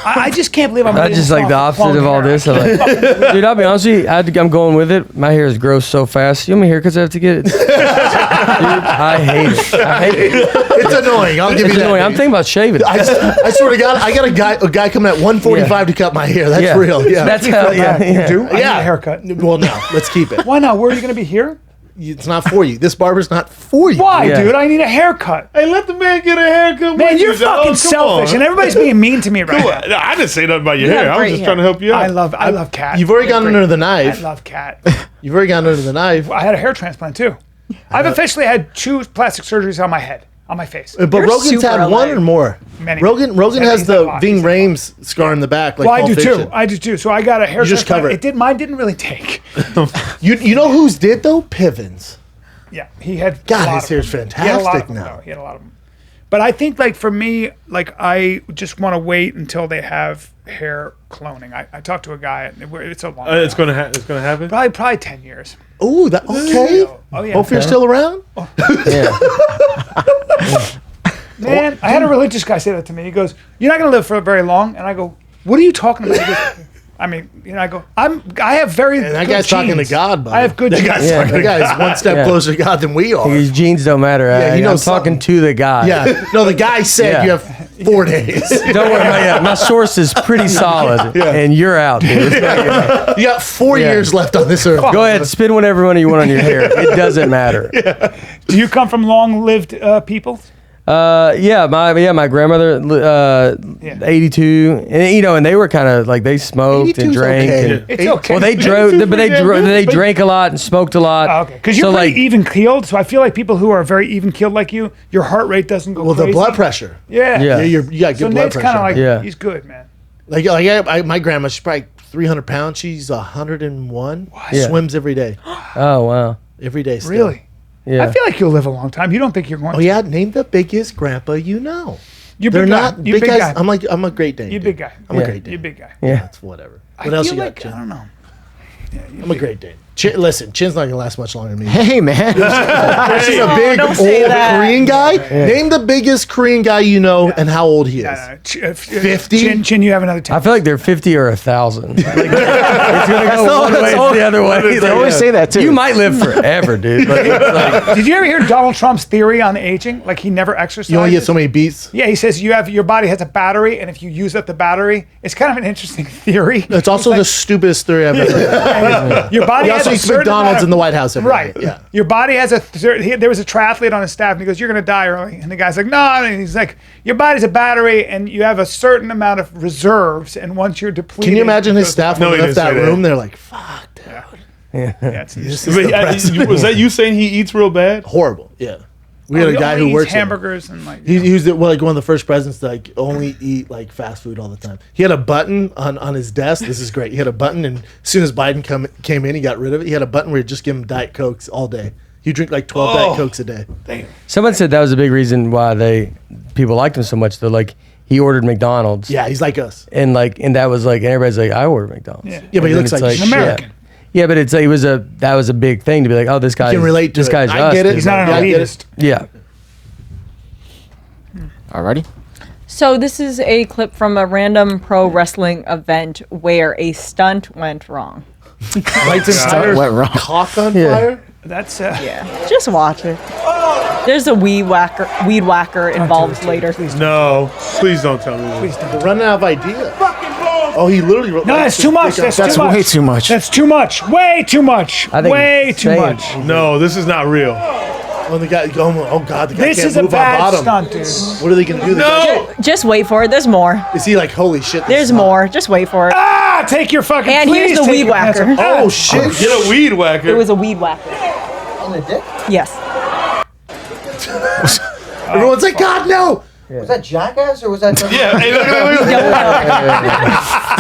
Speaker 1: I just can't believe I'm.
Speaker 4: I just like the opposite of all this. I'm like, dude, I'll be honest with you. I'm going with it. My hair grows so fast. You want me haircuts I have to get it? Dude, I hate it. I hate it.
Speaker 2: It's annoying. I'll give
Speaker 4: It's
Speaker 2: you that.
Speaker 4: annoying. I'm thinking about shaving.
Speaker 2: I swear to God, I got a guy coming at 145 to cut my hair. That's
Speaker 4: Yeah.
Speaker 2: real. Yeah.
Speaker 4: That's how. Yeah,
Speaker 1: You
Speaker 4: yeah.
Speaker 1: do? I need
Speaker 2: yeah.
Speaker 1: a haircut.
Speaker 2: Well, no. Let's keep it.
Speaker 1: Why not? Where are you gonna be here?
Speaker 2: It's not for you. This barber's not for you.
Speaker 1: Why,
Speaker 4: Yeah.
Speaker 1: dude? I need a haircut.
Speaker 3: Hey, let the man get a haircut.
Speaker 1: Man,
Speaker 3: with
Speaker 1: you're
Speaker 3: you, dog.
Speaker 1: fucking
Speaker 3: Come
Speaker 1: selfish,
Speaker 3: on.
Speaker 1: and everybody's being mean to me right
Speaker 3: Come
Speaker 1: now.
Speaker 3: on. No, I didn't say nothing about your
Speaker 7: You
Speaker 3: hair.
Speaker 7: have
Speaker 3: I was
Speaker 7: great
Speaker 3: just
Speaker 7: hair.
Speaker 3: trying to help you out.
Speaker 1: I love cat.
Speaker 2: You've already
Speaker 1: They're
Speaker 2: gone
Speaker 1: great.
Speaker 2: under the
Speaker 1: I
Speaker 2: knife.
Speaker 1: love cat.
Speaker 2: You've already gone under the knife.
Speaker 1: I had a hair transplant too. I've officially had 2 plastic surgeries on my head, on my face.
Speaker 2: But
Speaker 7: You're
Speaker 2: Rogan's
Speaker 7: super
Speaker 2: had one
Speaker 7: alive.
Speaker 2: or more.
Speaker 1: Many.
Speaker 2: Rogan
Speaker 1: He's
Speaker 2: has
Speaker 1: had a
Speaker 2: the
Speaker 1: lot.
Speaker 2: Ving
Speaker 1: He's had a lot.
Speaker 2: Rhames scar in the back. Like
Speaker 1: Well, I
Speaker 2: Pulp
Speaker 1: do
Speaker 2: Fiction.
Speaker 1: too. I do too. So I got a hair
Speaker 2: You just
Speaker 1: transplant.
Speaker 2: cover it.
Speaker 1: Mine didn't really take.
Speaker 2: You know whose did though? Pivens.
Speaker 1: Yeah, he had.
Speaker 2: God,
Speaker 1: a lot
Speaker 2: his
Speaker 1: of
Speaker 2: hair's
Speaker 1: them. He had a lot
Speaker 2: fantastic
Speaker 1: of them,
Speaker 2: now.
Speaker 1: though. He had a lot of them. But I think, like, for me, like, I just want to wait until they have hair cloning. I talked to a guy, and it's a long.
Speaker 3: It's gonna happen.
Speaker 1: probably 10 years.
Speaker 2: Ooh, that okay.
Speaker 1: Oh yeah.
Speaker 2: Hope you're still around.
Speaker 4: Yeah.
Speaker 1: Man, I had a religious guy say that to me. He goes, "You're not going to live for very long," and I go, "What are you talking about?" He goes, I mean, I go, I have very.
Speaker 2: And that
Speaker 1: good
Speaker 2: guy's talking to
Speaker 1: genes.
Speaker 2: God, buddy.
Speaker 1: I have good
Speaker 2: That
Speaker 1: genes.
Speaker 2: guy's
Speaker 4: Yeah.
Speaker 2: talking to God. He's one step
Speaker 4: Yeah.
Speaker 2: closer to God than we are.
Speaker 4: His genes don't matter.
Speaker 2: Yeah, he
Speaker 4: I'm
Speaker 2: knows
Speaker 4: talking
Speaker 2: something.
Speaker 4: to the guy.
Speaker 2: Yeah. No, the guy said
Speaker 4: Yeah.
Speaker 2: you have 4 days.
Speaker 4: Don't worry, my source is pretty solid, and you're out, dude.
Speaker 2: You got 4 years left on this earth.
Speaker 4: Go ahead, spend whatever money you want on your hair. It doesn't matter.
Speaker 1: Do you come from long-lived people?
Speaker 4: My grandmother, 82, and they were kind of like they smoked and
Speaker 2: 82's
Speaker 4: drank.
Speaker 2: okay.
Speaker 4: And,
Speaker 1: It's okay.
Speaker 4: well, they drove, but they drank a lot and smoked a lot.
Speaker 1: Oh, okay, because you're
Speaker 4: so,
Speaker 1: pretty even-keeled, so I feel like people who are very even-keeled like you, your heart rate doesn't go
Speaker 2: Well,
Speaker 1: crazy.
Speaker 2: the blood pressure.
Speaker 1: Yeah.
Speaker 4: Yeah.
Speaker 2: You got
Speaker 1: So
Speaker 2: good blood
Speaker 1: Nate's
Speaker 2: pressure.
Speaker 1: kind of like,
Speaker 4: Yeah.
Speaker 1: he's good, man.
Speaker 2: My grandma, she's probably 300 pounds. She's 101.
Speaker 4: Yeah.
Speaker 2: Swims every day.
Speaker 4: Oh wow,
Speaker 2: Every day still.
Speaker 1: Really?
Speaker 4: yeah.
Speaker 1: I feel like you'll live a long time. You don't think you're going
Speaker 2: Oh,
Speaker 1: to?
Speaker 2: yeah. Name the biggest grandpa you know.
Speaker 1: You're
Speaker 2: They're
Speaker 1: big guy.
Speaker 2: not
Speaker 1: You're
Speaker 2: big
Speaker 1: big
Speaker 2: guys.
Speaker 1: guy.
Speaker 2: I'm a Great Dane.
Speaker 1: You're
Speaker 2: dude.
Speaker 1: big guy.
Speaker 2: I'm a Great Dane.
Speaker 1: You're big guy.
Speaker 4: Yeah.
Speaker 2: That's whatever.
Speaker 1: I
Speaker 2: What else
Speaker 1: feel
Speaker 2: you
Speaker 1: like,
Speaker 2: got, Chin?
Speaker 1: I don't know.
Speaker 2: I'm a Great Dane. Listen, Chin's not going to last much longer than me.
Speaker 9: Hey, man.
Speaker 2: This is a big
Speaker 7: don't
Speaker 2: old
Speaker 7: say that.
Speaker 2: Korean guy. Name the biggest Korean guy you know and how old he is. 50?
Speaker 1: Chin, you have another 10.
Speaker 4: I feel like they're 50 or 1,000. Like, it's gonna go one way or the other way.
Speaker 9: They always say that, too.
Speaker 4: You might live forever, dude. Like, it's like,
Speaker 1: Did you ever hear Donald Trump's theory on aging? Like he never exercises.
Speaker 2: You only get so many beats.
Speaker 1: Yeah, he says your body has a battery, and if you use up the battery, it's kind of an interesting theory.
Speaker 2: It's also the stupidest theory I've ever heard.
Speaker 1: Your body
Speaker 2: He
Speaker 1: has
Speaker 2: also
Speaker 1: a
Speaker 2: eats
Speaker 1: certain
Speaker 2: McDonald's
Speaker 1: amount of-
Speaker 2: in the White House every
Speaker 1: Right.
Speaker 2: day. Yeah.
Speaker 1: Your body has there was a triathlete on his staff, and he goes, "You're going to die early." And the guy's like, "No," and he's like, "Your body's a battery, and you have a certain amount of reserves, and once you're depleted."
Speaker 2: Can you imagine
Speaker 1: it
Speaker 2: his
Speaker 1: goes-
Speaker 2: staff
Speaker 3: No,
Speaker 2: when
Speaker 3: he
Speaker 2: they left
Speaker 3: didn't
Speaker 2: that
Speaker 3: say that.
Speaker 2: room? They're like, fuck, dude.
Speaker 1: Yeah, it's
Speaker 2: This is
Speaker 3: Wait,
Speaker 2: depressing.
Speaker 3: was that you saying he eats real bad?
Speaker 2: horrible? Yeah. We had a
Speaker 1: He
Speaker 2: guy
Speaker 1: only
Speaker 2: who
Speaker 1: eats
Speaker 2: works there.
Speaker 1: hamburgers and like.
Speaker 2: He was like one of the first presidents to like only eat like fast food all the time. He had a button on his desk. This is great. He had a button, and as soon as Biden came in, he got rid of it. He had a button where he'd just give him Diet Cokes all day. You drink like 12 Diet Cokes a day.
Speaker 4: someone said that was a big reason why people liked him so much. Though, like he ordered McDonald's,
Speaker 2: Yeah, he's like us.
Speaker 4: and that was like, and everybody's like, I ordered McDonald's.
Speaker 1: Yeah.
Speaker 2: Yeah, but he
Speaker 4: And
Speaker 2: looks
Speaker 4: then
Speaker 2: like
Speaker 4: it's
Speaker 1: an American.
Speaker 4: Yeah, but that was a big thing to be like, oh, this guy
Speaker 2: can relate to
Speaker 4: this
Speaker 2: it.
Speaker 4: guy's
Speaker 2: I
Speaker 4: us.
Speaker 2: get it.
Speaker 4: dude.
Speaker 1: He's not
Speaker 2: Yeah,
Speaker 1: an
Speaker 2: I get it.
Speaker 1: elitist.
Speaker 4: Yeah.
Speaker 9: Alrighty.
Speaker 7: So this is a clip from a random pro wrestling event where a stunt went wrong.
Speaker 2: Lights and fire.
Speaker 9: Went wrong.
Speaker 2: Cock on
Speaker 4: Yeah.
Speaker 2: fire.
Speaker 1: That's
Speaker 7: Yeah, just watch it. There's a weed whacker involved later.
Speaker 3: No, please don't tell me. This.
Speaker 2: They're running out of ideas. Oh, he literally wrote.
Speaker 1: No, that's too much. That's
Speaker 9: That's
Speaker 1: too much.
Speaker 9: way too much.
Speaker 1: That's too much. Way too much.
Speaker 4: I think
Speaker 1: Way
Speaker 4: it's
Speaker 1: too
Speaker 4: insane.
Speaker 1: much.
Speaker 3: No, this is not real.
Speaker 2: Oh, the guy. Oh God, the guy
Speaker 1: This
Speaker 2: can't
Speaker 1: is a
Speaker 2: move on
Speaker 1: bad
Speaker 2: bottom.
Speaker 1: stunt, dude.
Speaker 2: What are they gonna do?
Speaker 3: No.
Speaker 7: Just wait for it. There's more.
Speaker 2: Is he like, holy shit? this
Speaker 7: There's
Speaker 2: is hot.
Speaker 7: more. Just wait for it.
Speaker 1: Ah, take your fucking.
Speaker 7: And here's
Speaker 1: please
Speaker 7: the
Speaker 1: take
Speaker 7: weed
Speaker 1: your pants
Speaker 7: whacker.
Speaker 1: off.
Speaker 2: Oh shit!
Speaker 3: Get a weed whacker.
Speaker 7: It was a weed whacker.
Speaker 5: In the dick?
Speaker 7: Yes.
Speaker 2: Everyone's like, God, no!
Speaker 5: Was that Jackass or was that?
Speaker 3: Yeah. Hey, look,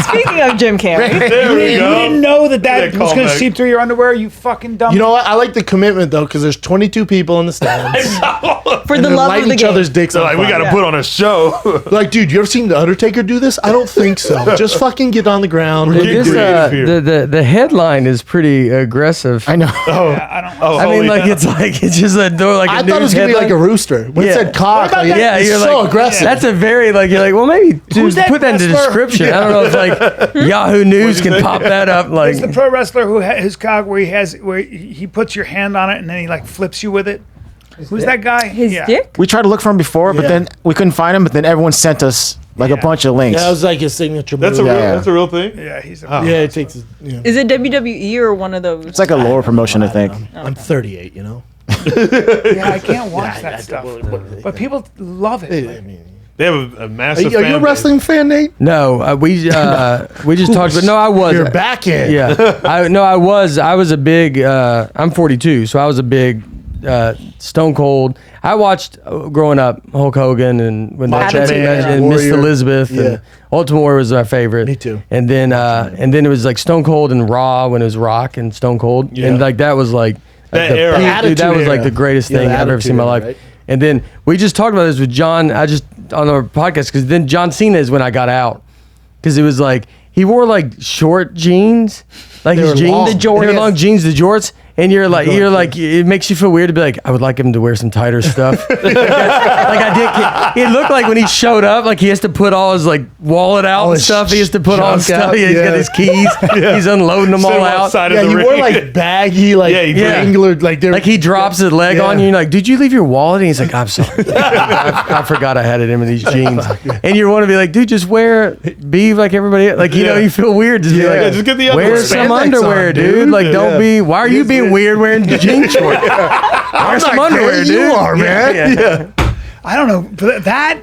Speaker 7: Speaking of Jim Carrey,
Speaker 3: there we
Speaker 1: You
Speaker 3: go.
Speaker 1: didn't know that
Speaker 3: That
Speaker 1: was going to
Speaker 3: callback.
Speaker 1: seep through your underwear, you fucking dumb.
Speaker 2: You know what? I like the commitment though, because there's 22 people in the stands.
Speaker 7: for
Speaker 2: and
Speaker 7: the
Speaker 2: they're
Speaker 7: love
Speaker 2: lighting
Speaker 7: of the
Speaker 2: each
Speaker 7: game.
Speaker 2: other's dicks
Speaker 3: So
Speaker 2: on
Speaker 3: like, we
Speaker 2: fire.
Speaker 3: got to put on a show.
Speaker 2: Like, dude, you ever seen the Undertaker do this? I don't think so. Just fucking get on the ground.
Speaker 3: We're
Speaker 2: and
Speaker 3: getting
Speaker 2: do it.
Speaker 3: creative here.
Speaker 4: The headline is pretty aggressive.
Speaker 9: I know.
Speaker 1: I don't.
Speaker 3: Oh,
Speaker 4: I mean,
Speaker 3: holy
Speaker 4: like
Speaker 3: cow.
Speaker 4: it's just a door like a
Speaker 2: I thought it was
Speaker 4: news
Speaker 2: gonna be like a
Speaker 4: headline.
Speaker 2: rooster. When it
Speaker 4: Yeah.
Speaker 2: said cock,
Speaker 1: about
Speaker 2: like,
Speaker 1: that?
Speaker 4: Yeah,
Speaker 2: it's
Speaker 4: you're
Speaker 2: so
Speaker 4: like,
Speaker 2: aggressive.
Speaker 4: That's a very like you're like, well, maybe
Speaker 1: Who's that
Speaker 4: put that in the
Speaker 1: wrestler?
Speaker 4: description. I don't know if like Yahoo News can pop that up. Like
Speaker 1: It's the pro wrestler who his cock where he puts your hand on it and then he like flips you with it. Who's that guy?
Speaker 7: His
Speaker 1: Yeah.
Speaker 7: dick?
Speaker 9: We tried to look for him before, but
Speaker 2: Yeah.
Speaker 9: then we couldn't find him. But then everyone sent us like a bunch of links.
Speaker 2: That was like his signature
Speaker 3: That's a
Speaker 2: move.
Speaker 3: real.
Speaker 9: Yeah.
Speaker 3: That's a real thing.
Speaker 1: Yeah, he's a.
Speaker 2: Yeah, it takes. You know,
Speaker 7: Is it WWE or one of those?
Speaker 9: It's like a lower promotion, I think.
Speaker 2: I'm 38. You know.
Speaker 1: Yeah, I can't watch that
Speaker 2: I-
Speaker 1: stuff.
Speaker 2: what-
Speaker 1: But people love it.
Speaker 2: I mean,
Speaker 3: They have a
Speaker 2: are
Speaker 3: massive.
Speaker 2: you a
Speaker 3: fan base.
Speaker 2: wrestling fan, Nate?
Speaker 4: no, we just talked. But no, I was.
Speaker 2: You're back in.
Speaker 4: Yeah, I was a big. I'm 42, so I was a big Stone Cold. I watched growing up Hulk Hogan and when
Speaker 2: Macho
Speaker 4: that
Speaker 2: Man,
Speaker 4: and Miss
Speaker 2: Warrior.
Speaker 4: Elizabeth
Speaker 2: Yeah.
Speaker 4: and Ultimate Warrior was our favorite.
Speaker 2: Me too.
Speaker 4: And then it was like Stone Cold and Raw when it was Rock and Stone Cold,
Speaker 3: Yeah.
Speaker 4: and like that was like
Speaker 3: That
Speaker 4: the
Speaker 3: era.
Speaker 4: peak,
Speaker 2: The
Speaker 4: dude, that
Speaker 2: Attitude
Speaker 4: was like
Speaker 2: Era.
Speaker 4: the greatest
Speaker 2: Yeah,
Speaker 4: thing
Speaker 2: the
Speaker 4: I've ever seen in my
Speaker 2: Attitude
Speaker 4: life.
Speaker 2: Era, right?
Speaker 4: And then we just talked about this with John. I just on our podcast because then John Cena is when I got out because it was like he wore like short jeans, like
Speaker 2: They
Speaker 4: his
Speaker 2: were
Speaker 4: jeans,
Speaker 2: long.
Speaker 7: The
Speaker 4: They were
Speaker 7: jorts.
Speaker 4: long jeans, the jorts, And you're like, it makes you feel weird to be like, I would like him to wear some tighter stuff. It looked like when he showed up, like he has to put all his like wallet out and stuff. He has to put all his stuff.
Speaker 2: out,
Speaker 4: He's got his keys. He's unloading them all out.
Speaker 2: He wore like baggy, like angular, like they're
Speaker 4: Like he drops his leg on you. You're like, did you leave your wallet? And he's like, I'm sorry. I forgot I had it in these jeans. And you want to be like, dude, just be like everybody else. Like, you know, you feel weird. Just be like,
Speaker 3: just get the
Speaker 4: wear some underwear, dude. Like, don't be, why are you being weird wearing jean shorts? Wear some underwear, dude.
Speaker 2: You are, man.
Speaker 1: I don't know.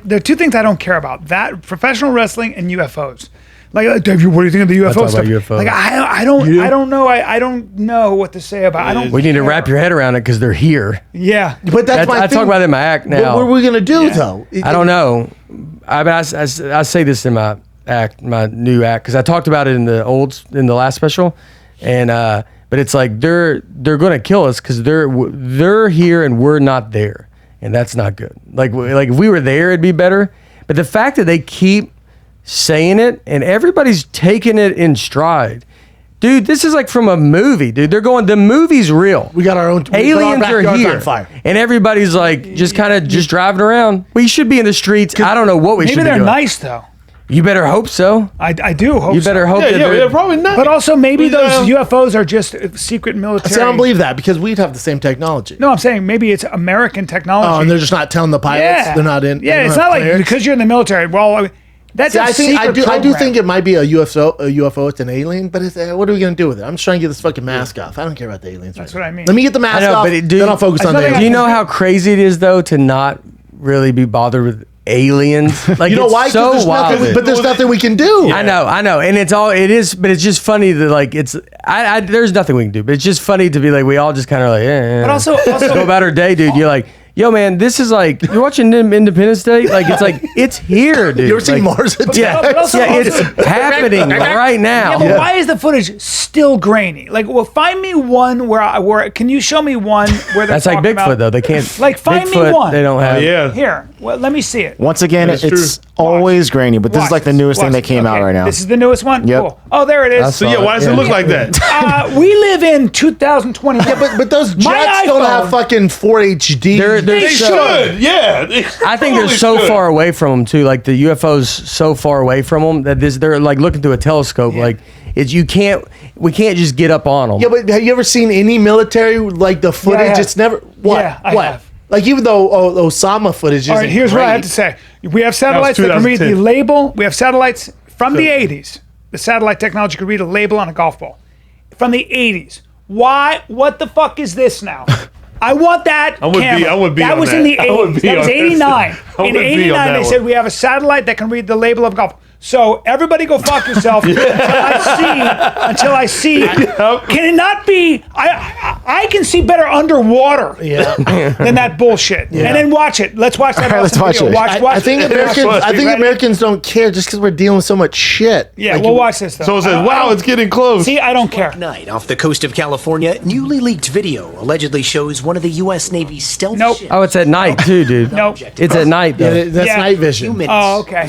Speaker 1: There are two things I don't care about: that professional wrestling and UFOs. Like, Dave, what do you think of the UFO stuff?
Speaker 4: UFOs.
Speaker 1: Like, I don't know. I don't know what to say about. I don't.
Speaker 4: We need to wrap your head around it because they're here.
Speaker 1: Yeah,
Speaker 2: but that's my
Speaker 4: I
Speaker 2: thing.
Speaker 4: talk about it in my act now.
Speaker 2: What are we gonna do though?
Speaker 4: I don't know. I say this in my act, my new act, because I talked about it in the last special, and but it's like they're gonna kill us because they're here and we're not there, and that's not good. Like if we were there, it'd be better. But the fact that they keep saying it and everybody's taking it in stride. Dude, this is like from a movie, dude. They're going, the movie's real.
Speaker 2: We got our own
Speaker 4: aliens are here.
Speaker 2: On fire.
Speaker 4: And everybody's like just kind of just driving around. We should be in the streets. I don't know what we should be doing.
Speaker 1: Maybe they're nice though.
Speaker 4: You better hope so.
Speaker 1: I do hope so.
Speaker 4: You better hope
Speaker 3: Yeah, probably not.
Speaker 1: But also maybe those UFOs are just secret military.
Speaker 2: See, I don't believe that because we'd have the same technology.
Speaker 1: No, I'm saying maybe it's American technology.
Speaker 2: Oh, and they're just not telling the pilots.
Speaker 1: Yeah.
Speaker 2: They're not in.
Speaker 1: Yeah, it's not like because you're in the military. Well, that's
Speaker 2: I do think it might be a UFO. It's an alien, but what are we gonna do with it? I'm just trying to get this fucking mask off. I don't care about the aliens.
Speaker 1: That's what I mean.
Speaker 2: Let me get the mask off. Then I'll focus on the aliens.
Speaker 4: Do you know how crazy it is though to not really be bothered with aliens? Like,
Speaker 2: you know why?
Speaker 4: So
Speaker 2: there's
Speaker 4: wild.
Speaker 2: nothing, but there's nothing we can do.
Speaker 4: Yeah. I know, and it is, but it's just funny that like there's nothing we can do, but it's just funny to be like we all just kind of like,
Speaker 1: But also
Speaker 4: go about our day, dude. You're like, yo, man, this is like you're watching Independence Day. Like it's here, dude.
Speaker 2: You ever seen Mars Attacks?
Speaker 4: Yeah, it's happening right now.
Speaker 1: Yeah, but why is the footage still grainy? Like, well, find me one where can you show me one where
Speaker 4: that's like Bigfoot though. They can't
Speaker 1: like find
Speaker 4: Bigfoot,
Speaker 1: me one.
Speaker 4: They don't have.
Speaker 1: Here. Well, let me see it.
Speaker 9: Once again, it's always grainy, but this is like the newest thing that came out right now.
Speaker 1: This is the newest one.
Speaker 9: Yep.
Speaker 1: Cool. Oh, there it is.
Speaker 3: So why does it look like that?
Speaker 1: We live in 2020.
Speaker 2: Yeah, but those jets don't have fucking 4 HD.
Speaker 3: They should. Yeah.
Speaker 4: I think they're so far away from them too. Like the UFOs so far away from them that they're like looking through a telescope. Like we can't just get up on them.
Speaker 2: Yeah, but have you ever seen any military like the footage? It's never what?
Speaker 1: Yeah, I
Speaker 2: what?
Speaker 1: have.
Speaker 2: Like even though Osama footage.
Speaker 1: All right, here's what I have to say. We have satellites that can read the label. We have satellites from the 80s. The satellite technology could read a label on a golf ball. From the 80s. Why? What the fuck is this now? I want that camera.
Speaker 3: I would be
Speaker 1: that
Speaker 3: on
Speaker 1: was
Speaker 3: that.
Speaker 1: in the 80s. That was 89. In 89, they said we have a satellite that can read the label of golf. So everybody go fuck yourself until I see. Can it not be? I can see better underwater than that bullshit. And then watch it. Let's watch that.
Speaker 9: Let's watch
Speaker 1: video.
Speaker 9: it.
Speaker 1: Watch
Speaker 2: I think Americans don't care just because we're dealing with so much shit.
Speaker 1: Yeah, we'll watch this though.
Speaker 3: So it says, wow, it's getting close.
Speaker 1: See, I don't care.
Speaker 10: Night off the coast of California, newly leaked video allegedly shows one of the U.S. Navy's stealth ships.
Speaker 4: Oh, it's at night too, dude.
Speaker 1: Nope.
Speaker 4: It's at night though.
Speaker 2: Yeah, that's night vision.
Speaker 1: Oh, okay.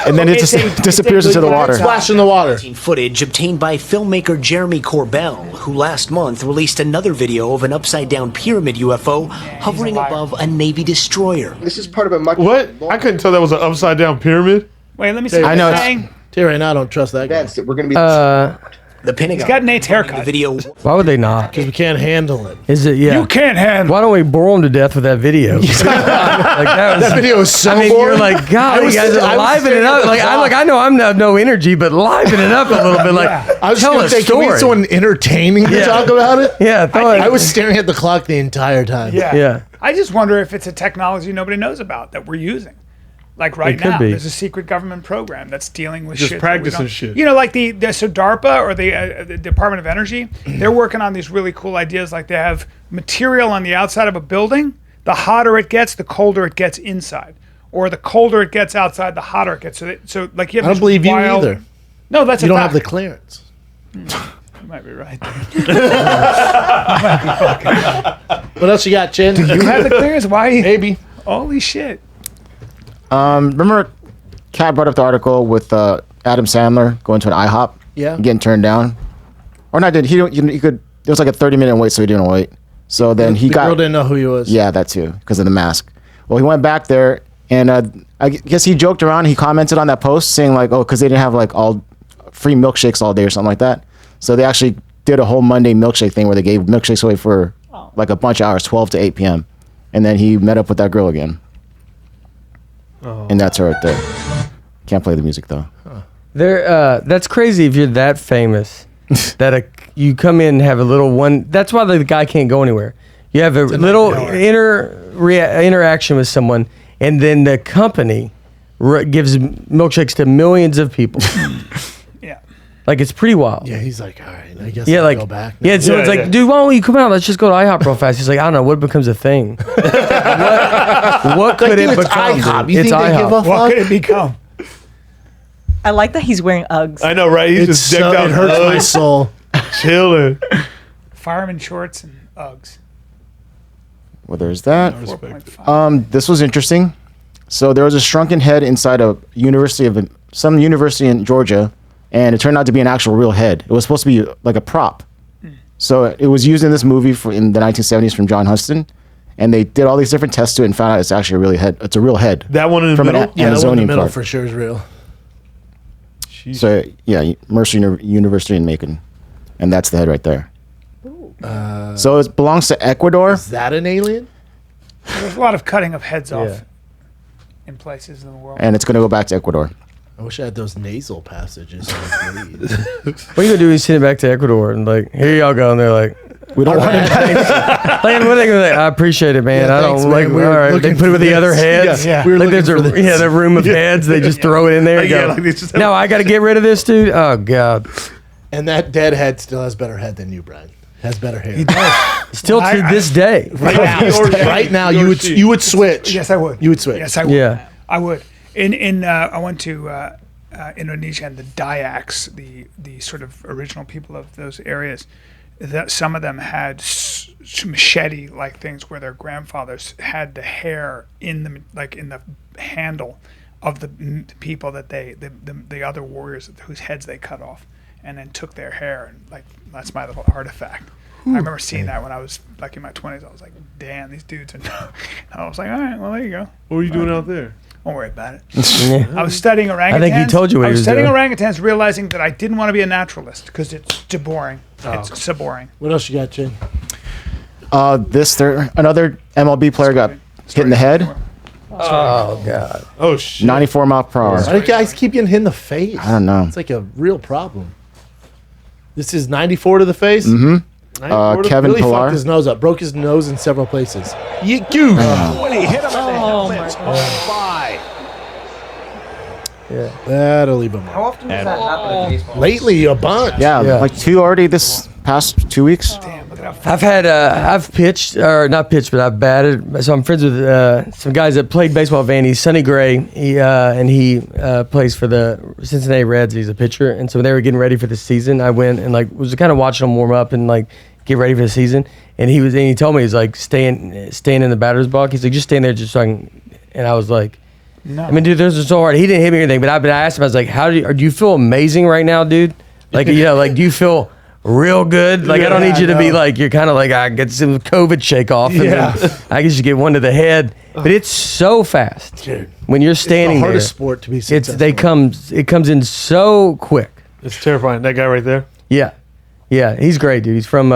Speaker 9: And then it just disappears into the water.
Speaker 2: Splash in the water.
Speaker 10: Footage obtained by filmmaker Jeremy Corbell, who last month released another video of an upside-down pyramid UFO hovering above a Navy destroyer.
Speaker 11: This is part of a much.
Speaker 3: What? I couldn't tell that was an upside-down pyramid.
Speaker 1: Wait, let me see.
Speaker 9: I know
Speaker 1: What
Speaker 9: it's-
Speaker 1: saying.
Speaker 2: Tell you right now, I don't trust that guy.
Speaker 11: That we're going to be.
Speaker 10: The Pentagon.
Speaker 1: He's got Nate's haircut.
Speaker 10: The video.
Speaker 4: Why would they not?
Speaker 2: Because we can't handle it.
Speaker 4: Is it? Yeah.
Speaker 1: You can't handle.
Speaker 4: Why don't we bore them to death with that video?
Speaker 2: That video is so
Speaker 4: I mean,
Speaker 2: boring.
Speaker 4: you're like, God, you guys are liven it up. Like, I know I'm no energy, but liven it up a little bit. Like,
Speaker 2: I was
Speaker 4: tell
Speaker 2: going
Speaker 4: a
Speaker 2: to say, can we
Speaker 4: story.
Speaker 2: have someone entertaining to talk about it?
Speaker 4: Yeah,
Speaker 2: I was staring at the clock the entire time.
Speaker 4: Yeah.
Speaker 1: I just wonder if it's a technology nobody knows about that we're using. Like right
Speaker 4: It could
Speaker 1: now,
Speaker 4: be.
Speaker 1: there's a secret government program that's dealing with
Speaker 3: Just
Speaker 1: shit. that we
Speaker 3: practicing
Speaker 1: don't-
Speaker 3: shit.
Speaker 1: You know, like so DARPA or the Department of Energy, they're working on these really cool ideas. Like they have material on the outside of a building. The hotter it gets, the colder it gets inside. Or the colder it gets outside, the hotter it gets. So like you have
Speaker 2: I don't
Speaker 1: this
Speaker 2: believe
Speaker 1: wild,
Speaker 2: you either.
Speaker 1: No, that's
Speaker 2: You
Speaker 1: a
Speaker 2: don't
Speaker 1: fact.
Speaker 2: have the clearance.
Speaker 1: You might be right.
Speaker 2: What else you got, Chin?
Speaker 1: You have the clearance? Why?
Speaker 2: Maybe.
Speaker 1: Holy shit.
Speaker 9: Remember, Kat brought up the article with Adam Sandler going to an IHOP,
Speaker 2: Yeah.
Speaker 9: and getting turned down, or not? He could there was like a 30-minute wait, so he didn't wait. So then
Speaker 2: The girl didn't know who he was.
Speaker 9: Yeah, that too, because of the mask. Well, he went back there, and I guess he joked around. He commented on that post saying like, oh, because they didn't have like all free milkshakes all day or something like that. So they actually did a whole Monday milkshake thing where they gave milkshakes away for like a bunch of hours, 12 to 8 p.m. And then he met up with that girl again. Oh. And that's her right there. Can't play the music though.
Speaker 4: That's crazy if you're that famous that you come in and have a little one. That's why the guy can't go anywhere. You have a little interaction with someone, and then the company gives milkshakes to millions of people.
Speaker 1: Yeah.
Speaker 4: Like, it's pretty wild.
Speaker 2: Yeah, he's like, all right, I guess
Speaker 4: I'll
Speaker 2: go back now.
Speaker 4: Yeah, so it's like, dude, why don't you come out? Let's just go to IHOP real fast. He's like, I don't know, what becomes a thing? what could it
Speaker 2: it's
Speaker 4: become?
Speaker 2: IHOP.
Speaker 4: Dude?
Speaker 2: You
Speaker 4: It's
Speaker 2: think they give
Speaker 4: IHOP.
Speaker 2: a fuck?
Speaker 1: What could it become?
Speaker 7: I like that he's wearing Uggs.
Speaker 3: I know, right? He's
Speaker 2: It's
Speaker 3: just decked
Speaker 2: so,
Speaker 3: out.
Speaker 2: it hurts my soul.
Speaker 3: Chilling.
Speaker 1: Fireman shorts and Uggs.
Speaker 9: Well, there's that.
Speaker 1: 4.5.
Speaker 9: This was interesting. So there was a shrunken head inside some university in Georgia, and it turned out to be an actual real head. It was supposed to be like a prop. So it was used in this movie in the 1970s from John Huston, and they did all these different tests to it and found out it's actually a really head. It's a real head.
Speaker 3: That one in the
Speaker 9: from
Speaker 3: middle?
Speaker 9: An
Speaker 2: Yeah, that one in the
Speaker 9: Amazonian
Speaker 2: middle
Speaker 9: park.
Speaker 2: for sure is real.
Speaker 3: Jeez.
Speaker 9: So yeah, Mercer University in Macon, and that's the head right there. So it belongs to Ecuador.
Speaker 2: Is that an alien?
Speaker 1: There's a lot of cutting of heads off in places in the world.
Speaker 9: And it's going to go back to Ecuador.
Speaker 2: I wish I had those nasal passages.
Speaker 4: What are you gonna do? You send it back to Ecuador and like, here y'all go, and they're like,
Speaker 9: we don't want it.
Speaker 4: Like, what are they gonna like, I appreciate it, man.
Speaker 2: Yeah,
Speaker 4: I
Speaker 2: thanks,
Speaker 4: don't
Speaker 2: man.
Speaker 4: like.
Speaker 2: We were
Speaker 4: All right, they
Speaker 2: looking
Speaker 4: put it with
Speaker 2: for
Speaker 4: the other
Speaker 2: this.
Speaker 4: heads.
Speaker 2: Yeah, we were
Speaker 4: like there's
Speaker 2: looking for this.
Speaker 4: the room of heads. They just throw it in there. And
Speaker 3: Yeah,
Speaker 4: go,
Speaker 3: like they just have-
Speaker 4: no, I got to get rid of this dude. Oh god.
Speaker 2: And that dead head still has better head than you, Brian. Has better hair.
Speaker 4: Still to this day.
Speaker 2: Right now, you would switch.
Speaker 1: Yes, I would.
Speaker 2: You would switch.
Speaker 1: Yes, I would.
Speaker 4: Yeah.
Speaker 1: I would. I went to Indonesia, and the Dayaks, the sort of original people of those areas, that some of them had machete-like things where their grandfathers had the hair in the handle of the people that the other warriors whose heads they cut off, and then took their hair, and like that's my little artifact. I remember seeing that when I was like in my 20s. I was like, damn, these dudes are. I was like, all right, well, there you go.
Speaker 3: What were you doing out there?
Speaker 1: Don't worry about it. I was studying orangutans.
Speaker 4: I think he told you what
Speaker 1: I
Speaker 4: he
Speaker 1: was
Speaker 4: was
Speaker 1: studying
Speaker 4: doing.
Speaker 1: orangutans, realizing that I didn't want to be a naturalist because it's too boring. It's so boring.
Speaker 2: What else you got, Jay?
Speaker 9: Another MLB player got hit in the head.
Speaker 4: Oh god.
Speaker 3: Oh shit.
Speaker 9: 94 mile per hour.
Speaker 2: Why do you guys keep getting hit in the face?
Speaker 9: I don't know.
Speaker 2: It's like a real problem. This is 94 to the face?
Speaker 9: Mm-hmm. Kevin
Speaker 2: really
Speaker 9: Pillar.
Speaker 2: fucked his nose up. Broke his nose in several places.
Speaker 12: When he hit him in the helmet,
Speaker 4: Yeah.
Speaker 2: That'll leave him
Speaker 5: How
Speaker 2: alone.
Speaker 5: often does that happen in baseball?
Speaker 2: Lately, a bunch.
Speaker 9: Yeah, like 2 already this past 2 weeks.
Speaker 1: Damn, look at
Speaker 4: I've had I've pitched or not pitched, but I've batted. So I'm friends with some guys that played baseball at Vandy. Sonny Gray, he plays for the Cincinnati Reds. He's a pitcher, and so when they were getting ready for the season, I went and like was kind of watching them warm up and like get ready for the season. And he told me he's like staying in the batter's box. He's like just staying there just so I can. And I was like,
Speaker 1: No.
Speaker 4: I mean, dude, those are so hard. He didn't hit me or anything, but I asked him. I was like, do you feel amazing right now, dude? Like like do you feel real good? Like I don't need you to be like you're kind of like I get some COVID shake off. And then I guess you get one to the head, but it's so fast.
Speaker 2: Dude,
Speaker 4: when you're standing
Speaker 2: it's the hardest
Speaker 4: there,
Speaker 2: sport to be successful.
Speaker 4: it comes in so quick.
Speaker 3: It's terrifying. That guy right there.
Speaker 4: Yeah, he's great, dude. He's from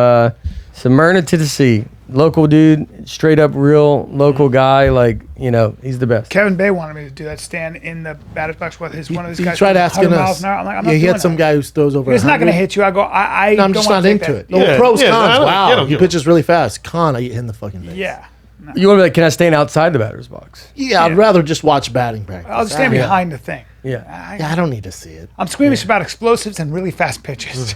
Speaker 4: Smyrna, Tennessee. Local dude, straight up real local guy. Like he's the best.
Speaker 1: Kevin Bay wanted me to do that, stand in the batter's box with one of his
Speaker 2: He
Speaker 1: guys.
Speaker 2: tried
Speaker 1: throwing
Speaker 2: asking
Speaker 1: 100 miles
Speaker 2: us.
Speaker 1: an hour. I'm like, I'm not
Speaker 2: he
Speaker 1: doing
Speaker 2: had some
Speaker 1: that.
Speaker 2: guy who throws over.
Speaker 1: He's not going to
Speaker 2: 100.
Speaker 1: hit you. I go, I
Speaker 2: No, I'm
Speaker 1: don't
Speaker 2: just
Speaker 1: want
Speaker 2: not
Speaker 1: to
Speaker 2: into
Speaker 1: take
Speaker 2: it.
Speaker 1: that.
Speaker 2: No, pros,
Speaker 3: I
Speaker 2: cons.
Speaker 3: don't
Speaker 2: Wow, he
Speaker 3: give a-
Speaker 2: pitches really fast. Con, I get hit in the fucking face.
Speaker 1: Yeah.
Speaker 4: You want to be like, can I stand outside the batter's box?
Speaker 2: Yeah, I'd rather just watch batting practice.
Speaker 1: I'll stand behind the thing.
Speaker 4: Yeah.
Speaker 2: Yeah, I don't need to see it.
Speaker 1: I'm squeamish about explosives and really fast pitches.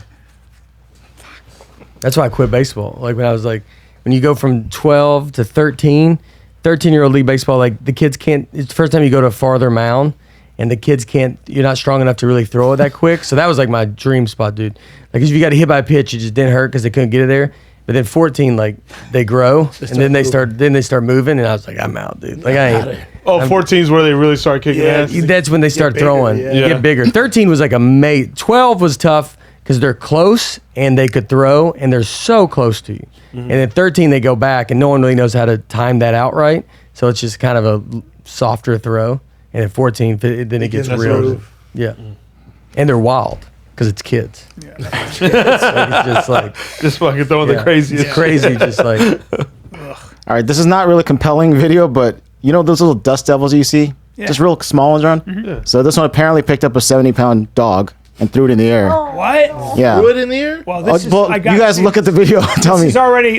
Speaker 4: That's why I quit baseball. Like when I was like, when you go from 12 to 13, 13-year-old league baseball, like the kids can't, it's the first time you go to a farther mound and the kids can't, you're not strong enough to really throw it that quick. So that was like my dream spot, dude. Like if you got hit by a pitch, it just didn't hurt because they couldn't get it there. But then 14, like they grow and then they start moving and I was like, I'm out, dude. Like I ain't.
Speaker 3: Oh, 14 is where they really start kicking ass.
Speaker 4: That's when they start
Speaker 2: bigger,
Speaker 4: throwing.
Speaker 2: yeah.
Speaker 4: You get bigger. 13 was like 12 was tough because they're close and they could throw and they're so close to you. And at 13 they go back and no one really knows how to time that out right. So it's just kind of a softer throw. And at 14 then it gets real. Yeah. And they're wild because it's kids. Yeah. It's just like
Speaker 3: just fucking throwing the craziest.
Speaker 4: It's crazy, just like.
Speaker 9: All right, this is not really compelling video, but you know those little dust devils you see? Yeah. Just real small ones around? Yeah. So this one apparently picked up a 70-pound dog and threw it in the air.
Speaker 1: What?
Speaker 9: Yeah.
Speaker 2: Threw it in the air?
Speaker 1: Well, this is,
Speaker 9: you guys look at the video and tell me.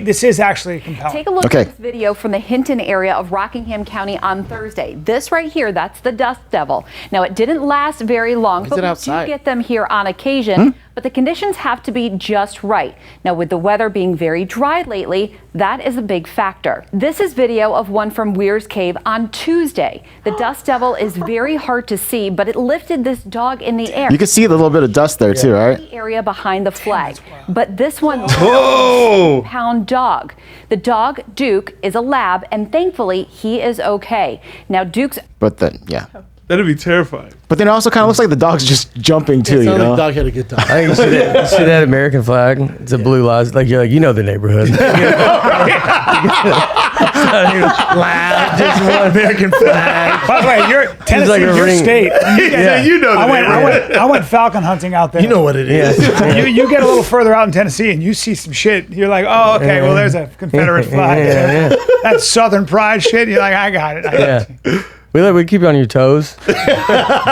Speaker 1: This is actually compelling.
Speaker 13: Take a look at this video from the Hinton area of Rockingham County on Thursday. This right here, that's the dust devil. Now, it didn't last very long, but we do get them here on occasion. But the conditions have to be just right. Now, with the weather being very dry lately, that is a big factor. This is video of one from Weir's Cave on Tuesday. The dust devil is very hard to see, but it lifted this dog in the air.
Speaker 9: You can see a little bit of dust there too, right?
Speaker 13: The area behind the flag. But this one, pound dog. The dog, Duke, is a lab, and thankfully, he is okay. Now, Duke's...
Speaker 9: But then, yeah.
Speaker 3: That'd be terrifying.
Speaker 9: But then it also kind of looks like the dog's just jumping too, you know?
Speaker 2: The dog had a good time.
Speaker 4: I think you see that American flag? It's a blue lies. Like, you're like, you know the neighborhood.
Speaker 2: Loud, just one American flag.
Speaker 1: By the way, Tennessee's
Speaker 4: like
Speaker 1: your state.
Speaker 3: You know the neighborhood.
Speaker 1: I went falcon hunting out there.
Speaker 2: You know what it is.
Speaker 1: You get a little further out in Tennessee and you see some shit. You're like, oh, okay, well, there's a Confederate flag. That's Southern pride shit. You're like, I got it.
Speaker 4: We keep you on your toes.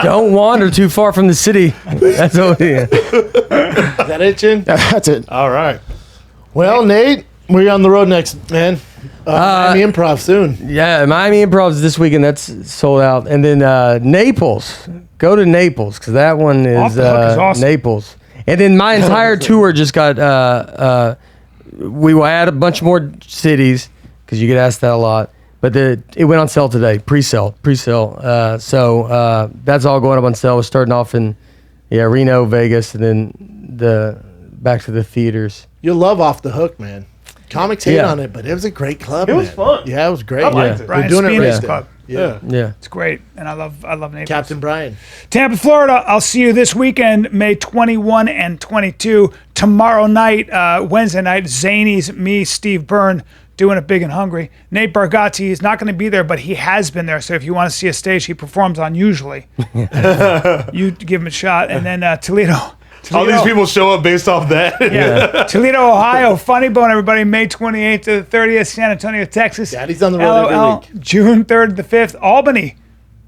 Speaker 4: Don't wander too far from the city. That's what we
Speaker 2: Is that it, Chin?
Speaker 9: That's it.
Speaker 3: All right.
Speaker 2: Well, Nate, we're on the road next, man. Miami Improv soon.
Speaker 4: Yeah, Miami Improv's this weekend. That's sold out. And then Naples. Go to Naples because that one is
Speaker 1: awesome.
Speaker 4: Naples. And then my entire tour just got. We will add a bunch more cities because you get asked that a lot. But it went on sale today, pre-sale. So that's all going up on sale. We're starting off in Reno, Vegas, and then back to the theaters.
Speaker 2: You'll love Off the Hook, man. Comics hate on it, but it was a great club.
Speaker 3: It was fun.
Speaker 2: Yeah, it was great.
Speaker 3: I liked it.
Speaker 1: Brian
Speaker 2: They're doing it
Speaker 1: Spina's
Speaker 2: right
Speaker 1: club.
Speaker 2: Yeah.
Speaker 1: It's great, and I love Naples.
Speaker 2: Captain Brian.
Speaker 1: Tampa, Florida. I'll see you this weekend, May 21 and 22. Tomorrow night, Wednesday night, Zanies, me, Steve Byrne, doing it big and hungry. Nate Bargatze is not going to be there, but he has been there. So if you want to see a stage he performs on, usually, you give him a shot. And then Toledo.
Speaker 3: All these people show up based off that.
Speaker 1: Toledo, Ohio. Funny Bone, everybody. May 28th to the 30th. San Antonio, Texas.
Speaker 2: Daddy's on the road every week.
Speaker 1: June 3rd to the 5th.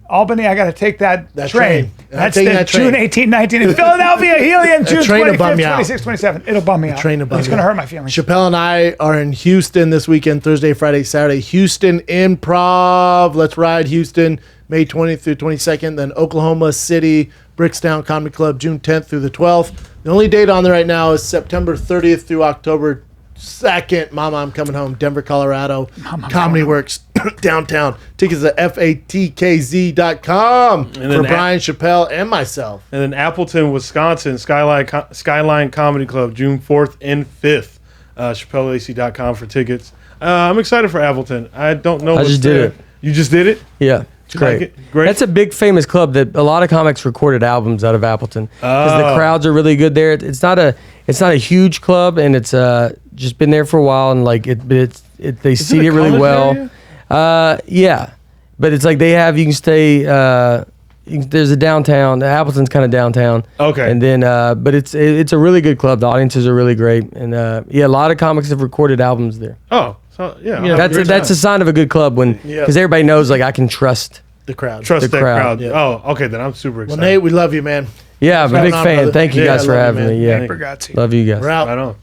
Speaker 1: Albany, I got to take that train. That's the June 18, 19 in Philadelphia. Helium, June 25th, 26, 27. It'll bum me out. It's going to hurt my feelings.
Speaker 2: Chappelle and I are in Houston this weekend, Thursday, Friday, Saturday. Houston Improv. Let's ride Houston, May 20th through 22nd. Then Oklahoma City, Brickstown Comedy Club, June 10th through the 12th. The only date on there right now is September 30th through October 2nd. Mama, I'm coming home. Denver, Colorado. Comedy Works downtown. Tickets at fatkz.com for Bryan, Shapel, and myself.
Speaker 3: And then Appleton, Wisconsin, Skyline Comedy Club, June 4th and 5th. ChapelleAC.com for tickets. I'm excited for Appleton. I don't know.
Speaker 4: I just did it.
Speaker 3: You just did it?
Speaker 4: Yeah. It's great.
Speaker 3: Like great.
Speaker 4: That's a big famous club that a lot of comics recorded albums out of Appleton because the crowds are really good there. It's not a huge club, and it's just been there for a while, and like they seat it really well. Yeah, but it's like they have you can stay. There's a downtown. Appleton's kind of downtown.
Speaker 3: Okay.
Speaker 4: And then, but it's a really good club. The audiences are really great, and a lot of comics have recorded albums there.
Speaker 3: Oh, so yeah.
Speaker 4: That's a sign of a good club because everybody knows like I can trust
Speaker 2: the crowd.
Speaker 3: Trust
Speaker 4: the
Speaker 3: that crowd.
Speaker 2: Yeah.
Speaker 3: Oh, okay. Then I'm super excited.
Speaker 2: Well, Nate, we love you, man.
Speaker 4: Yeah, I'm a big fan.
Speaker 2: brother.
Speaker 4: Thank you guys for having me. Yeah,
Speaker 1: Bargatze.
Speaker 4: love you guys.
Speaker 2: We're out.
Speaker 3: Right on.